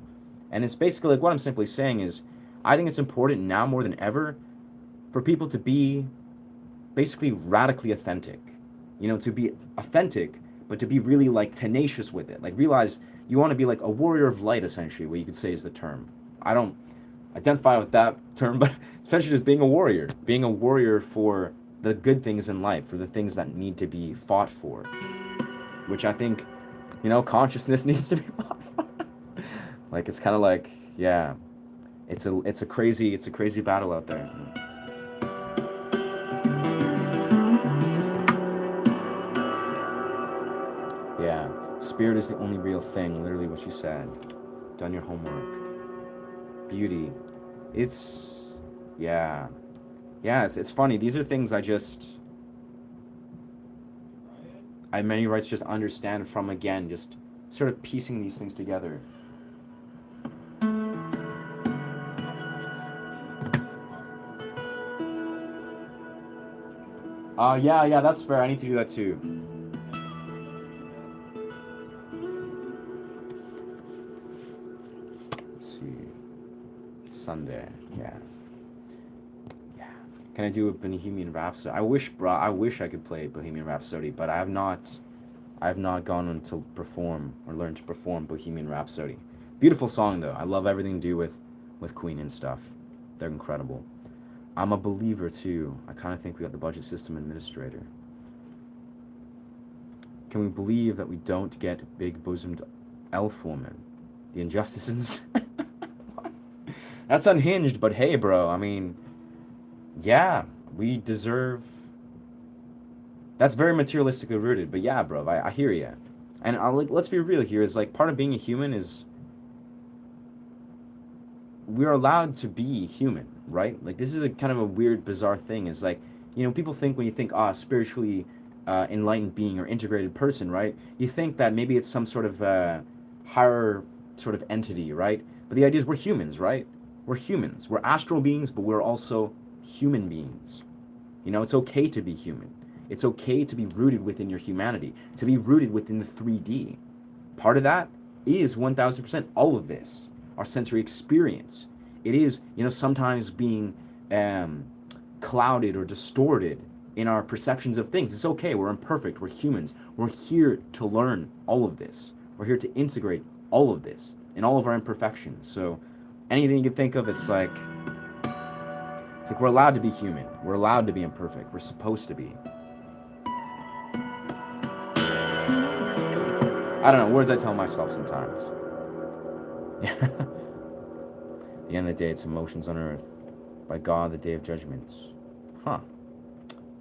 And it's basically like, what I'm simply saying is, I think it's important now more than ever for people to be basically radically authentic. To be authentic, but to be really like tenacious with it. Like, realize you want to be like a warrior of light, essentially, what you could say is the term. I don't identify with that term, but essentially just being a warrior for the good things in life, for the things that need to be fought for, which I think, consciousness needs to be fought for. Like, it's kind of like, yeah, it's a crazy battle out there. Yeah, spirit is the only real thing, literally what she said. Done your have beauty. It's, yeah, it's funny. These are things I many rights just understand from, again, just sort of piecing these things together. Yeah, that's fair. I need to do that too. Let's see. Sunday, yeah. Can I do a Bohemian Rhapsody? I wish, bro. I wish I could play Bohemian Rhapsody, but I have not. I have not gone on to perform or learn to perform Bohemian Rhapsody. Beautiful song though. I love everything to do with Queen and stuff. They're incredible. I'm a believer too. I kind of think we got the budget system administrator. Can we believe that we don't get big-bosomed elf woman? The injustices. That's unhinged, but hey, bro. I mean, yeah, we deserve. That's very materialistically rooted, but yeah, bro, I hear you. And let's be real here. Is like part of being a human is we're allowed to be human, right? Like this is a kind of a weird, bizarre thing. Is like, people think when you think spiritually enlightened being or integrated person, right? You think that maybe it's some sort of higher sort of entity, right? But the idea is we're humans, right? We're humans. We're astral beings, but we're also human beings. It's okay to be human. It's okay to be rooted within your humanity, to be rooted within the 3D. Part of that is 1000% all of this, our sensory experience. It is, sometimes being clouded or distorted in our perceptions of things. It's okay. We're imperfect. We're humans. We're here to learn all of this. We're here to integrate all of this and all of our imperfections. So anything you can think of, it's like we're allowed to be human. We're allowed to be imperfect. We're supposed to be. I don't know, words I tell myself sometimes. Yeah. At the end of the day, it's emotions on earth. By God, the day of judgment. Huh.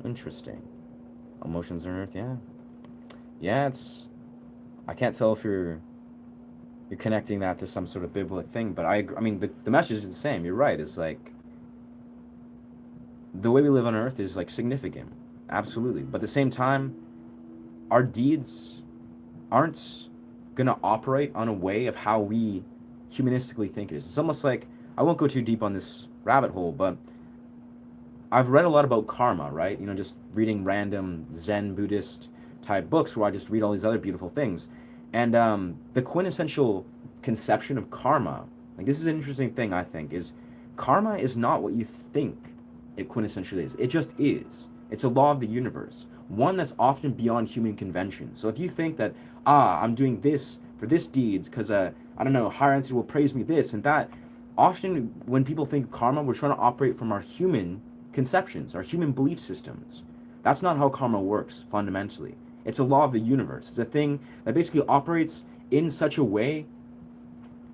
Interesting. Emotions on earth, yeah. Yeah, I can't tell if you're connecting that to some sort of biblical thing, but I mean, the message is the same. You're right. It's like the way we live on earth is like significant. Absolutely. But at the same time, our deeds aren't going to operate on a way of how we humanistically think it is. It's almost like, I won't go too deep on this rabbit hole, but I've read a lot about karma, right? Just reading random Zen Buddhist type books where I just read all these other beautiful things. And the quintessential conception of karma, like this is an interesting thing, I think, is karma is not what you think it quintessentially is. It just is. It's a law of the universe, one that's often beyond human convention. So if you think that, I'm doing this for this deeds because, I don't know, higher entity will praise me this and that, often when people think of karma, we're trying to operate from our human conceptions, our human belief systems. That's not how karma works, fundamentally. It's a law of the universe. It's a thing that basically operates in such a way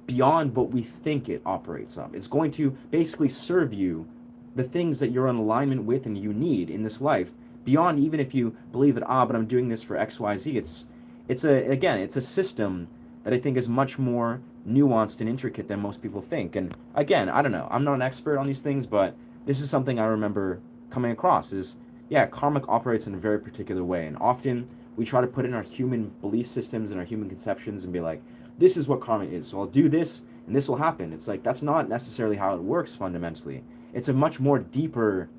beyond what we think it operates of. It's going to basically serve you the things that you're in alignment with and you need in this life, beyond even if you believe that, but I'm doing this for XYZ. It's a system that I think is much more nuanced and intricate than most people think. And again, I don't know, I'm not an expert on these things, but this is something I remember coming across is, yeah, karmic operates in a very particular way. And often we try to put in our human belief systems and our human conceptions and be like, this is what karma is. So I'll do this and this will happen. It's like, that's not necessarily how it works fundamentally. It's a much more deeper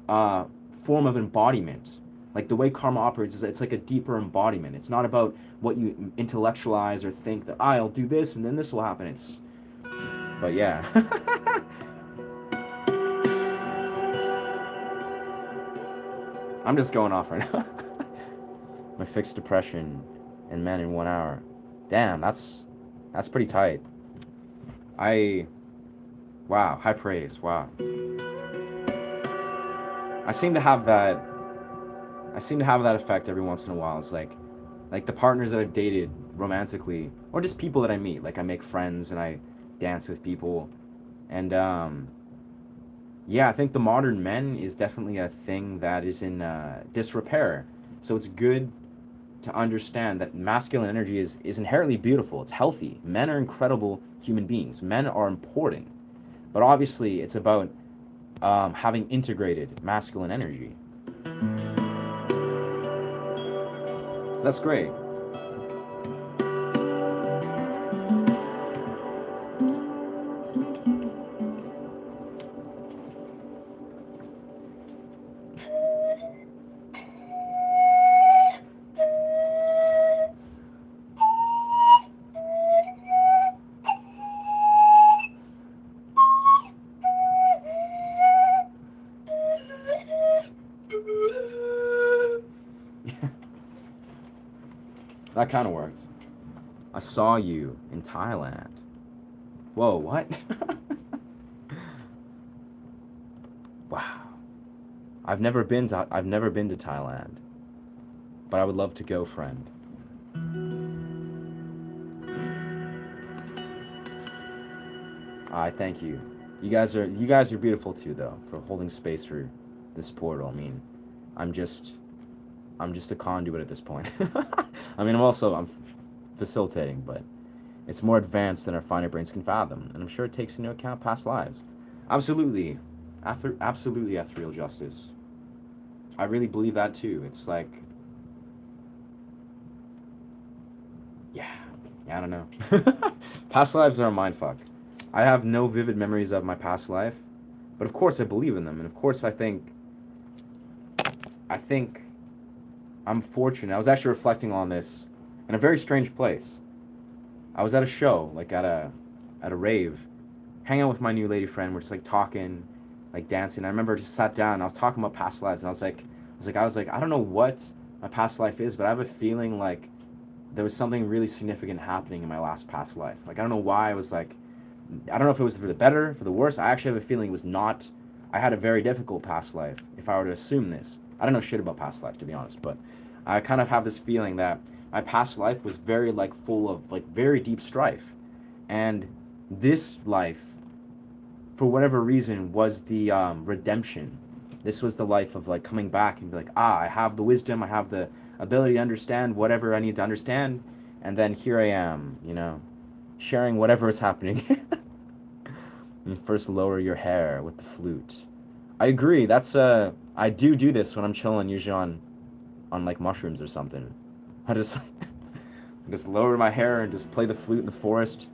form of embodiment. Like the way karma operates is it's like a deeper embodiment. It's not about what you intellectualize or think that I'll do this and then this will happen. But yeah. I'm just going off right now. My fixed depression and men in 1 hour. Damn, that's pretty tight. Wow, high praise. Wow. I seem to have that effect every once in a while. It's like the partners that I've dated romantically, or just people that I meet. Like I make friends and I dance with people, and yeah, I think the modern men is definitely a thing that is in disrepair. So it's good to understand that masculine energy is inherently beautiful. It's healthy. Men are incredible human beings. Men are important, but obviously it's about having integrated masculine energy. So that's great. That kind of worked. I saw you in Thailand. Whoa, what? Wow. I've never been to Thailand, but I would love to go, friend. I thank you. You guys are beautiful too, though, for holding space for this portal. I mean, I'm just a conduit at this point. I mean, I'm facilitating, but it's more advanced than our finer brains can fathom, and I'm sure it takes into account past lives. Absolutely, absolutely ethereal justice. I really believe that too. It's like, yeah, I don't know. Past lives are a mindfuck. I have no vivid memories of my past life, but of course I believe in them, and of course I think I'm fortunate. I was actually reflecting on this in a very strange place. I was at a show, like at a rave, hanging out with my new lady friend. We're just like talking, like dancing. I remember I just sat down and I was talking about past lives, and I was like, I don't know what my past life is, but I have a feeling like there was something really significant happening in my last past life. Like I don't know why I was like, I don't know if it was for the better, for the worse. I actually have a feeling it was not. I had a very difficult past life, if I were to assume this. I don't know shit about past life, to be honest, but I kind of have this feeling that my past life was very like full of like very deep strife, and this life, for whatever reason, was the redemption. This was the life of like coming back and be like, I have the wisdom, I have the ability to understand whatever I need to understand, and then here I am, sharing whatever is happening. You first lower your hair with the flute. I agree. I do this when I'm chilling, usually on like mushrooms or something. I just just lower my hair and just play the flute in the forest,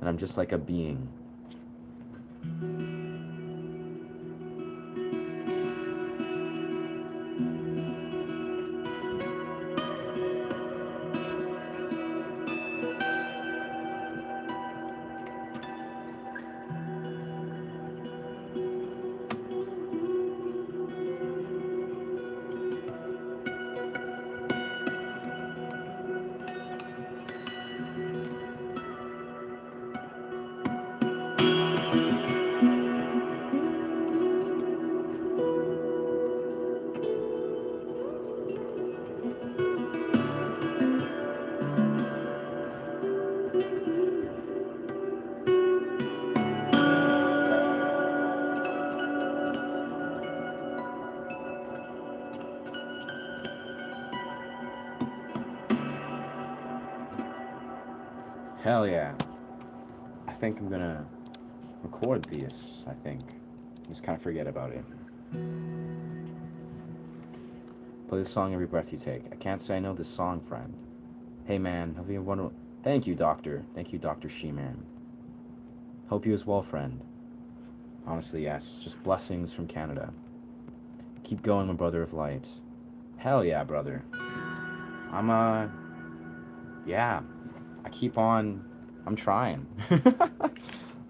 and I'm just like a being. Hell yeah. I think I'm gonna record this, I think. Just kind of forget about it. Play this song every breath you take. I can't say I know this song, friend. Hey man, hope you wonder. Thank you, Doctor. Thank you, Dr. She-Man. Hope you as well, friend. Honestly, yes. Just blessings from Canada. Keep going, my brother of light. Hell yeah, brother. Yeah. I'm trying.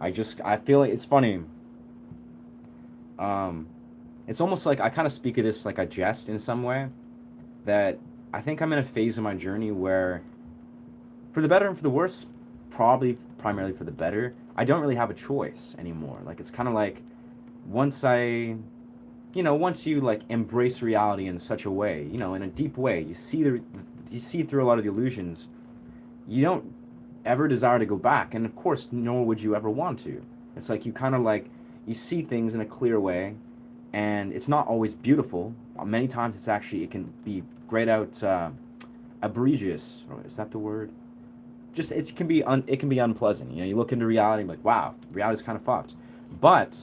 I feel like it's funny. It's almost like I kind of speak of this like a jest in some way, that I think I'm in a phase of my journey where, for the better and for the worse, probably primarily for the better, I don't really have a choice anymore. Like it's kind of like once you like embrace reality in such a way, in a deep way, you see through a lot of the illusions. You don't ever desire to go back, and of course, nor would you ever want to. It's like you kind of like you see things in a clear way, and it's not always beautiful. Many times, it can be grayed out, egregious. Is that the word? Just it can be unpleasant. You look into reality, and like, wow, reality's kind of fucked. But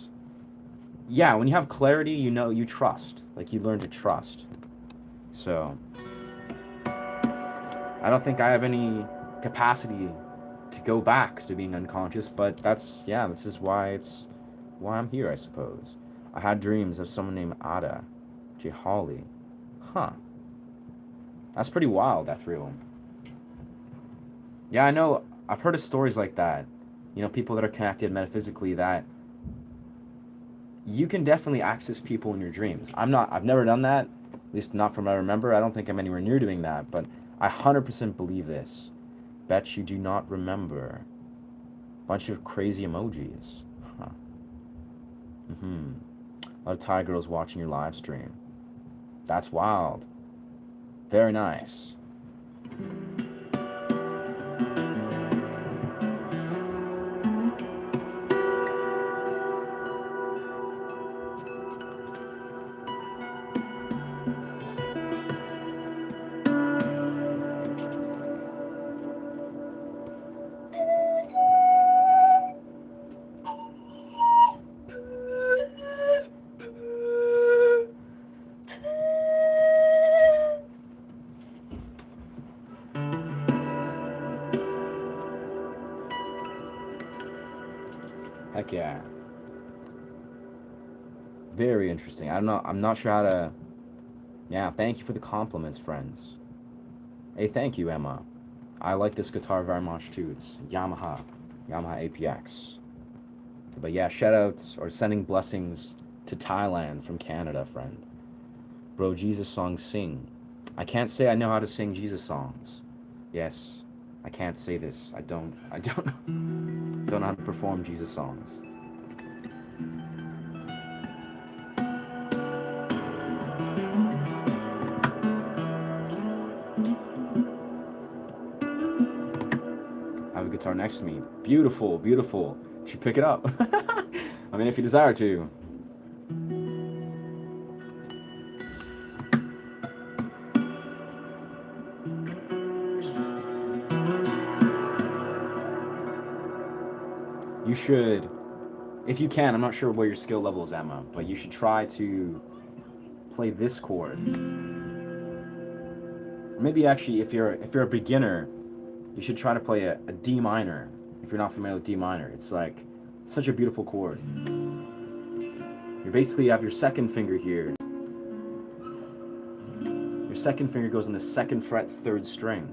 yeah, when you have clarity, you trust. Like you learn to trust. So I don't think I have any capacity to go back to being unconscious, but this is why I'm here, I suppose. I had dreams of someone named Ada J. Hawley. Huh. That's pretty wild, ethereal. Yeah, I know. I've heard of stories like that. People that are connected metaphysically that, you can definitely access people in your dreams. I've never done that, at least not from what I remember. I don't think I'm anywhere near doing that, but I 100% believe this. Bet you do not remember. Bunch of crazy emojis. Huh. A lot of Thai girls watching your live stream. That's wild. Very nice. Heck yeah. Very interesting. I'm not sure how to. Yeah, thank you for the compliments, friends. Hey, thank you, Emma. I like this guitar very much too. It's Yamaha APX. But yeah, shout outs or sending blessings to Thailand from Canada, friend. Bro, Jesus songs sing. I can't say I know how to sing Jesus songs. Yes, I can't say this. I don't know how to perform Jesus songs. I have a guitar next to me. Beautiful, beautiful. You should pick it up. I mean, if you desire to. You should, if you can, I'm not sure what your skill level is, Emma, but you should try to play this chord. Or maybe actually, if you're a beginner, you should try to play a D minor. If you're not familiar with D minor, it's like such a beautiful chord. You basically have your second finger here. Your second finger goes on the 2nd fret 3rd string.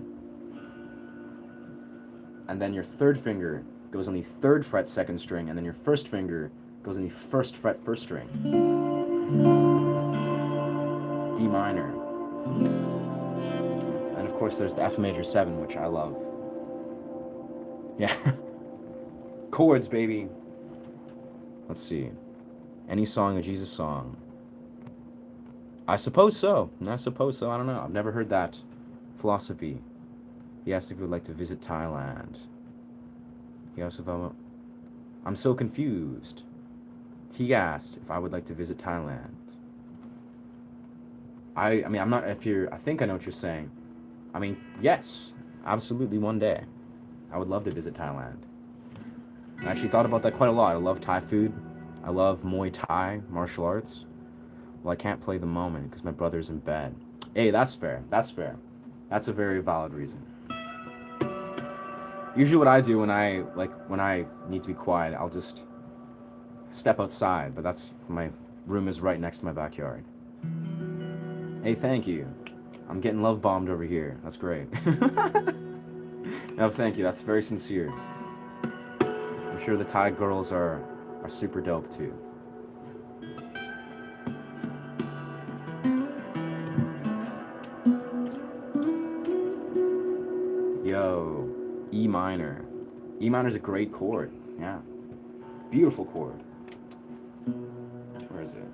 And then your third finger goes on the 3rd fret 2nd string, and then your first finger goes on the 1st fret 1st string. D minor. And of course there's the F major 7, which I love. Yeah. Chords, baby. Let's see. Any song a Jesus song? I suppose so. I don't know. I've never heard that philosophy. He asked if we would like to visit Thailand. He asked if I'm so confused. He asked if I would like to visit Thailand. I mean, I'm not, I think I know what you're saying. I mean, yes, absolutely one day. I would love to visit Thailand. I actually thought about that quite a lot. I love Thai food. I love Muay Thai, martial arts. Well, I can't play the moment because my brother's in bed. Hey, that's fair. That's fair. That's a very valid reason. Usually what I do when I need to be quiet, I'll just step outside, but my room is right next to my backyard. Hey, thank you. I'm getting love bombed over here. That's great. No, thank you. That's very sincere. I'm sure the Thai girls are super dope too. Yo, E minor. E minor is a great chord. Yeah. Beautiful chord. Where is it?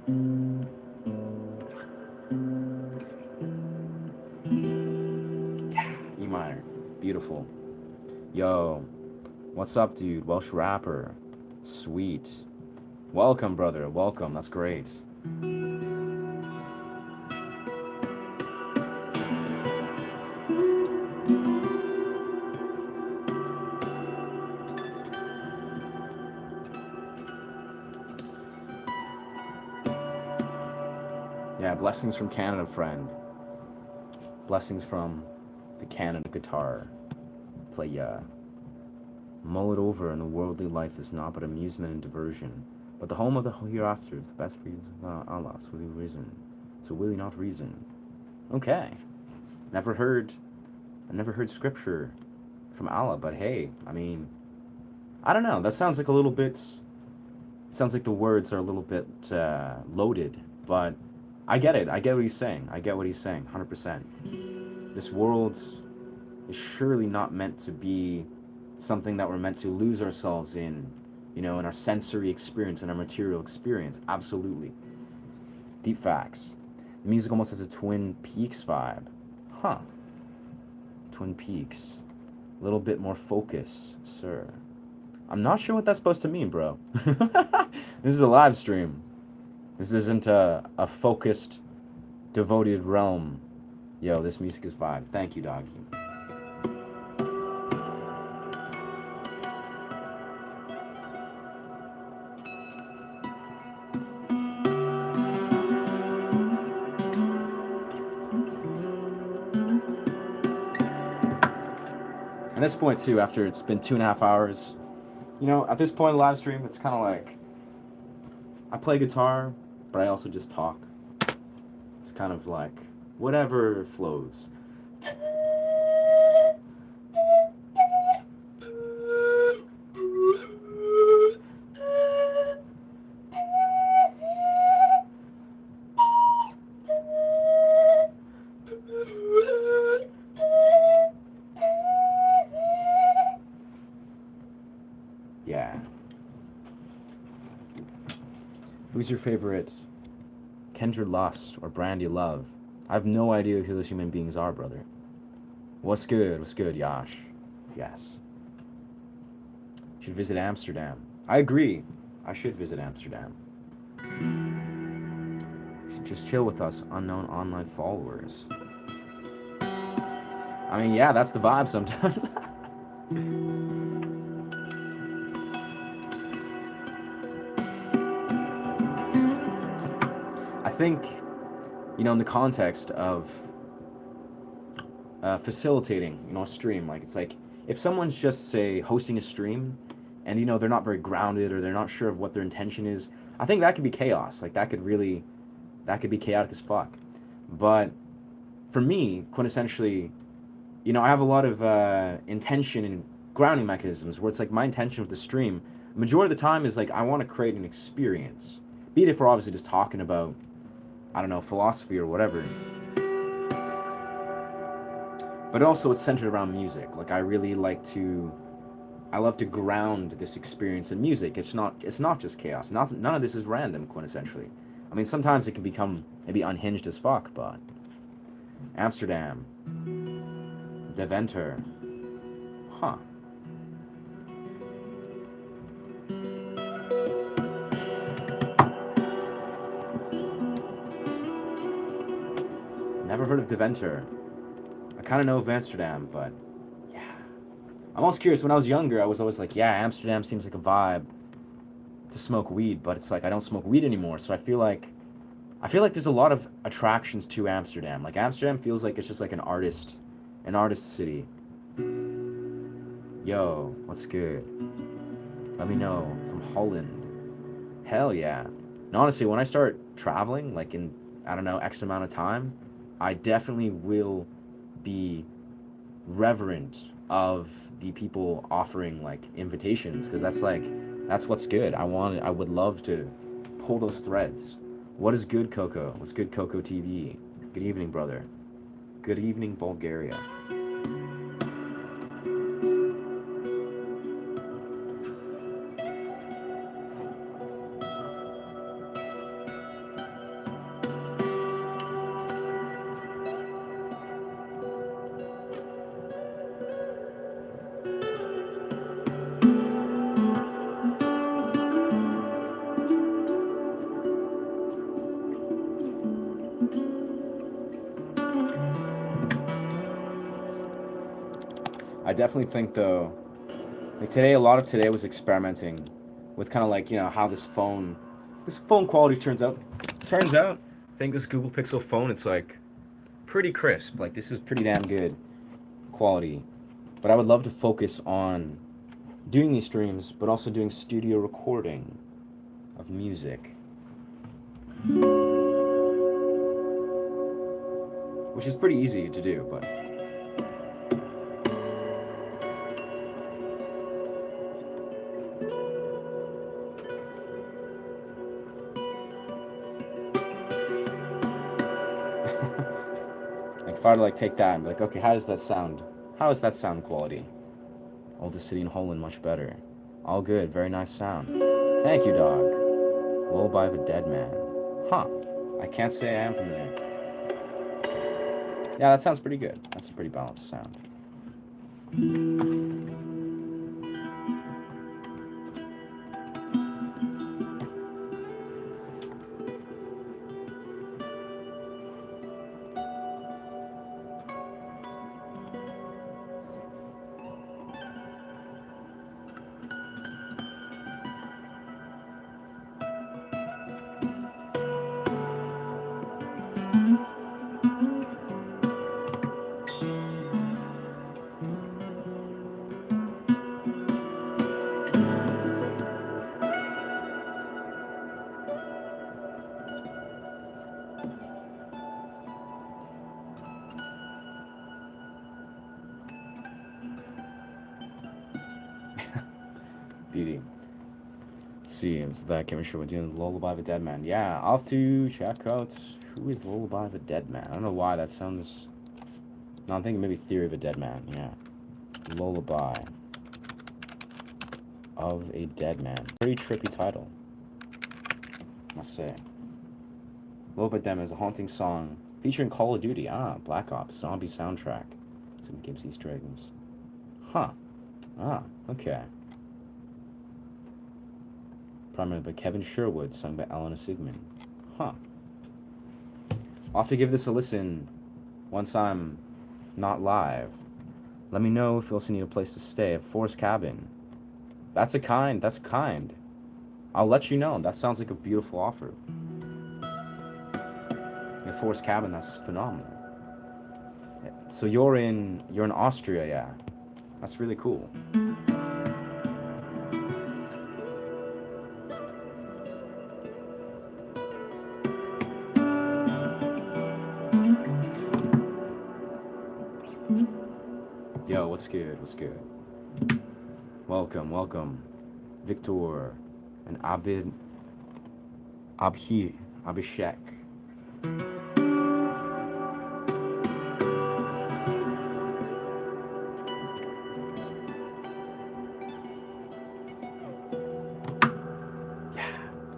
Yeah, E minor. Beautiful. Yo, what's up, dude? Welsh rapper. Sweet. Welcome, brother. Welcome. That's great. Yeah, blessings from Canada, friend. Blessings from the Canada guitar player. Mull it over, and the worldly life is not but amusement and diversion, but the home of the hereafter is the best for you. Allah, so will you reason? So will you not reason? Okay. I never heard scripture from Allah, but hey, I mean, I don't know. That sounds like a little bit It sounds like the words are a little bit loaded, but I get it. I get what he's saying. I get what he's saying, 100%. This world is surely not meant to be something that we're meant to lose ourselves in, in our sensory experience and our material experience. Absolutely. Deep facts. The music almost has a Twin Peaks vibe. Huh. Twin Peaks. A little bit more focus, sir. I'm not sure what that's supposed to mean, bro. This is a live stream. This isn't a focused, devoted realm. Yo, this music is vibe. Thank you, doggy. At this point, too, after it's been 2.5 hours, at this point in the live stream, it's kind of like I play guitar, but I also just talk. It's kind of like whatever flows. Yeah. Who's your favorite Kendra Lust or Brandy Love? I have no idea who those human beings are, brother. What's good? What's good, Yash? Yes. Should visit Amsterdam. I agree. I should visit Amsterdam. Should just chill with us, unknown online followers. I mean, yeah, that's the vibe sometimes. I think, in the context of facilitating, a stream, like it's like if someone's just say hosting a stream, and they're not very grounded or they're not sure of what their intention is, I think that could be chaos. Like that could be chaotic as fuck. But for me, quintessentially, I have a lot of intention and grounding mechanisms where it's like my intention with the stream, majority of the time is like I want to create an experience. Be it if we're obviously just talking about, I don't know, philosophy or whatever. But also it's centered around music. Like I love to ground this experience in music. It's not just chaos. None of this is random, quintessentially. I mean, sometimes it can become maybe unhinged as fuck, but Amsterdam. Deventer. Huh. Never heard of Deventer. I kind of know of Amsterdam, but yeah. I'm always curious. When I was younger, I was always like, yeah, Amsterdam seems like a vibe to smoke weed, but it's like I don't smoke weed anymore, so I feel like there's a lot of attractions to Amsterdam. Like Amsterdam feels like it's just like an artist city. Yo, what's good? Let me know. From Holland. Hell yeah. And honestly, when I start traveling, like in, I don't know, X amount of time, I definitely will be reverent of the people offering like invitations, because that's what's good. I would love to pull those threads. What is good, Coco? What's good, Coco TV? Good evening, brother. Good evening, Bulgaria. I definitely think though, like today, a lot of today was experimenting with kind of like, how this phone quality turns out. I think this Google Pixel phone, it's like pretty crisp. Like this is pretty damn good quality. But I would love to focus on doing these streams, but also doing studio recording of music. Which is pretty easy to do, but Like if I were to like take that and be like, okay, how does that sound? How is that sound quality? Oldest city in Holland, much better. All good, very nice sound. Thank you, dog. Lullaby of a Dead Man. Huh. I can't say I am familiar. Yeah, that sounds pretty good. That's a pretty balanced sound. Beauty. Let's see, was that chemistry we're doing Lullaby of a Dead Man. Yeah, I'll have to check out who is Lullaby of a Dead Man. I don't know why that sounds. No, I'm thinking maybe Theory of a Dead Man. Yeah, Lullaby of a Dead Man. Pretty trippy title, I must say. Lullaby of a Dead Man is a haunting song featuring Call of Duty. Ah, Black Ops zombie soundtrack. Some gives Easter eggs. Huh. Ah, okay. Primarily by Kevin Sherwood, sung by Alana Sigmund. Huh. I'll have to give this a listen once I'm not live. Let me know if you also need a place to stay. A forest cabin. That's kind. I'll let you know. That sounds like a beautiful offer. A forest cabin, that's phenomenal. So you're in Austria, yeah. That's really cool. Yo, what's good? Welcome. Victor and Abhishek.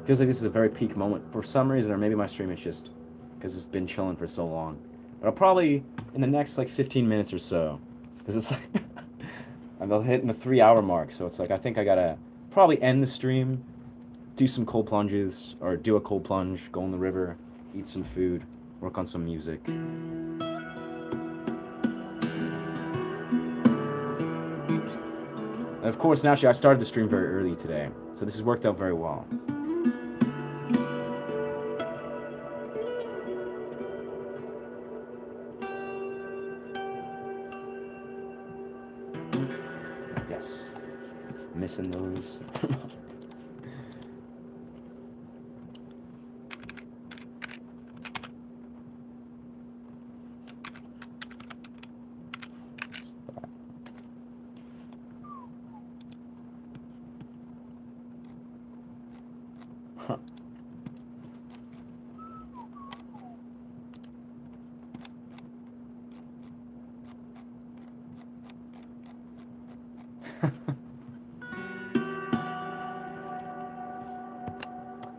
Feels like this is a very peak moment for some reason, or maybe my stream is just because it's been chilling for so long. But I'll probably, in the next like 15 minutes or so, because it's like, and they'll hit in the 3-hour mark, so it's like I think I gotta probably end the stream, do some cold plunges, or do a cold plunge, go in the river, eat some food, work on some music. And of course, naturally, I started the stream very early today, so this has worked out very well. Yes. Missing those. Huh.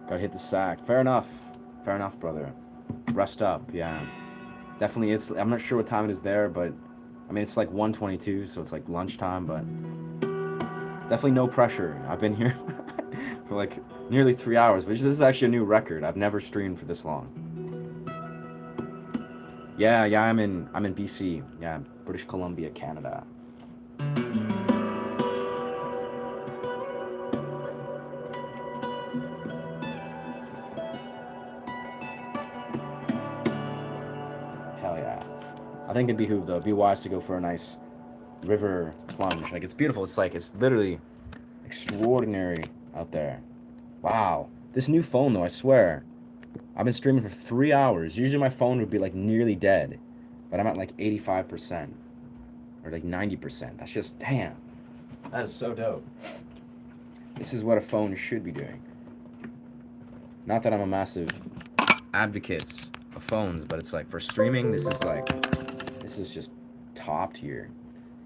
Gotta hit the sack. Fair enough, brother. Rest up, yeah. Definitely, I'm not sure what time it is there, but I mean, it's like 1:22, so it's like lunchtime, but definitely no pressure. I've been here for like nearly 3 hours, which this is actually a new record. I've never streamed for this long. Yeah, I'm in BC. Yeah, British Columbia, Canada. Hell yeah. I think it'd behoove though. It'd be wise to go for a nice river plunge. Like it's beautiful. It's like it's literally extraordinary out there. Wow. This new phone though, I swear. I've been streaming for 3 hours. Usually my phone would be like nearly dead, but I'm at like 85% or like 90%. That's just damn. That is so dope. This is what a phone should be doing. Not that I'm a massive advocate phones, but it's like for streaming, this is just top tier.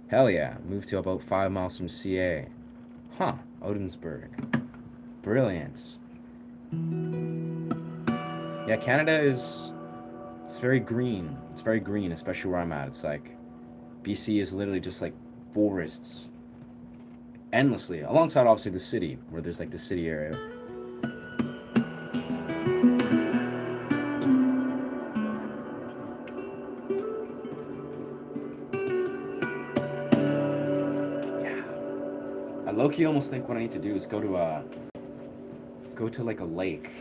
Hell yeah, moved to about 5 miles from CA. Huh, Odensburg. Brilliant. Yeah, Canada it's very green. It's very green, especially where I'm at. It's like BC is literally just like forests endlessly, alongside obviously the city, where there's like the city area. Yeah. I low-key almost think what I need to do is go to like a lake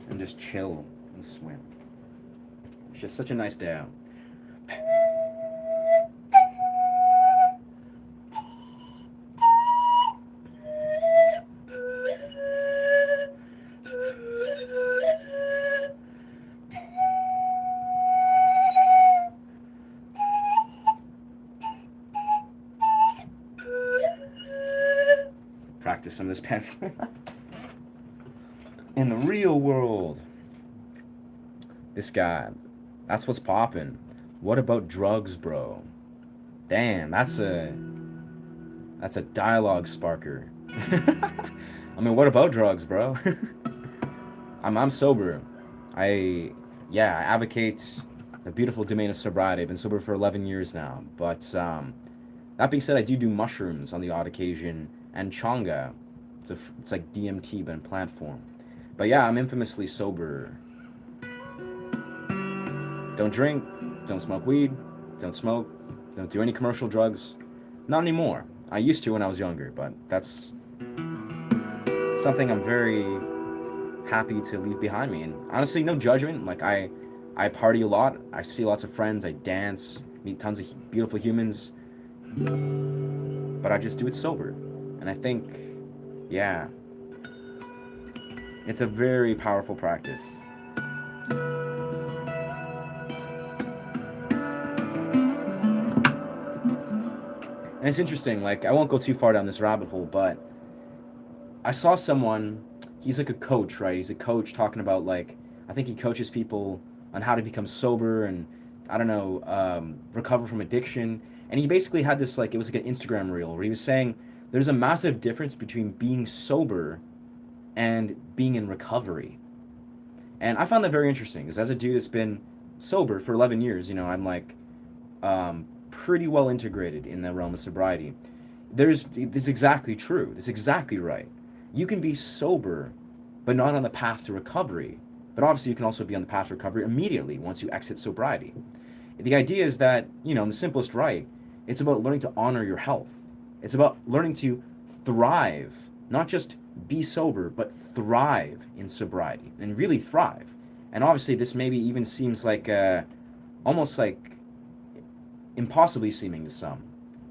and just chill and swim. It's just such a nice day out. Practice some of this pen. In the real world, this guy, that's what's poppin'. What about drugs, bro? Damn, that's a dialogue sparker. I mean, what about drugs, bro? I'm sober. I advocate the beautiful domain of sobriety. I've been sober for 11 years now. But that being said, I do mushrooms on the odd occasion and changa. It's like DMT but in plant form. But yeah, I'm infamously sober. Don't drink, don't smoke weed, don't smoke, don't do any commercial drugs. Not anymore. I used to when I was younger, but that's something I'm very happy to leave behind me. And honestly, no judgment. Like I party a lot. I see lots of friends. I dance, meet tons of beautiful humans. But I just do it sober. And I think, yeah, it's a very powerful practice. And it's interesting, like, I won't go too far down this rabbit hole, but I saw someone, he's like a coach, right? He's a coach talking about, like, I think he coaches people on how to become sober and, I don't know, recover from addiction. And he basically had this, like, it was like an Instagram reel where he was saying there's a massive difference between being sober and being in recovery. And I found that very interesting because as a dude that's been sober for 11 years, I'm like, pretty well integrated in the realm of sobriety. This is exactly true. This is exactly right. You can be sober, but not on the path to recovery. But obviously, you can also be on the path to recovery immediately once you exit sobriety. The idea is that, in the simplest right, it's about learning to honor your health. It's about learning to thrive, not just be sober, but thrive in sobriety and really thrive. And obviously, this maybe even seems like almost like impossibly seeming to some,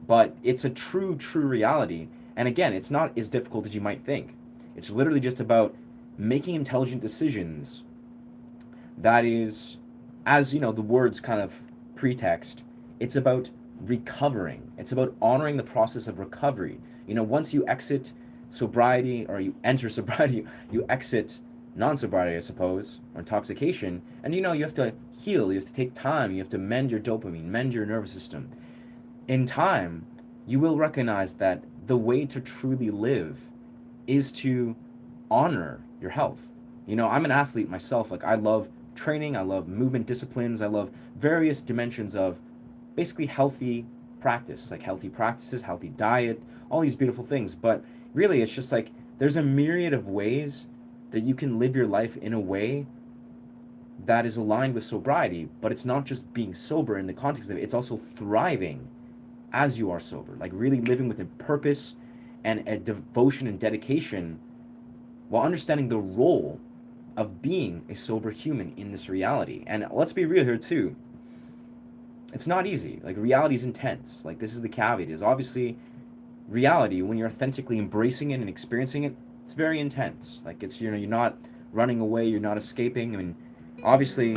but it's a true reality. And again, it's not as difficult as you might think. It's literally just about making intelligent decisions. That is, as the words kind of pretext, it's about recovering. It's about honoring the process of recovery. Once you exit sobriety or you enter sobriety, you exit non-sobriety, I suppose, or intoxication, and you have to heal, you have to take time, you have to mend your dopamine, mend your nervous system. In time, you will recognize that the way to truly live is to honor your health. I'm an athlete myself. Like, I love training, I love movement disciplines, I love various dimensions of basically healthy practice, like healthy practices, healthy diet, all these beautiful things. But really, it's just like there's a myriad of ways that you can live your life in a way that is aligned with sobriety, but it's not just being sober in the context of it, it's also thriving as you are sober, like really living with a purpose and a devotion and dedication while understanding the role of being a sober human in this reality. And let's be real here too. It's not easy. Like, reality is intense. Like, this is the caveat, is obviously reality, when you're authentically embracing it and experiencing it, it's very intense. Like, it's, you're not running away, you're not escaping. I mean, obviously,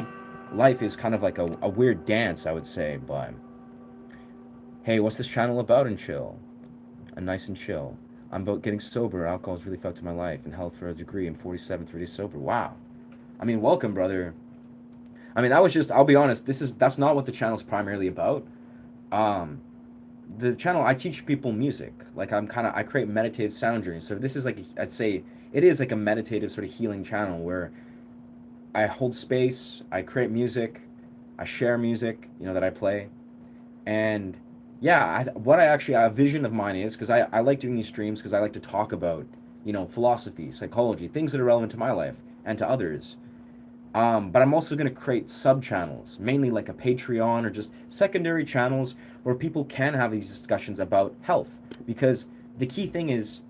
life is kind of like a weird dance, I would say, but hey, what's this channel about and chill? A nice and chill. I'm about getting sober. Alcohol's really fucked my life and health for a degree. I'm 47, 3 days sober. Wow. I mean, welcome, brother. I mean, that was just, I'll be honest, that's not what the channel's primarily about. Um, the channel, I teach people music. Like, I create meditative sound journeys. So this is like, I'd say, it is like a meditative sort of healing channel where I hold space, I create music, I share music, that I play. And yeah, what I actually, a vision of mine is, because I like doing these streams because I like to talk about, philosophy, psychology, things that are relevant to my life and to others. But I'm also going to create sub channels, mainly like a Patreon or just secondary channels where people can have these discussions about health. Because the key thing is,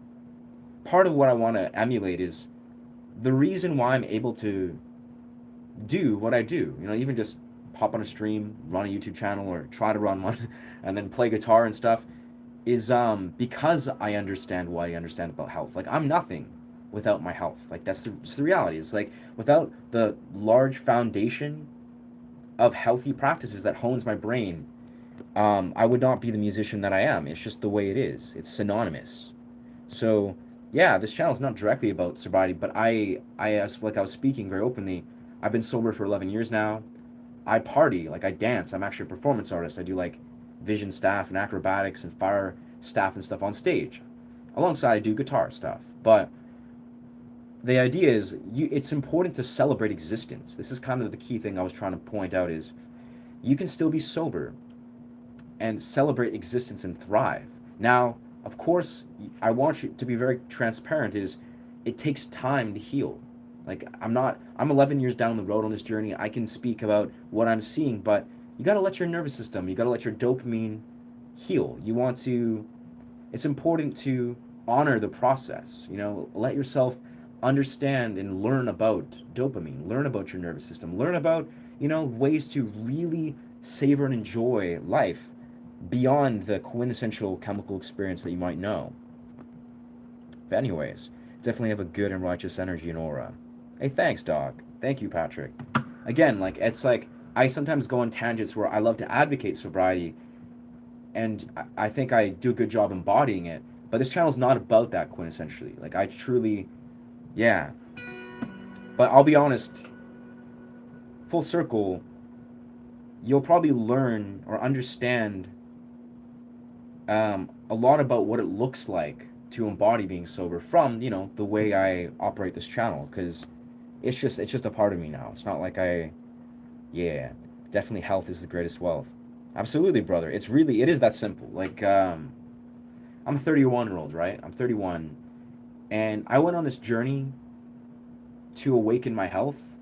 part of what I want to emulate is the reason why I'm able to do what I do. Even just hop on a stream, run a YouTube channel, or try to run one, and then play guitar and stuff, is because I understand what I understand about health. Like, I'm nothing without my health. Like, that's just the reality. It's like, without the large foundation of healthy practices that hones my brain, I would not be the musician that I am. It's just the way it is. It's synonymous. So yeah, this channel is not directly about sobriety, but like I was speaking very openly, I've been sober for 11 years now. I party, like I dance. I'm actually a performance artist. I do like vision staff and acrobatics and fire staff and stuff on stage. Alongside, I do guitar stuff. But the idea is, it's important to celebrate existence. This is kind of the key thing I was trying to point out is you can still be sober and celebrate existence and thrive. Now, of course, I want you to be very transparent is it takes time to heal. Like, I'm 11 years down the road on this journey. I can speak about what I'm seeing, but you got to let your nervous system, you got to let your dopamine heal. It's important to honor the process, let yourself understand and learn about dopamine, learn about your nervous system, learn about, ways to really savor and enjoy life beyond the quintessential chemical experience that you might know. But anyways, definitely have a good and righteous energy and aura. Hey, thanks, dog. Thank you, Patrick. Again, like, it's like I sometimes go on tangents where I love to advocate sobriety, and I think I do a good job embodying it. But this channel is not about that quintessentially. Like, I truly, yeah. But I'll be honest, full circle, you'll probably learn or understand a lot about what it looks like to embody being sober from, the way I operate this channel, because it's just a part of me now. It's not like yeah, definitely health is the greatest wealth. Absolutely, brother. It is that simple. Like, I'm a 31-year-old, right? I'm 31, and I went on this journey to awaken my health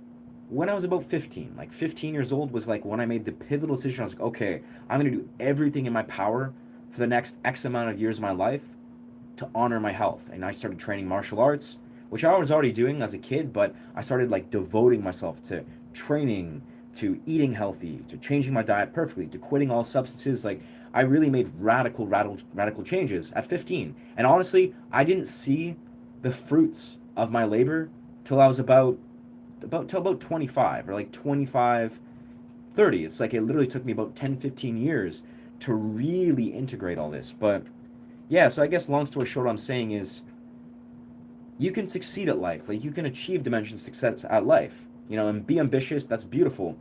when I was about 15. Like, 15 years old was like when I made the pivotal decision. I was like, okay, I'm going to do everything in my power for the next X amount of years of my life to honor my health. And I started training martial arts, which I was already doing as a kid, but I started like devoting myself to training, to eating healthy, to changing my diet perfectly, to quitting all substances. Like, I really made radical changes at 15. And honestly, I didn't see the fruits of my labor till I was about 25, or like 25, 30. It's like it literally took me about 10, 15 years to really integrate all this. But yeah, so I guess long story short, what I'm saying is you can succeed at life. Like, you can achieve dimension success at life, and be ambitious. That's beautiful.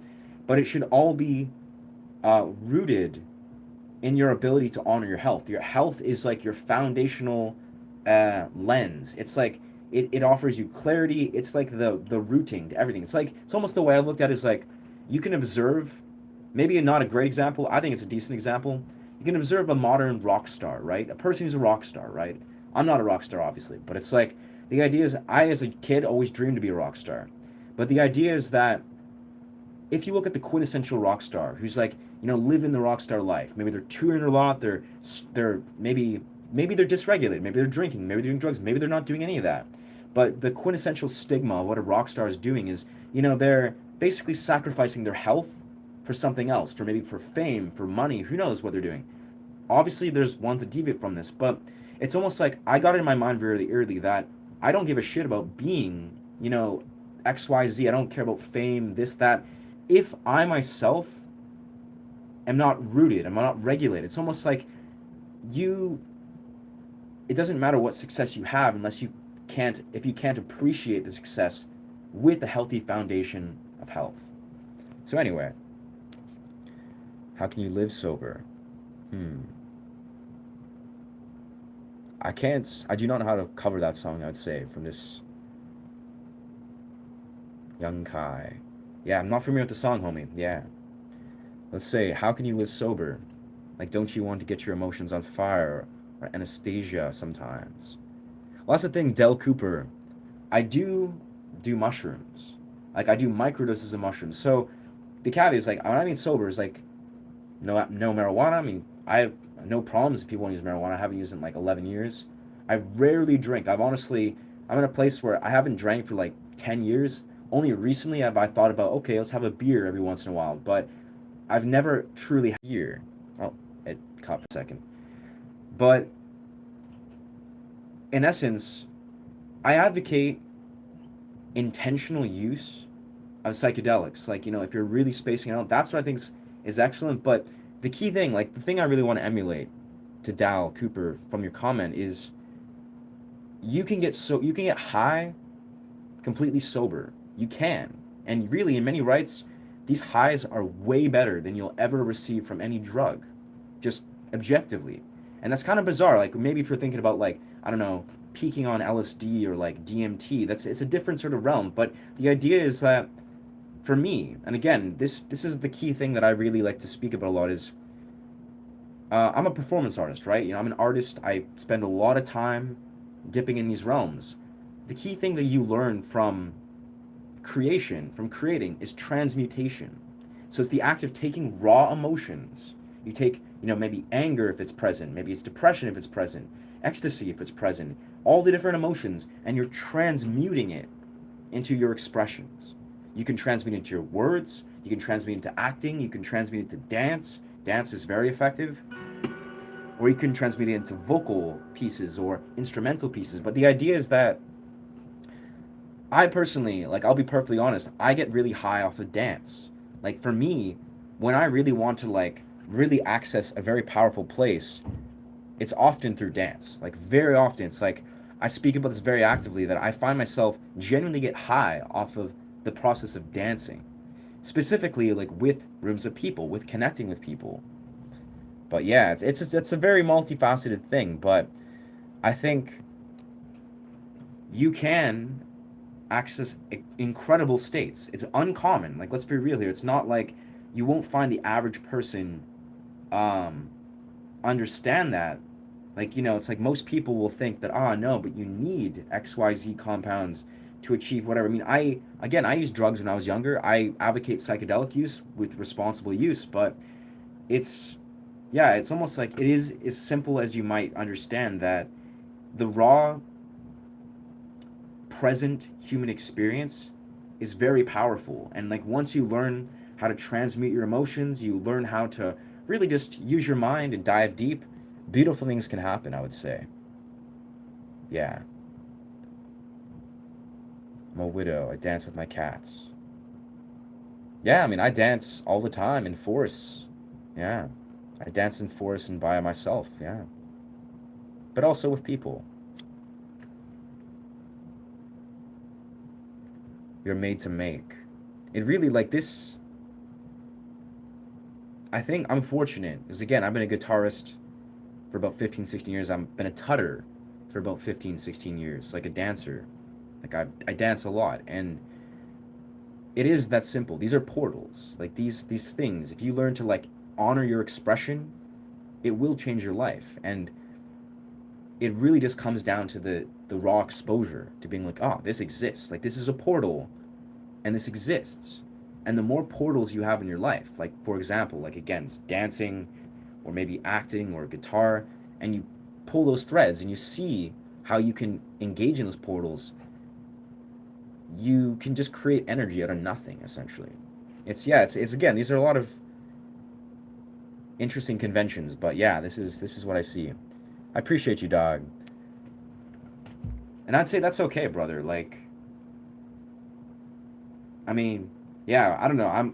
But it should all be rooted in your ability to honor your health. Your health is like your foundational lens. It's like it offers you clarity. It's like the rooting to everything. It's almost the way I looked at it is like you can observe, maybe not a great example. I think it's a decent example. You can observe a modern rock star, right? A person who's a rock star, right? I'm not a rock star, obviously, but it's like the idea is I, as a kid, always dreamed to be a rock star. But the idea is that if you look at the quintessential rock star who's like, living the rock star life, maybe they're touring a lot, they're maybe they're dysregulated, maybe they're drinking, maybe they're doing drugs, maybe they're not doing any of that. But the quintessential stigma of what a rock star is doing is, they're basically sacrificing their health for something else, for fame, for money, who knows what they're doing. Obviously, there's ones that deviate from this, but it's almost like I got it in my mind very early that I don't give a shit about being, XYZ. I don't care about fame, this, that. If I myself am not rooted, I'm not regulated, it's almost like it doesn't matter what success you have unless if you can't appreciate the success with a healthy foundation of health. So anyway, how can you live sober? I do not know how to cover that song, I would say, from this Young Kai. Yeah, I'm not familiar with the song, homie. Yeah. Let's say, how can you live sober? Like, don't you want to get your emotions on fire or anesthesia sometimes? Well, that's the thing, Del Cooper. I do mushrooms. Like, I do microdoses of mushrooms. So, the caveat is, like, when I mean sober, is like, no marijuana. I mean, I have no problems if people want to use marijuana. I haven't used it in, like, 11 years. I rarely drink. I'm in a place where I haven't drank for, like, 10 years. Only recently have I thought about, okay, let's have a beer every once in a while. But I've never truly had a beer. Oh, it caught for a second. But in essence, I advocate intentional use of psychedelics. Like, if you're really spacing out, that's what I think is excellent. But the key thing, like the thing I really want to emulate to Dal Cooper from your comment is you can get high completely sober. You can. And really, in many rights, these highs are way better than you'll ever receive from any drug, just objectively. And that's kind of bizarre. Like, maybe if you're thinking about, like, I don't know, peaking on LSD or, like, DMT, it's a different sort of realm. But the idea is that, for me, and again, this is the key thing that I really like to speak about a lot is, I'm a performance artist, right? I'm an artist. I spend a lot of time dipping in these realms. The key thing that you learn from creating, is transmutation. So it's the act of taking raw emotions. You take, maybe anger if it's present, maybe it's depression if it's present, ecstasy if it's present, all the different emotions, and you're transmuting it into your expressions. You can transmute it into your words, you can transmute it into acting, you can transmute it to dance. Dance is very effective. Or you can transmute it into vocal pieces or instrumental pieces. But the idea is that I personally, like, I'll be perfectly honest, I get really high off of dance. Like, for me, when I really want to, like, really access a very powerful place, it's often through dance. Like, very often. It's like, I speak about this very actively, that I find myself genuinely get high off of the process of dancing. Specifically, like, with rooms of people, with connecting with people. But yeah, it's a very multifaceted thing, but I think you can access incredible states. It's uncommon. Like, let's be real here. It's not like you won't find the average person understand that. Like, it's like most people will think that, no, but you need XYZ compounds to achieve whatever. I mean, I used drugs when I was younger. I advocate psychedelic use with responsible use, but it's almost like it is as simple as you might understand that the raw present human experience is very powerful. And, like, once you learn how to transmute your emotions, you learn how to really just use your mind and dive deep, beautiful things can happen, I would say. Yeah. I'm a widow. I dance with my cats. Yeah, I mean, I dance all the time in forests. Yeah. I dance in forests and by myself, yeah. But also with people. You're made to make. It really, like, this, I think I'm fortunate, because again, I've been a guitarist for about 15, 16 years. I've been a tutter for about 15, 16 years, like a dancer. Like, I dance a lot, and it is that simple. These are portals. Like, these things, if you learn to, like, honor your expression, it will change your life. And it really just comes down to the raw exposure, to being like, this exists. Like, this is a portal, and this exists. And the more portals you have in your life, like, for example, like, again, it's dancing, or maybe acting, or guitar, and you pull those threads, and you see how you can engage in those portals, you can just create energy out of nothing, essentially. It's again, these are a lot of interesting conventions, but yeah, this is what I see. I appreciate you, dog. And I'd say that's okay, brother. Like, I mean, yeah, I don't know. I'm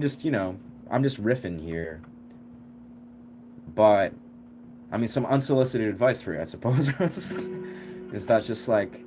just, I'm just riffing here. But I mean, some unsolicited advice for you, I suppose. Is that just like,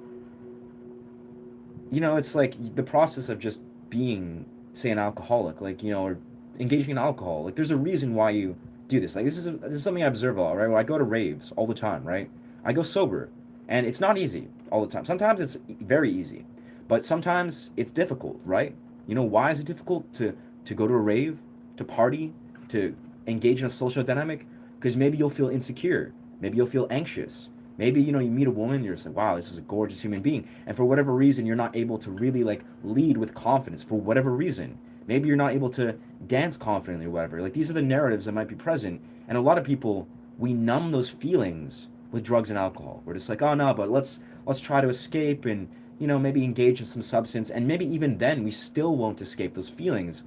it's like the process of just being, say, an alcoholic, like, or engaging in alcohol. Like, there's a reason why you do this. Like, this is something I observe a lot, right? When I go to raves all the time, right? I go sober, and it's not easy all the time. Sometimes it's very easy, but sometimes it's difficult, right? Why is it difficult to go to a rave, to party, to engage in a social dynamic? Because maybe you'll feel insecure, maybe you'll feel anxious. Maybe, you meet a woman, you're just like, wow, this is a gorgeous human being. And for whatever reason, you're not able to really like lead with confidence for whatever reason. Maybe you're not able to dance confidently or whatever. Like, these are the narratives that might be present. And a lot of people, we numb those feelings with drugs and alcohol. We're just like, oh no, but let's try to escape and, maybe engage in some substance. And maybe even then we still won't escape those feelings.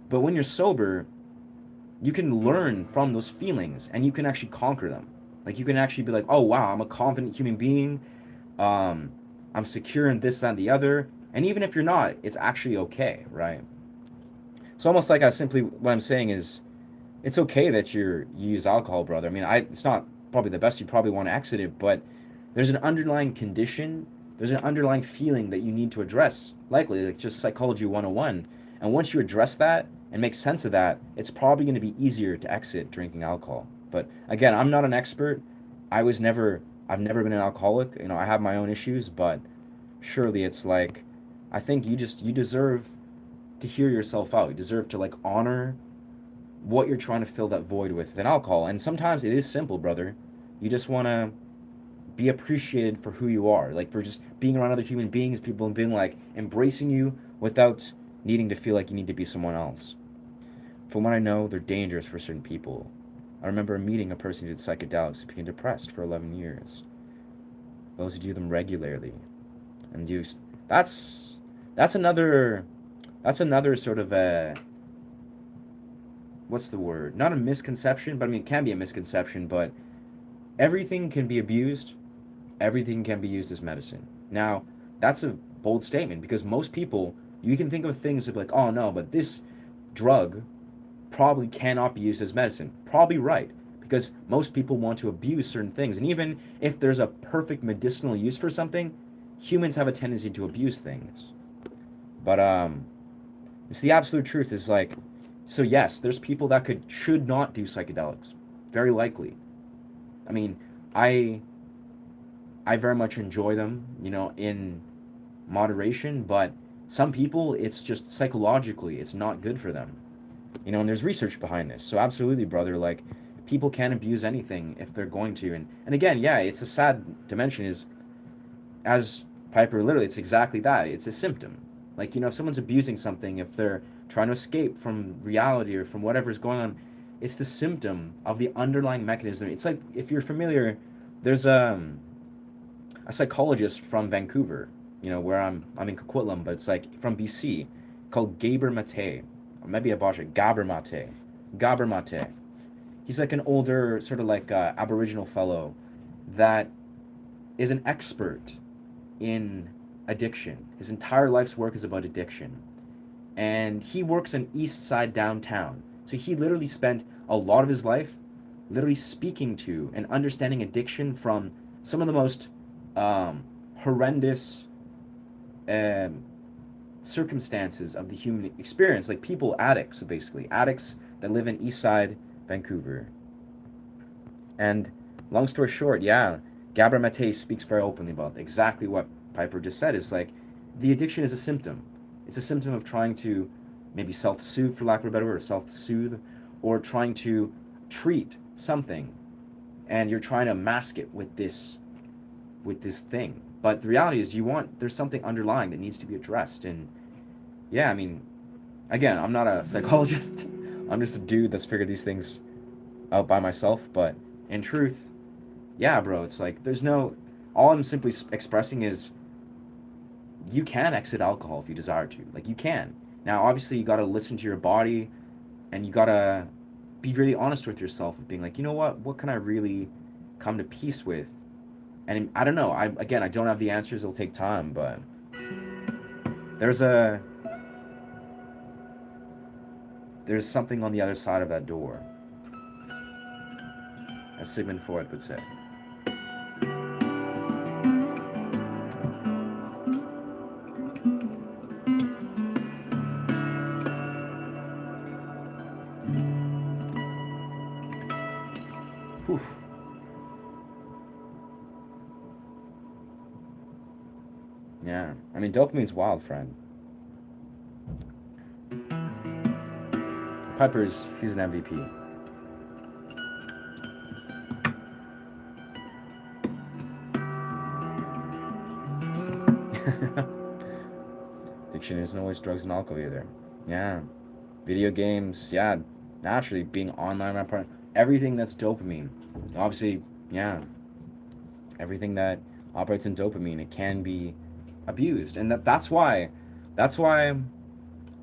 But when you're sober, you can learn from those feelings and you can actually conquer them. Like, you can actually be like, oh wow, I'm a confident human being. Um, I'm secure in this, that, and the other. And even if you're not, it's actually okay, right? So almost like what I'm saying is, it's okay that you use alcohol, brother. I mean, it's not probably the best. You probably want to exit it, but there's an underlying condition. There's an underlying feeling that you need to address. Likely, like just psychology 101. And once you address that and make sense of that, it's probably going to be easier to exit drinking alcohol. But again, I'm not an expert. I was never. I've never been an alcoholic. I have my own issues, but surely it's like, I think you deserve to hear yourself out. You deserve to like honor what you're trying to fill that void with than alcohol. And sometimes it is simple, brother. You just want to be appreciated for who you are, like for just being around other human beings, people, and being like embracing you without needing to feel like you need to be someone else. From what I know, they're dangerous for certain people. I remember meeting a person who did psychedelics who became depressed for 11 years. Those who do them regularly and use that's another sort of a, what's the word? Not a misconception, but I mean, it can be a misconception, but everything can be abused, everything can be used as medicine. Now, that's a bold statement because most people, you can think of things like, oh no, but this drug probably cannot be used as medicine. Probably right, because most people want to abuse certain things. And even if there's a perfect medicinal use for something, humans have a tendency to abuse things. But it's the absolute truth is like, so yes, there's people that should not do psychedelics. Very likely. I mean, I I very much enjoy them, in moderation, but some people it's just psychologically it's not good for them. And there's research behind this. So absolutely, brother, like people can abuse anything if they're going to. And again, yeah, it's a sad dimension is as Piper literally, it's exactly that. It's a symptom. Like, if someone's abusing something, if they're trying to escape from reality or from whatever's going on, it's the symptom of the underlying mechanism. It's like if you're familiar, there's a psychologist from Vancouver, where I'm in Coquitlam, but it's like from BC, called Gaber Mate, or maybe a botch it, Gaber Mate, Gaber Mate. He's like an older sort of like Aboriginal fellow that is an expert in addiction. His entire life's work is about addiction. And he works in East Side downtown. So he literally spent a lot of his life literally speaking to and understanding addiction from some of the most horrendous um, circumstances of the human experience, like people, addicts, basically, addicts that live in East Side Vancouver. And long story short, yeah, Gabor Mate speaks very openly about exactly what Piper just said. Is like the addiction is a symptom. It's a symptom of trying to maybe self-soothe, for lack of a better word, or self-soothe, or trying to treat something, and you're trying to mask it with this thing. But the reality is, there's something underlying that needs to be addressed. And yeah, I mean, again, I'm not a psychologist. I'm just a dude that's figured these things out by myself. But in truth, yeah, bro, it's like all I'm simply expressing is you can exit alcohol if you desire to. Like, you can. Now, obviously, you got to listen to your body and you got to be really honest with yourself of being like, you know what can I really come to peace with? And I don't know. I don't have the answers. It'll take time, but there's something on the other side of that door, as Sigmund Freud would say. Whew. Yeah, I mean, dopamine's wild, friend. Piper's, she's an MVP. Addiction isn't always drugs and alcohol either. Yeah. Video games, yeah, naturally being online, my part, everything that's dopamine. Obviously, yeah, everything that operates in dopamine, it can be abused. And that's why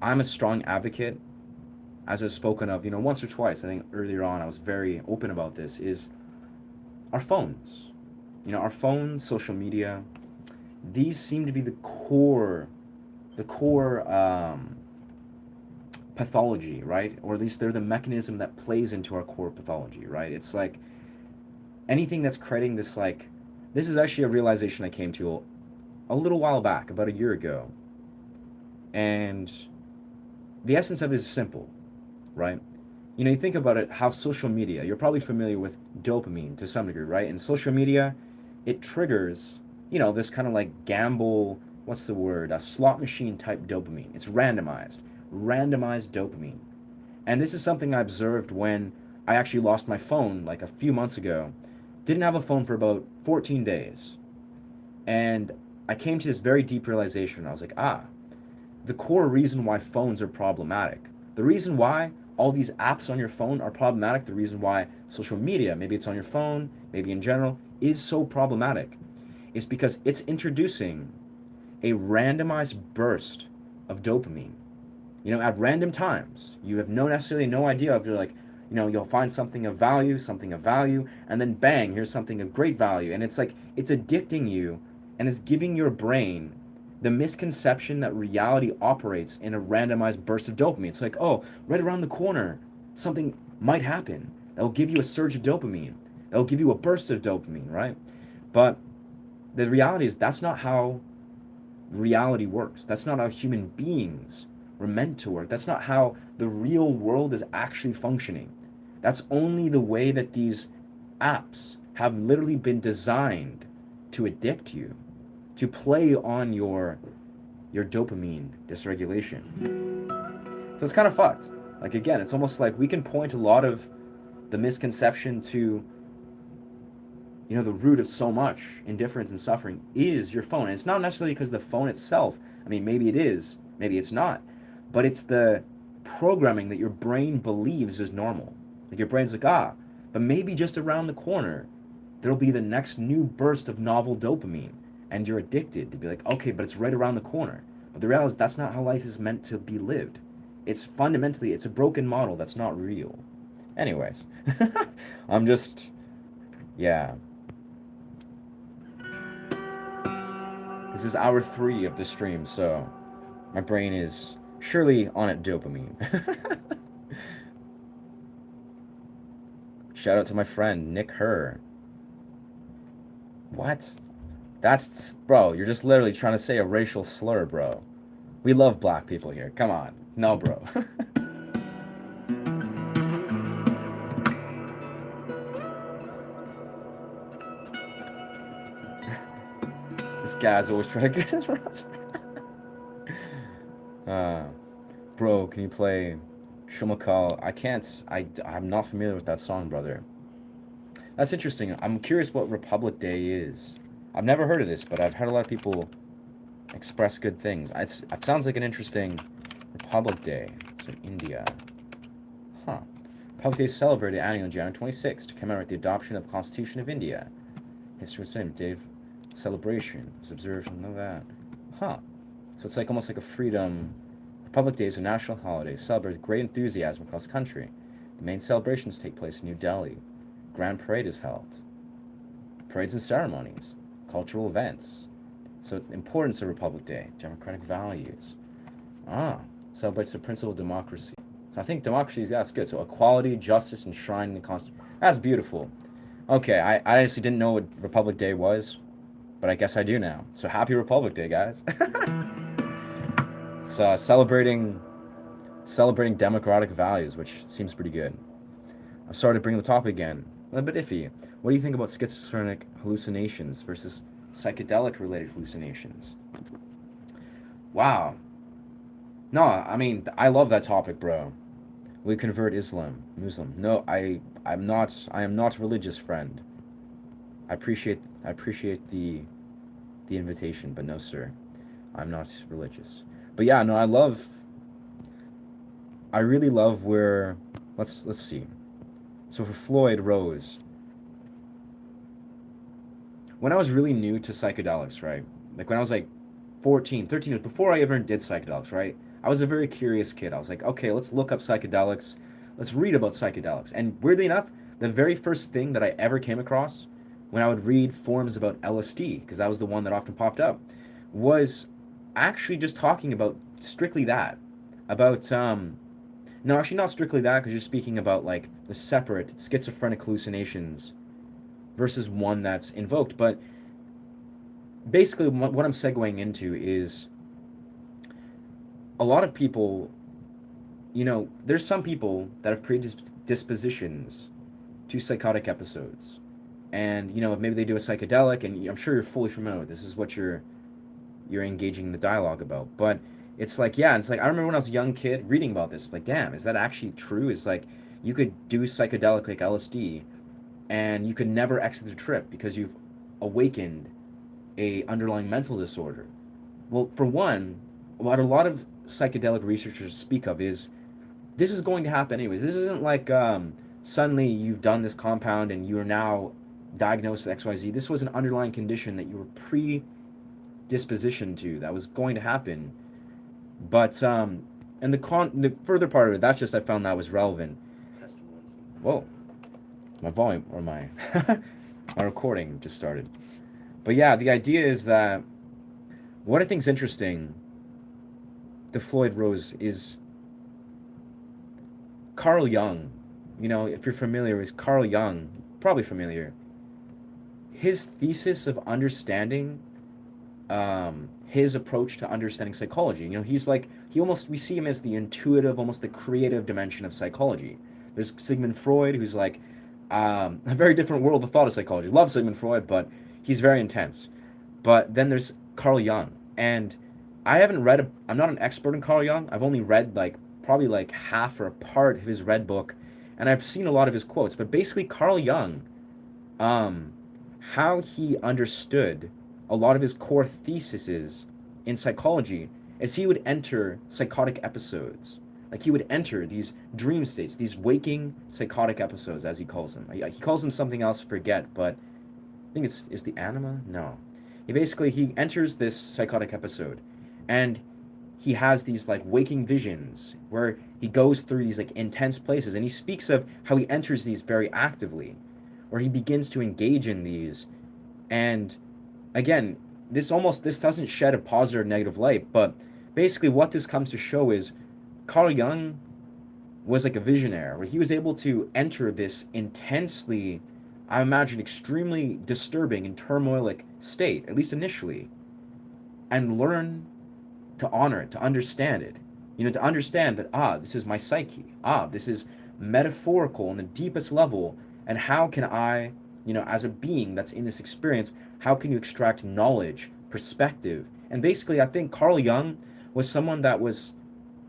I'm a strong advocate, as I've spoken of, once or twice. I think earlier on I was very open about this, is our phones. Our phones, social media, these seem to be the core pathology, right? Or at least they're the mechanism that plays into our core pathology, right? It's like anything that's creating this, like, this is actually a realization I came to a little while back, about a year ago. And the essence of it is simple, right? You think about it, how social media, you're probably familiar with dopamine to some degree, right? And social media, it triggers, this kind of like gamble, what's the word? A slot machine type dopamine. It's randomized dopamine. And this is something I observed when I actually lost my phone like a few months ago. Didn't have a phone for about 14 days. And I came to this very deep realization. I was like, the core reason why phones are problematic, the reason why all these apps on your phone are problematic, the reason why social media, maybe it's on your phone, maybe in general, is so problematic, is because it's introducing a randomized burst of dopamine. At random times. You have necessarily no idea if you're like, you'll find something of value, and then bang, here's something of great value. And it's like, it's addicting you and it's giving your brain the misconception that reality operates in a randomized burst of dopamine. It's like, oh, right around the corner, something might happen that will give you a surge of dopamine, that will give you a burst of dopamine, right? But the reality is that's not how reality works. That's not how human beings were meant to work. That's not how the real world is actually functioning. That's only the way that these apps have literally been designed to addict you, to play on your dopamine dysregulation. So it's kind of fucked. Like, again, it's almost like we can point a lot of the misconception to, the root of so much indifference and suffering is your phone. And it's not necessarily because the phone itself, I mean, maybe it is, maybe it's not, but it's the programming that your brain believes is normal. Like, your brain's like, but maybe just around the corner, there'll be the next new burst of novel dopamine. And you're addicted to be like, okay, but it's right around the corner. But the reality is that's not how life is meant to be lived. It's fundamentally, it's a broken model that's not real. Anyways, I'm just, yeah. This is hour 3 of the stream, so my brain is surely on it dopamine. Shout out to my friend, Nick Herr. What? Bro, you're just literally trying to say a racial slur, bro. We love black people here. Come on. No, bro. This guy's always trying to get his rose. Bro, can you play Shumakal? I can't. I'm not familiar with that song, brother. That's interesting. I'm curious what Republic Day is. I've never heard of this, but I've heard a lot of people express good things. It sounds like an interesting Republic Day. So India. Huh. Republic Day is celebrated annually on January 26th to commemorate the adoption of the Constitution of India. History was the day of celebration was observed. I know that. Huh. So it's like almost like a freedom. Republic Day is a national holiday celebrated with great enthusiasm across the country. The main celebrations take place in New Delhi. Grand Parade is held. Parades and ceremonies. Cultural events. So the importance of Republic Day. Democratic values. Celebrates the principle of democracy. So I think democracy, that's good. So equality, justice, enshrined in the Constitution. That's beautiful. Okay, I honestly didn't know what Republic Day was, but I guess I do now. So happy Republic Day, guys. It's celebrating democratic values, which seems pretty good. I'm sorry to bring the topic again. a bit iffy. What do you think about schizophrenic hallucinations versus psychedelic-related hallucinations? Wow. No, I mean, I love that topic, bro. We convert Muslim. No, I am not religious, friend. I appreciate the invitation, but no, sir. I'm not religious. But yeah, no, I really love where, let's see. So for Floyd Rose, when I was really new to psychedelics, right? Like when I was like 14, 13, before I ever did psychedelics, right? I was a very curious kid. I was like, okay, let's look up psychedelics. Let's read about psychedelics. And weirdly enough, the very first thing that I ever came across when I would read forums about LSD, because that was the one that often popped up, was actually just talking about strictly that. About, no, actually not strictly that, because you're speaking about like the separate schizophrenic hallucinations versus one that's invoked. But basically, what I'm segueing into is a lot of people, there's some people that have predispositions to psychotic episodes. And, maybe they do a psychedelic, and I'm sure you're fully familiar with this. This is what you're engaging the dialogue about. But it's like, yeah, it's like, I remember when I was a young kid reading about this, like, damn, is that actually true? It's like, you could do psychedelic like LSD, and you could never exit the trip because you've awakened a underlying mental disorder. Well, for one, what a lot of psychedelic researchers speak of is this is going to happen anyways. This isn't like suddenly you've done this compound and you are now diagnosed with XYZ. This was an underlying condition that you were predispositioned to that was going to happen. But and the further part of it, that's just I found that was relevant. Testing 1, 2. Whoa, my volume or my my recording just started. But yeah, the idea is that what I think is interesting, the Floyd Rose, is Carl Jung. If you're familiar with Carl Jung, probably familiar. His thesis of understanding, his approach to understanding psychology. He's like, we see him as the intuitive, almost the creative dimension of psychology. There's Sigmund Freud, who's like a very different world of thought of psychology. Love Sigmund Freud, but he's very intense. But then there's Carl Jung, and I'm not an expert in Carl Jung. I've only read probably like half or a part of his read book, and I've seen a lot of his quotes. But basically, Carl Jung, how he understood a lot of his core theses in psychology is he would enter psychotic episodes. Like he would enter these dream states, these waking psychotic episodes, as he calls them. He calls them something else, I forget, but I think it's the anima? No. He enters this psychotic episode, and he has these like waking visions where he goes through these like intense places, and he speaks of how he enters these very actively, where he begins to engage in these. And again, this doesn't shed a positive or negative light, but basically what this comes to show is Carl Jung was like a visionary, where he was able to enter this intensely, I imagine, extremely disturbing and turmoilic state, at least initially, and learn to honor it, to understand it. To understand that, this is my psyche. This is metaphorical on the deepest level. And how can I, as a being that's in this experience, how can you extract knowledge, perspective? And basically, I think Carl Jung was someone that was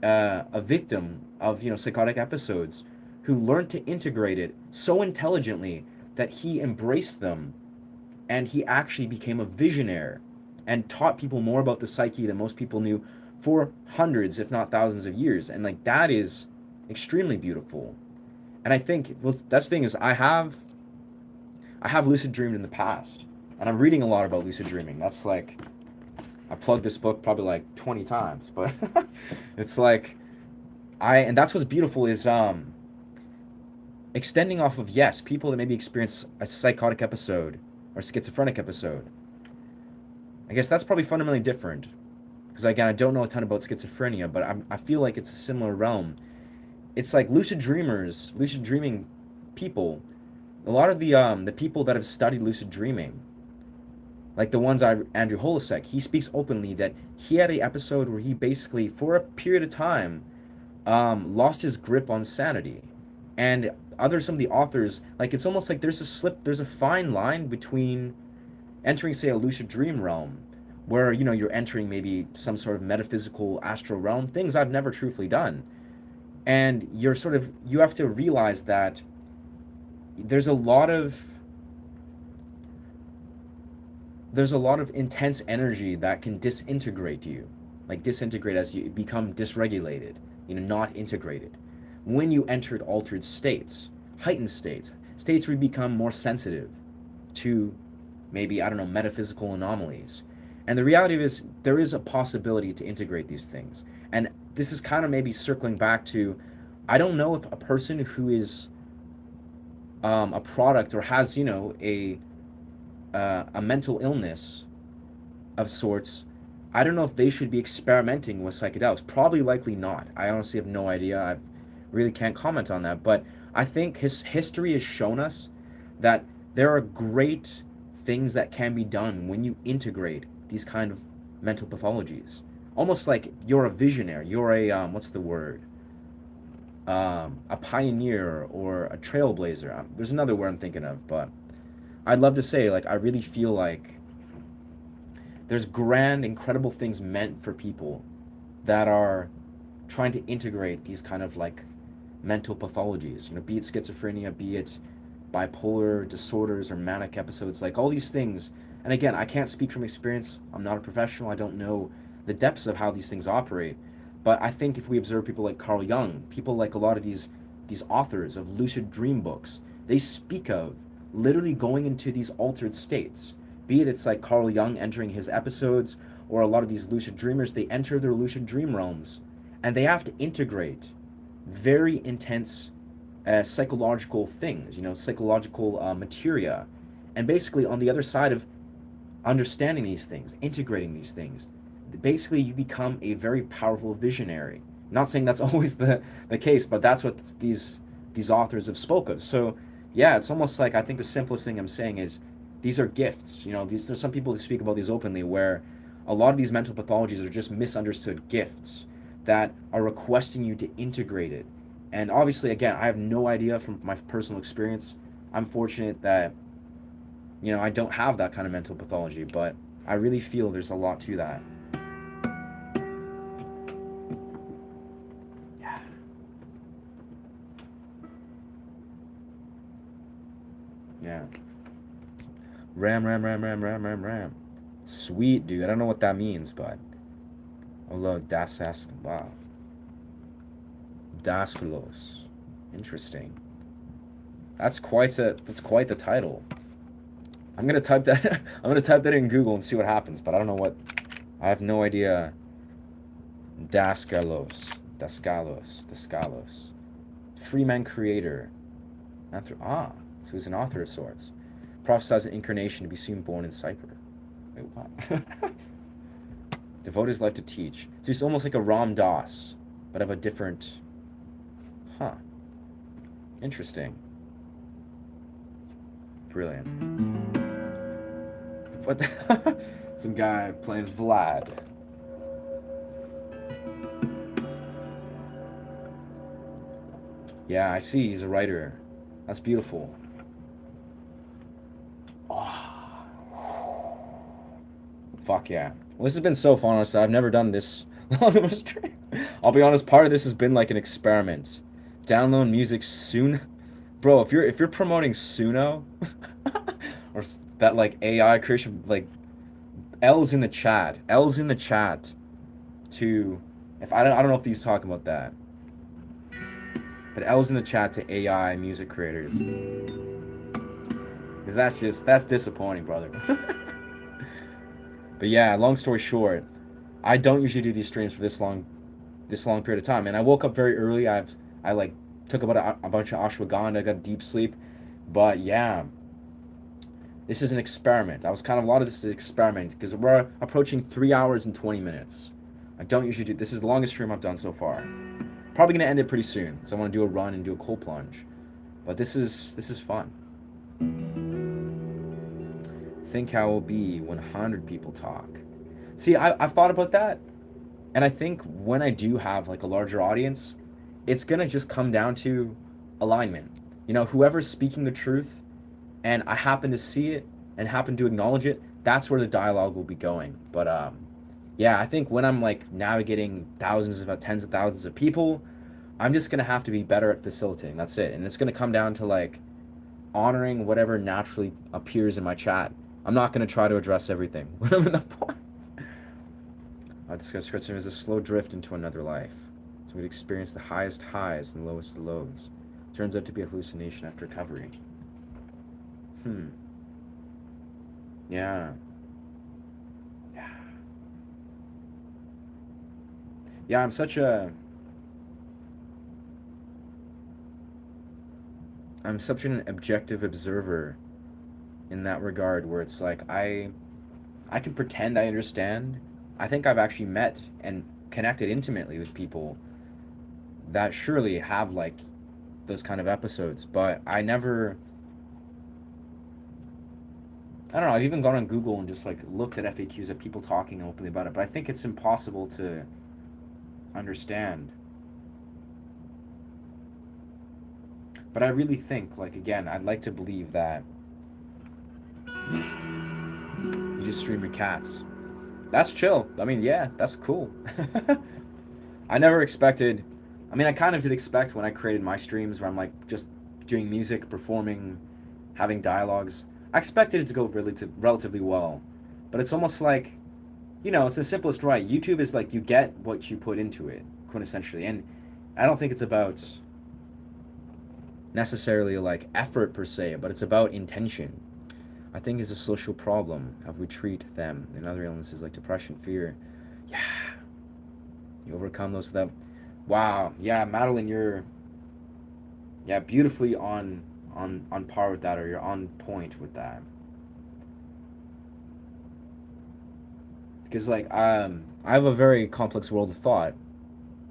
a victim of, psychotic episodes, who learned to integrate it so intelligently that he embraced them, and he actually became a visionary and taught people more about the psyche than most people knew for hundreds, if not thousands of years. And like that is extremely beautiful. And I think, well, that's the thing is I have lucid dreamed in the past, and I'm reading a lot about lucid dreaming. That's like, I plugged this book probably like 20 times, but it's like and that's what's beautiful is extending off of, yes, people that maybe experience a psychotic episode or schizophrenic episode. I guess that's probably fundamentally different, because again, I don't know a ton about schizophrenia, but I feel like it's a similar realm. It's like lucid dreaming people. A lot of the people that have studied lucid dreaming, like the ones Andrew Holisek, he speaks openly that he had an episode where he basically, for a period of time, lost his grip on sanity. And some of the authors, like it's almost like there's a fine line between entering, say, a lucid dream realm, where you're entering maybe some sort of metaphysical astral realm, things I've never truthfully done, and you have to realize that there's a lot of intense energy that can disintegrate you, like disintegrate as you become dysregulated, not integrated. When you entered altered states, heightened states where you become more sensitive to maybe, I don't know, metaphysical anomalies. And the reality is there is a possibility to integrate these things. And this is kind of maybe circling back to, I don't know if a person who is a product or has, a mental illness of sorts, I don't know if they should be experimenting with psychedelics. Probably likely not. I honestly have no idea. I really can't comment on that. But I think history has shown us that there are great things that can be done when you integrate these kind of mental pathologies. Almost like you're a visionary. You're a, what's the word? A pioneer or a trailblazer. There's another word I'm thinking of, but I'd love to say, like, I really feel like there's grand, incredible things meant for people that are trying to integrate these kind of like mental pathologies, be it schizophrenia, be it bipolar disorders or manic episodes, like all these things. And again, I can't speak from experience. I'm not a professional. I don't know the depths of how these things operate. But I think if we observe people like Carl Jung, people like a lot of these authors of lucid dream books, they speak of literally going into these altered states. Be it it's like Carl Jung entering his episodes, or a lot of these lucid dreamers, they enter their lucid dream realms, and they have to integrate very intense psychological things, psychological materia. And basically on the other side of understanding these things, integrating these things, basically you become a very powerful visionary. Not saying that's always the case, but that's what these authors have spoke of. So yeah, it's almost like, I think the simplest thing I'm saying is these are gifts. There's some people who speak about these openly, where a lot of these mental pathologies are just misunderstood gifts that are requesting you to integrate it. And obviously, again, I have no idea from my personal experience. I'm fortunate that, I don't have that kind of mental pathology, but I really feel there's a lot to that. Yeah. Yeah. Ram. Sweet, dude. I don't know what that means, but Hello, wow. Daskalos. Interesting. That's quite the title. I'm gonna type that in Google and see what happens, but I don't know what. I have no idea. Daskalos. Freeman creator. So he's an author of sorts. Prophesies an incarnation to be soon born in Cyprus. Wait, what? Devote his life to teach. So he's almost like a Ram Dass, but of a different... Huh. Interesting. Brilliant. What the... Some guy playing Vlad. Yeah, I see. He's a writer. That's beautiful. Fuck yeah. Well, this has been so fun, honestly. I've never done this long of a stream. I'll be honest, part of this has been like an experiment. Download music soon. Bro, if you're promoting Suno or that like AI creation, like L's in the chat. L's in the chat to I don't know if he's talking about that. But L's in the chat to AI music creators. Because that's disappointing, brother. But yeah, long story short, I don't usually do these streams for this long period of time. And I woke up very early. I like took about a bunch of ashwagandha, got deep sleep. But yeah, this is an experiment. A lot of this is an experiment because we're approaching 3 hours and 20 minutes. I don't usually do this. Is the longest stream I've done so far. Probably gonna end it pretty soon because I want to do a run and do a cold plunge. But this is fun. Think how it will be when 100 people talk. See, I've thought about that, and I think when I do have like a larger audience, it's gonna just come down to alignment. You know, whoever's speaking the truth, and I happen to see it and happen to acknowledge it, that's where the dialogue will be going. But yeah, I think when I'm like navigating thousands of tens of thousands of people, I'm just gonna have to be better at facilitating. That's it, and it's gonna come down to like honoring whatever naturally appears in my chat. I'm not gonna try to address everything when I'm in the point. I discuss Christian as a slow drift into another life. So we'd experience the highest highs and lowest lows. Turns out to be a hallucination after recovery. Yeah. Yeah. Yeah, I'm such an objective observer in that regard where it's like I can pretend I understand. I think I've actually met and connected intimately with people that surely have like those kind of episodes, but I don't know, I've even gone on Google and just like looked at FAQs of people talking openly about it, but I think it's impossible to understand. But I really think, like, again, I'd like to believe that you just stream your cats. That's chill. I mean, yeah, that's cool. I never expected. I mean, I kind of did expect when I created my streams where I'm like just doing music, performing, having dialogues. I expected it to go relatively well, but it's almost like, you know, it's the simplest right. YouTube is like you get what you put into it, quintessentially, and I don't think it's about necessarily like effort per se, but it's about intention. I think is a social problem how we treat them and other illnesses like depression, fear. Yeah, you overcome those without. Wow, yeah, Madeline, you're yeah beautifully on par with that, or you're on point with that. Because like I have a very complex world of thought,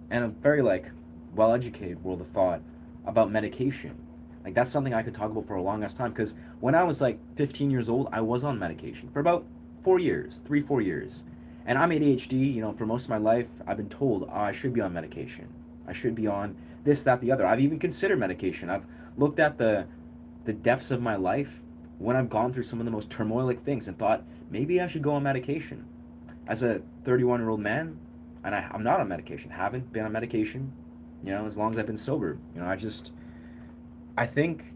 and a very like well-educated world of thought about medication. Like that's something I could talk about for a long ass time. Because when I was like 15 years old, I was on medication for about 4 years, 3 4 years, and I'm ADHD. You know, for most of my life, I've been told, oh, I should be on medication. I should be on this, that, the other. I've even considered medication. I've looked at the depths of my life when I've gone through some of the most turmoilic things and thought maybe I should go on medication. As a 31-year-old man, and I'm not on medication, haven't been on medication, you know, as long as I've been sober. You know, I think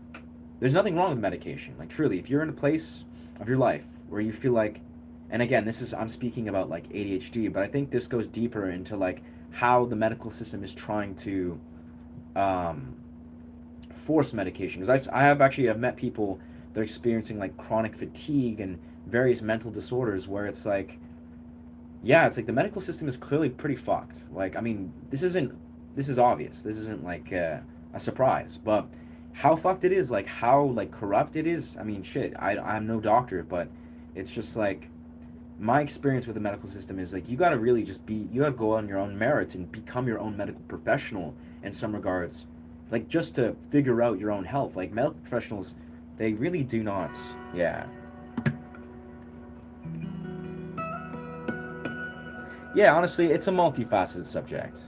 there's nothing wrong with medication. Like, truly, if you're in a place of your life where you feel like, and again, I'm speaking about like ADHD, but I think this goes deeper into like how the medical system is trying to um, force medication. Because I've met people that are experiencing like chronic fatigue and various mental disorders where it's like, yeah, it's like the medical system is clearly pretty fucked. Like, I mean, this is obvious. This isn't like a surprise, but how fucked it is, like how like corrupt it is. I mean, shit. I'm no doctor, but it's just like my experience with the medical system is like you gotta really just you gotta go on your own merits and become your own medical professional in some regards, like just to figure out your own health. Like medical professionals, they really do not. Yeah. Yeah, honestly, it's a multifaceted subject.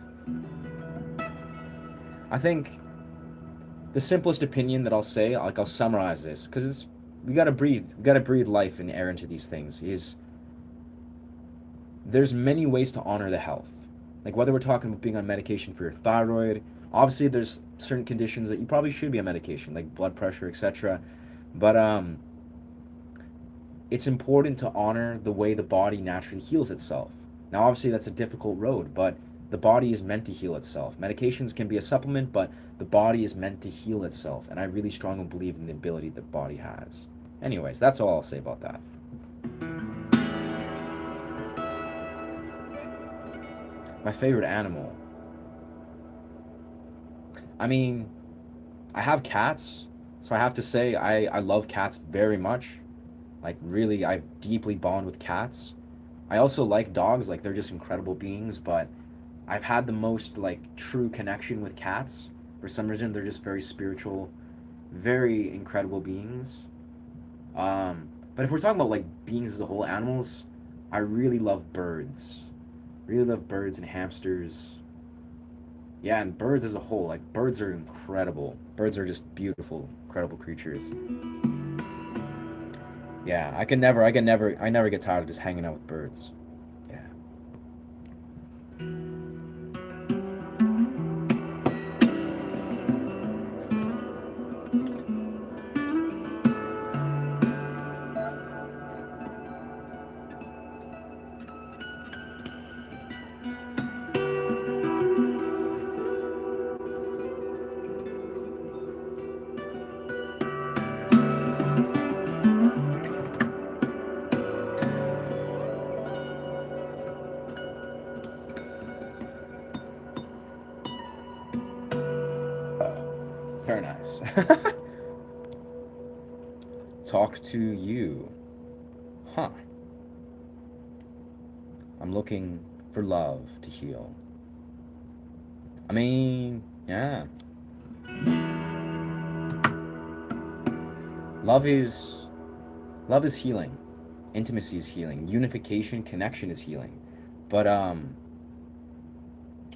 I think the simplest opinion that I'll say, like I'll summarize this, because we gotta breathe life and air into these things. Is there's many ways to honor the health, like whether we're talking about being on medication for your thyroid. Obviously, there's certain conditions that you probably should be on medication, like blood pressure, etc. But it's important to honor the way the body naturally heals itself. Now, obviously, that's a difficult road, but the body is meant to heal itself. Medications can be a supplement, but the body is meant to heal itself, and I really strongly believe in the ability the body has. Anyways, that's all I'll say about that. My favorite animal. I mean, I have cats, so I have to say I love cats very much. Like, really, I deeply bond with cats. I also like dogs, like, they're just incredible beings, but I've had the most, like, true connection with cats. For some reason, they're just very spiritual, very incredible beings. But if we're talking about, like, beings as a whole, animals, I really love birds. Really love birds and hamsters. Yeah, and birds as a whole, like birds are incredible. Birds are just beautiful, incredible creatures. Yeah, I never get tired of just hanging out with birds. Yeah. Very nice. Talk to you. Huh. I'm looking for love to heal. I mean, yeah. Love is love is healing. Intimacy is healing. Unification, connection is healing. But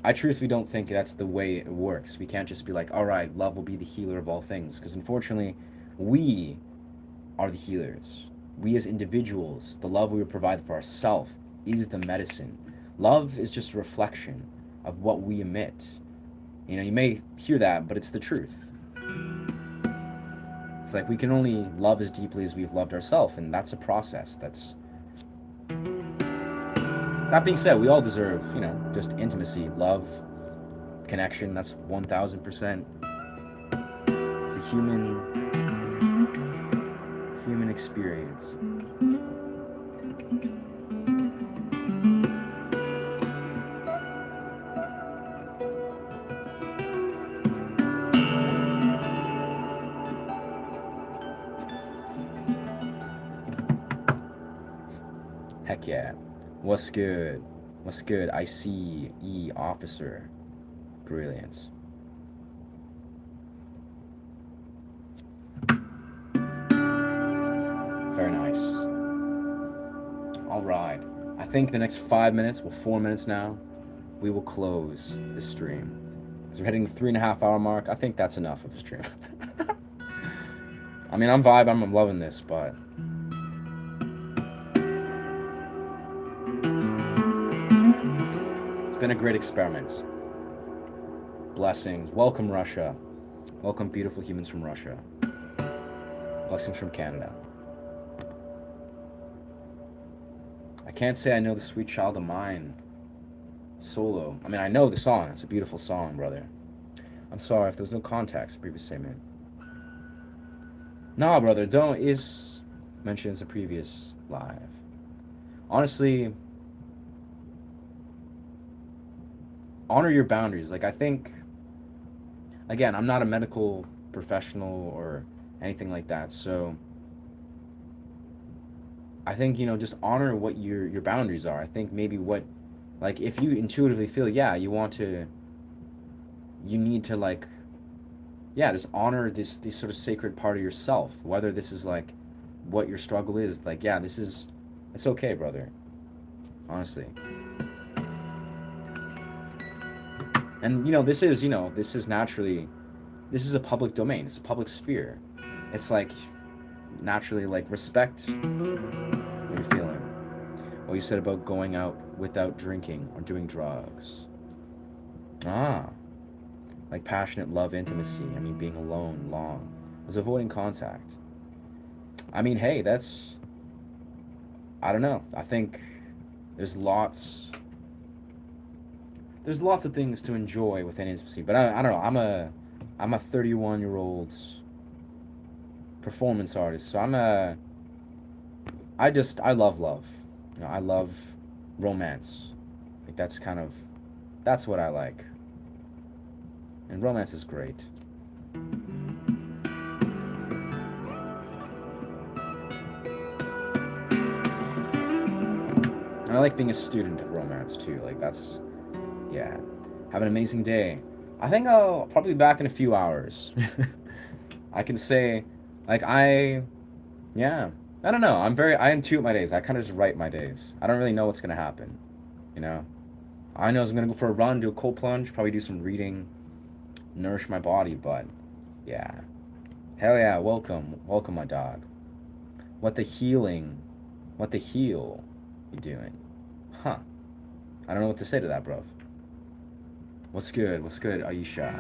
I truthfully don't think that's the way it works. We can't just be like, all right, love will be the healer of all things. Because unfortunately, we are the healers. We as individuals, the love we provide for ourselves is the medicine. Love is just a reflection of what we emit. You know, you may hear that, but it's the truth. It's like we can only love as deeply as we've loved ourselves, and that's a process. That being said, we all deserve, you know, just intimacy, love, connection. That's 1000%. It's a human experience. Heck yeah. What's good? What's good? I see E officer. Brilliant. Very nice. All right. I think the next 5 minutes, well, 4 minutes now, we will close the stream. Because we're hitting the 3.5 hour mark. I think that's enough of a stream. I mean, I'm vibing, I'm loving this, but it's been a great experiment. Blessings. Welcome, Russia. Welcome, beautiful humans from Russia. Blessings from Canada. I can't say I know the Sweet Child of Mine solo. I mean, I know the song. It's a beautiful song, brother. I'm sorry if there was no context, previous statement. Nah, brother, don't is mentioned as a previous live. Honestly, honor your boundaries. Like, I think, again, I'm not a medical professional or anything like that, so I think, you know, just honor what your boundaries are. I think maybe what, like, if you intuitively feel, yeah, you need to, like, yeah, just honor this sort of sacred part of yourself, whether this is like what your struggle is. Like, yeah, it's okay, brother, honestly. And, you know, this is naturally, this is a public domain, it's a public sphere. It's like naturally, like, respect what you're feeling. What you said about going out without drinking or doing drugs. Like passionate love, intimacy. I mean, being alone long. Was avoiding contact. I mean, hey, I don't know. I think there's lots of things to enjoy within intimacy. But I don't know. I'm a 31-year-old performance artist. So I love love. You know, I love romance. Like, that's what I like. And romance is great. And I like being a student of romance too. Like, yeah. Have an amazing day. I think I'll probably be back in a few hours. I can say, like, I don't know. I intuit my days. I kind of just write my days. I don't really know what's going to happen, you know? I know I'm gonna go for a run, do a cold plunge, probably do some reading, nourish my body, but yeah. Hell yeah, welcome. Welcome, my dog. What the heal you doing? Huh. I don't know what to say to that, bro. What's good? What's good, Aisha?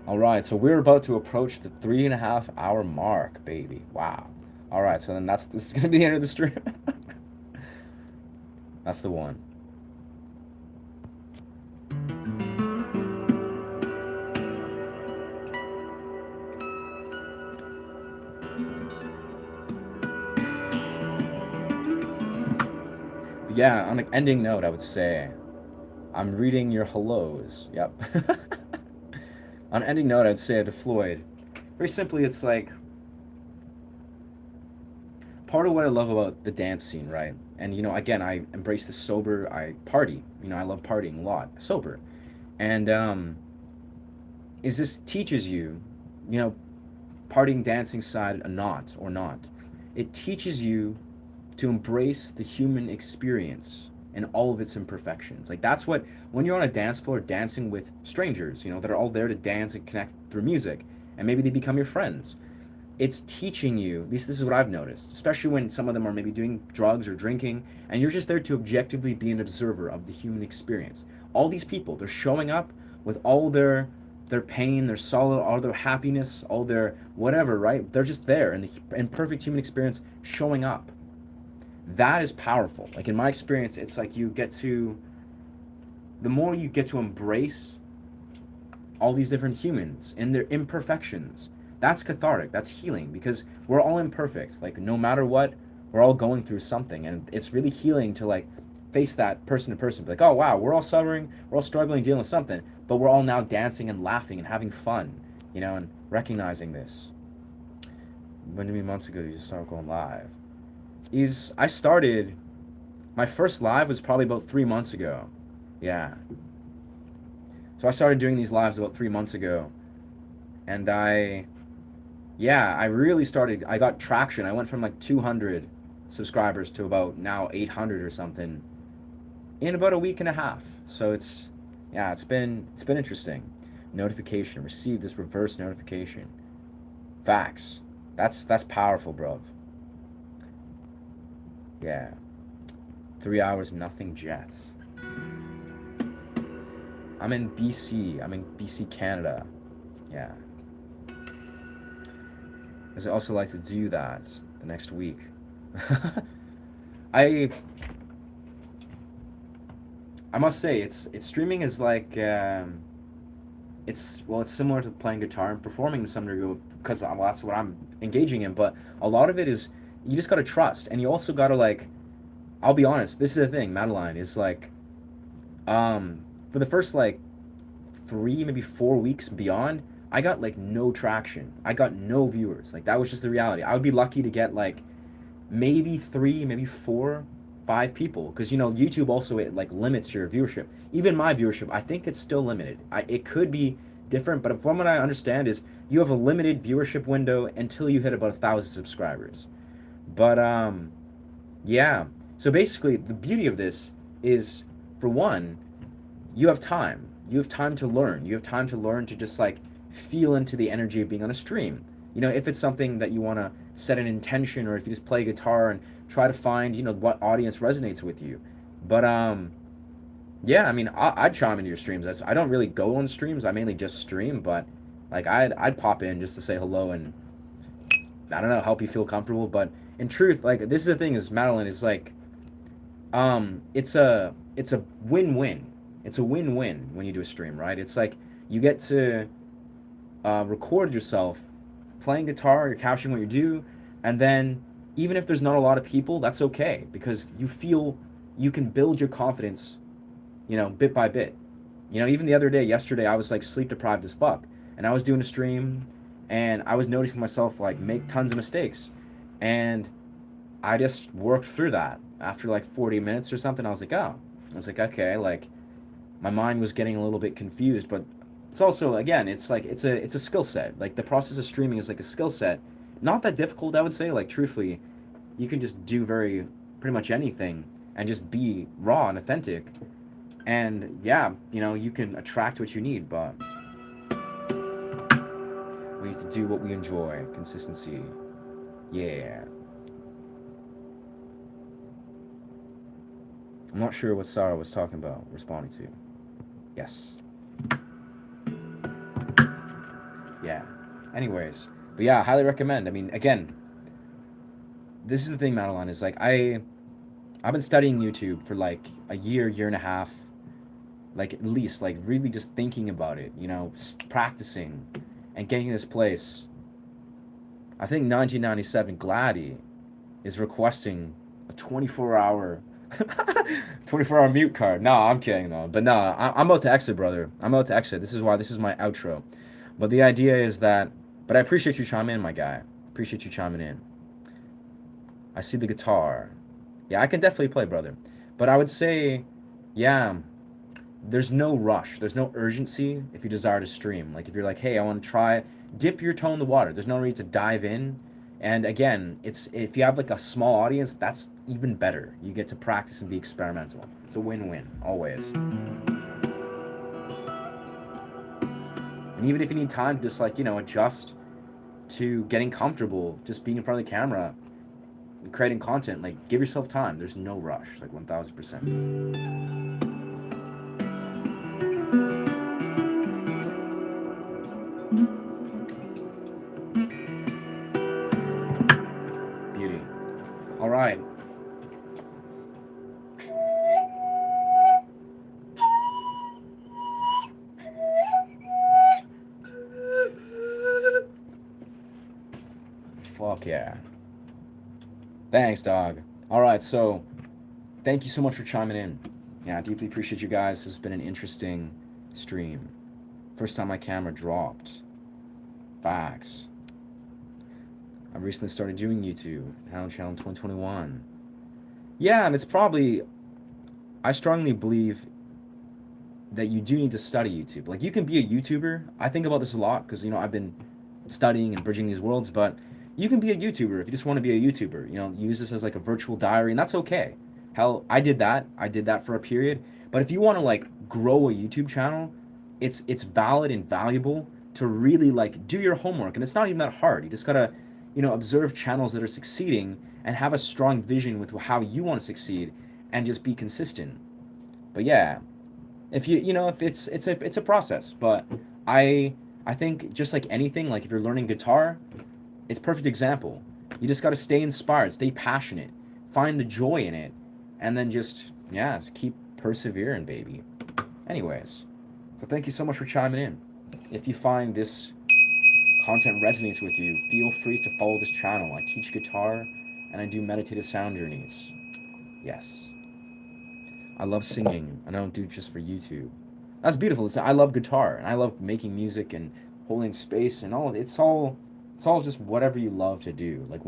Alright, so we're about to approach the 3.5 hour mark, baby. Wow. Alright, so then this is gonna be the end of the stream. That's the one. But yeah, on an ending note, I would say I'm reading your hellos. Yep. On an ending note, I'd say to Floyd, very simply, it's like part of what I love about the dance scene, right? And again, I embrace the sober. I party. I love partying a lot, sober, and is this teaches you, you know, partying, dancing side, or not. It teaches you to embrace the human experience and all of its imperfections. Like that's what when you're on a dance floor dancing with strangers, that are all there to dance and connect through music, and maybe they become your friends. It's teaching you, this is what I've noticed, especially when some of them are maybe doing drugs or drinking, and you're just there to objectively be an observer of the human experience. All these people, they're showing up with all their pain, their sorrow, all their happiness, all their whatever, right? They're just there in the imperfect human experience showing up. That is powerful. Like in my experience, it's like the more you get to embrace all these different humans and their imperfections, that's cathartic, that's healing, because we're all imperfect. Like no matter what, we're all going through something, and it's really healing to like face that person to person, be like, oh wow, we're all suffering, we're all struggling, dealing with something, but we're all now dancing and laughing and having fun, and recognizing this. When did months ago you just started going live? I started, my first live was probably about 3 months ago. Yeah. So I started doing these lives about 3 months ago, and I really started, I got traction. I went from like 200 subscribers to about now 800 or something in about a week and a half. So it's been interesting. Notification, receive this reverse notification. Facts. That's powerful, bro. Yeah. 3 hours, nothing jets. I'm in BC, Canada. Yeah. Because I also like to do that the next week. I must say it's streaming is like it's similar to playing guitar and performing to some degree, because that's what I'm engaging in, but a lot of it is you just gotta trust, and you also gotta like, I'll be honest, this is the thing, Madeline, is like for the first like 3 maybe 4 weeks beyond, I got like no traction. I got no viewers. Like that was just the reality. I would be lucky to get like maybe 3, maybe 4, 5 people, because YouTube also, it like limits your viewership. Even my viewership, I think it's still limited. It could be different, but from what I understand is you have a limited viewership window until you hit about 1,000 subscribers. But yeah. So basically, the beauty of this is, for one, you have time. You have time to learn. You have time to learn to just like feel into the energy of being on a stream. If it's something that you want to set an intention, or if you just play guitar and try to find, what audience resonates with you. But yeah, I mean, I'd chime into your streams. I don't really go on streams. I mainly just stream, but like I'd pop in just to say hello and, I don't know, help you feel comfortable. But in truth, like this is the thing, is Madeline is like, it's a win-win. It's a win-win when you do a stream, right? It's like you get to record yourself playing guitar, you're capturing what you do, and then even if there's not a lot of people, that's okay, because you feel you can build your confidence, bit by bit. Even the other day, yesterday, I was like sleep deprived as fuck, and I was doing a stream, and I was noticing myself like make tons of mistakes, and I just worked through that. After like 40 minutes or something, I was like, okay, like my mind was getting a little bit confused, but it's also, again, it's like it's a skill set. Like the process of streaming is like a skill set, not that difficult, I would say. Like truthfully, you can just do pretty much anything and just be raw and authentic. And yeah, you can attract what you need, but we need to do what we enjoy. Consistency. Yeah. I'm not sure what Sarah was talking about, responding to. Yes. Yeah. Anyways. But yeah, I highly recommend. I mean, again, this is the thing, Madeline, is like I've been studying YouTube for like a year and a half, like at least, like really just thinking about it, practicing and getting to this place. I think 1997 Gladdy is requesting a 24-hour 24-hour mute card. No, I'm kidding though. But no, I'm about to exit, brother. I'm about to exit. This is why this is my outro. But the idea is that, but I appreciate you chiming in, my guy. Appreciate you chiming in. I see the guitar. Yeah, I can definitely play, brother. But I would say, yeah, there's no rush. There's no urgency if you desire to stream. Like if you're like, hey, I want to try, dip your toe in the water. There's no need to dive in. And again, it's if you have like a small audience, that's even better. You get to practice and be experimental. It's a win-win, always. And even if you need time to just like, adjust to getting comfortable, just being in front of the camera, creating content, like give yourself time. There's no rush, like 1000%. Beauty. All right. Fuck yeah. Thanks, dog. All right, so thank you so much for chiming in. Yeah, I deeply appreciate you guys. This has been an interesting stream. First time my camera dropped. Facts. I recently started doing YouTube. Now on channel 2021. Yeah, and it's probably, I strongly believe that you do need to study YouTube. Like you can be a YouTuber. I think about this a lot because, I've been studying and bridging these worlds, but you can be a YouTuber if you just want to be a YouTuber. Use this as like a virtual diary, and that's okay. Hell, I did that. I did that for a period. But if you want to like grow a YouTube channel, it's valid and valuable to really like do your homework, and it's not even that hard. You just gotta, observe channels that are succeeding and have a strong vision with how you want to succeed, and just be consistent. But yeah, if if it's a process. But I think just like anything, like if you're learning guitar, it's a perfect example. You just got to stay inspired, stay passionate, find the joy in it, and then just keep persevering, baby. Anyways, so thank you so much for chiming in. If you find this content resonates with you, feel free to follow this channel. I teach guitar and I do meditative sound journeys. Yes. I love singing, and I don't do it just for YouTube. That's beautiful. I love guitar, and I love making music and holding space and all. It's all just whatever you love to do. Like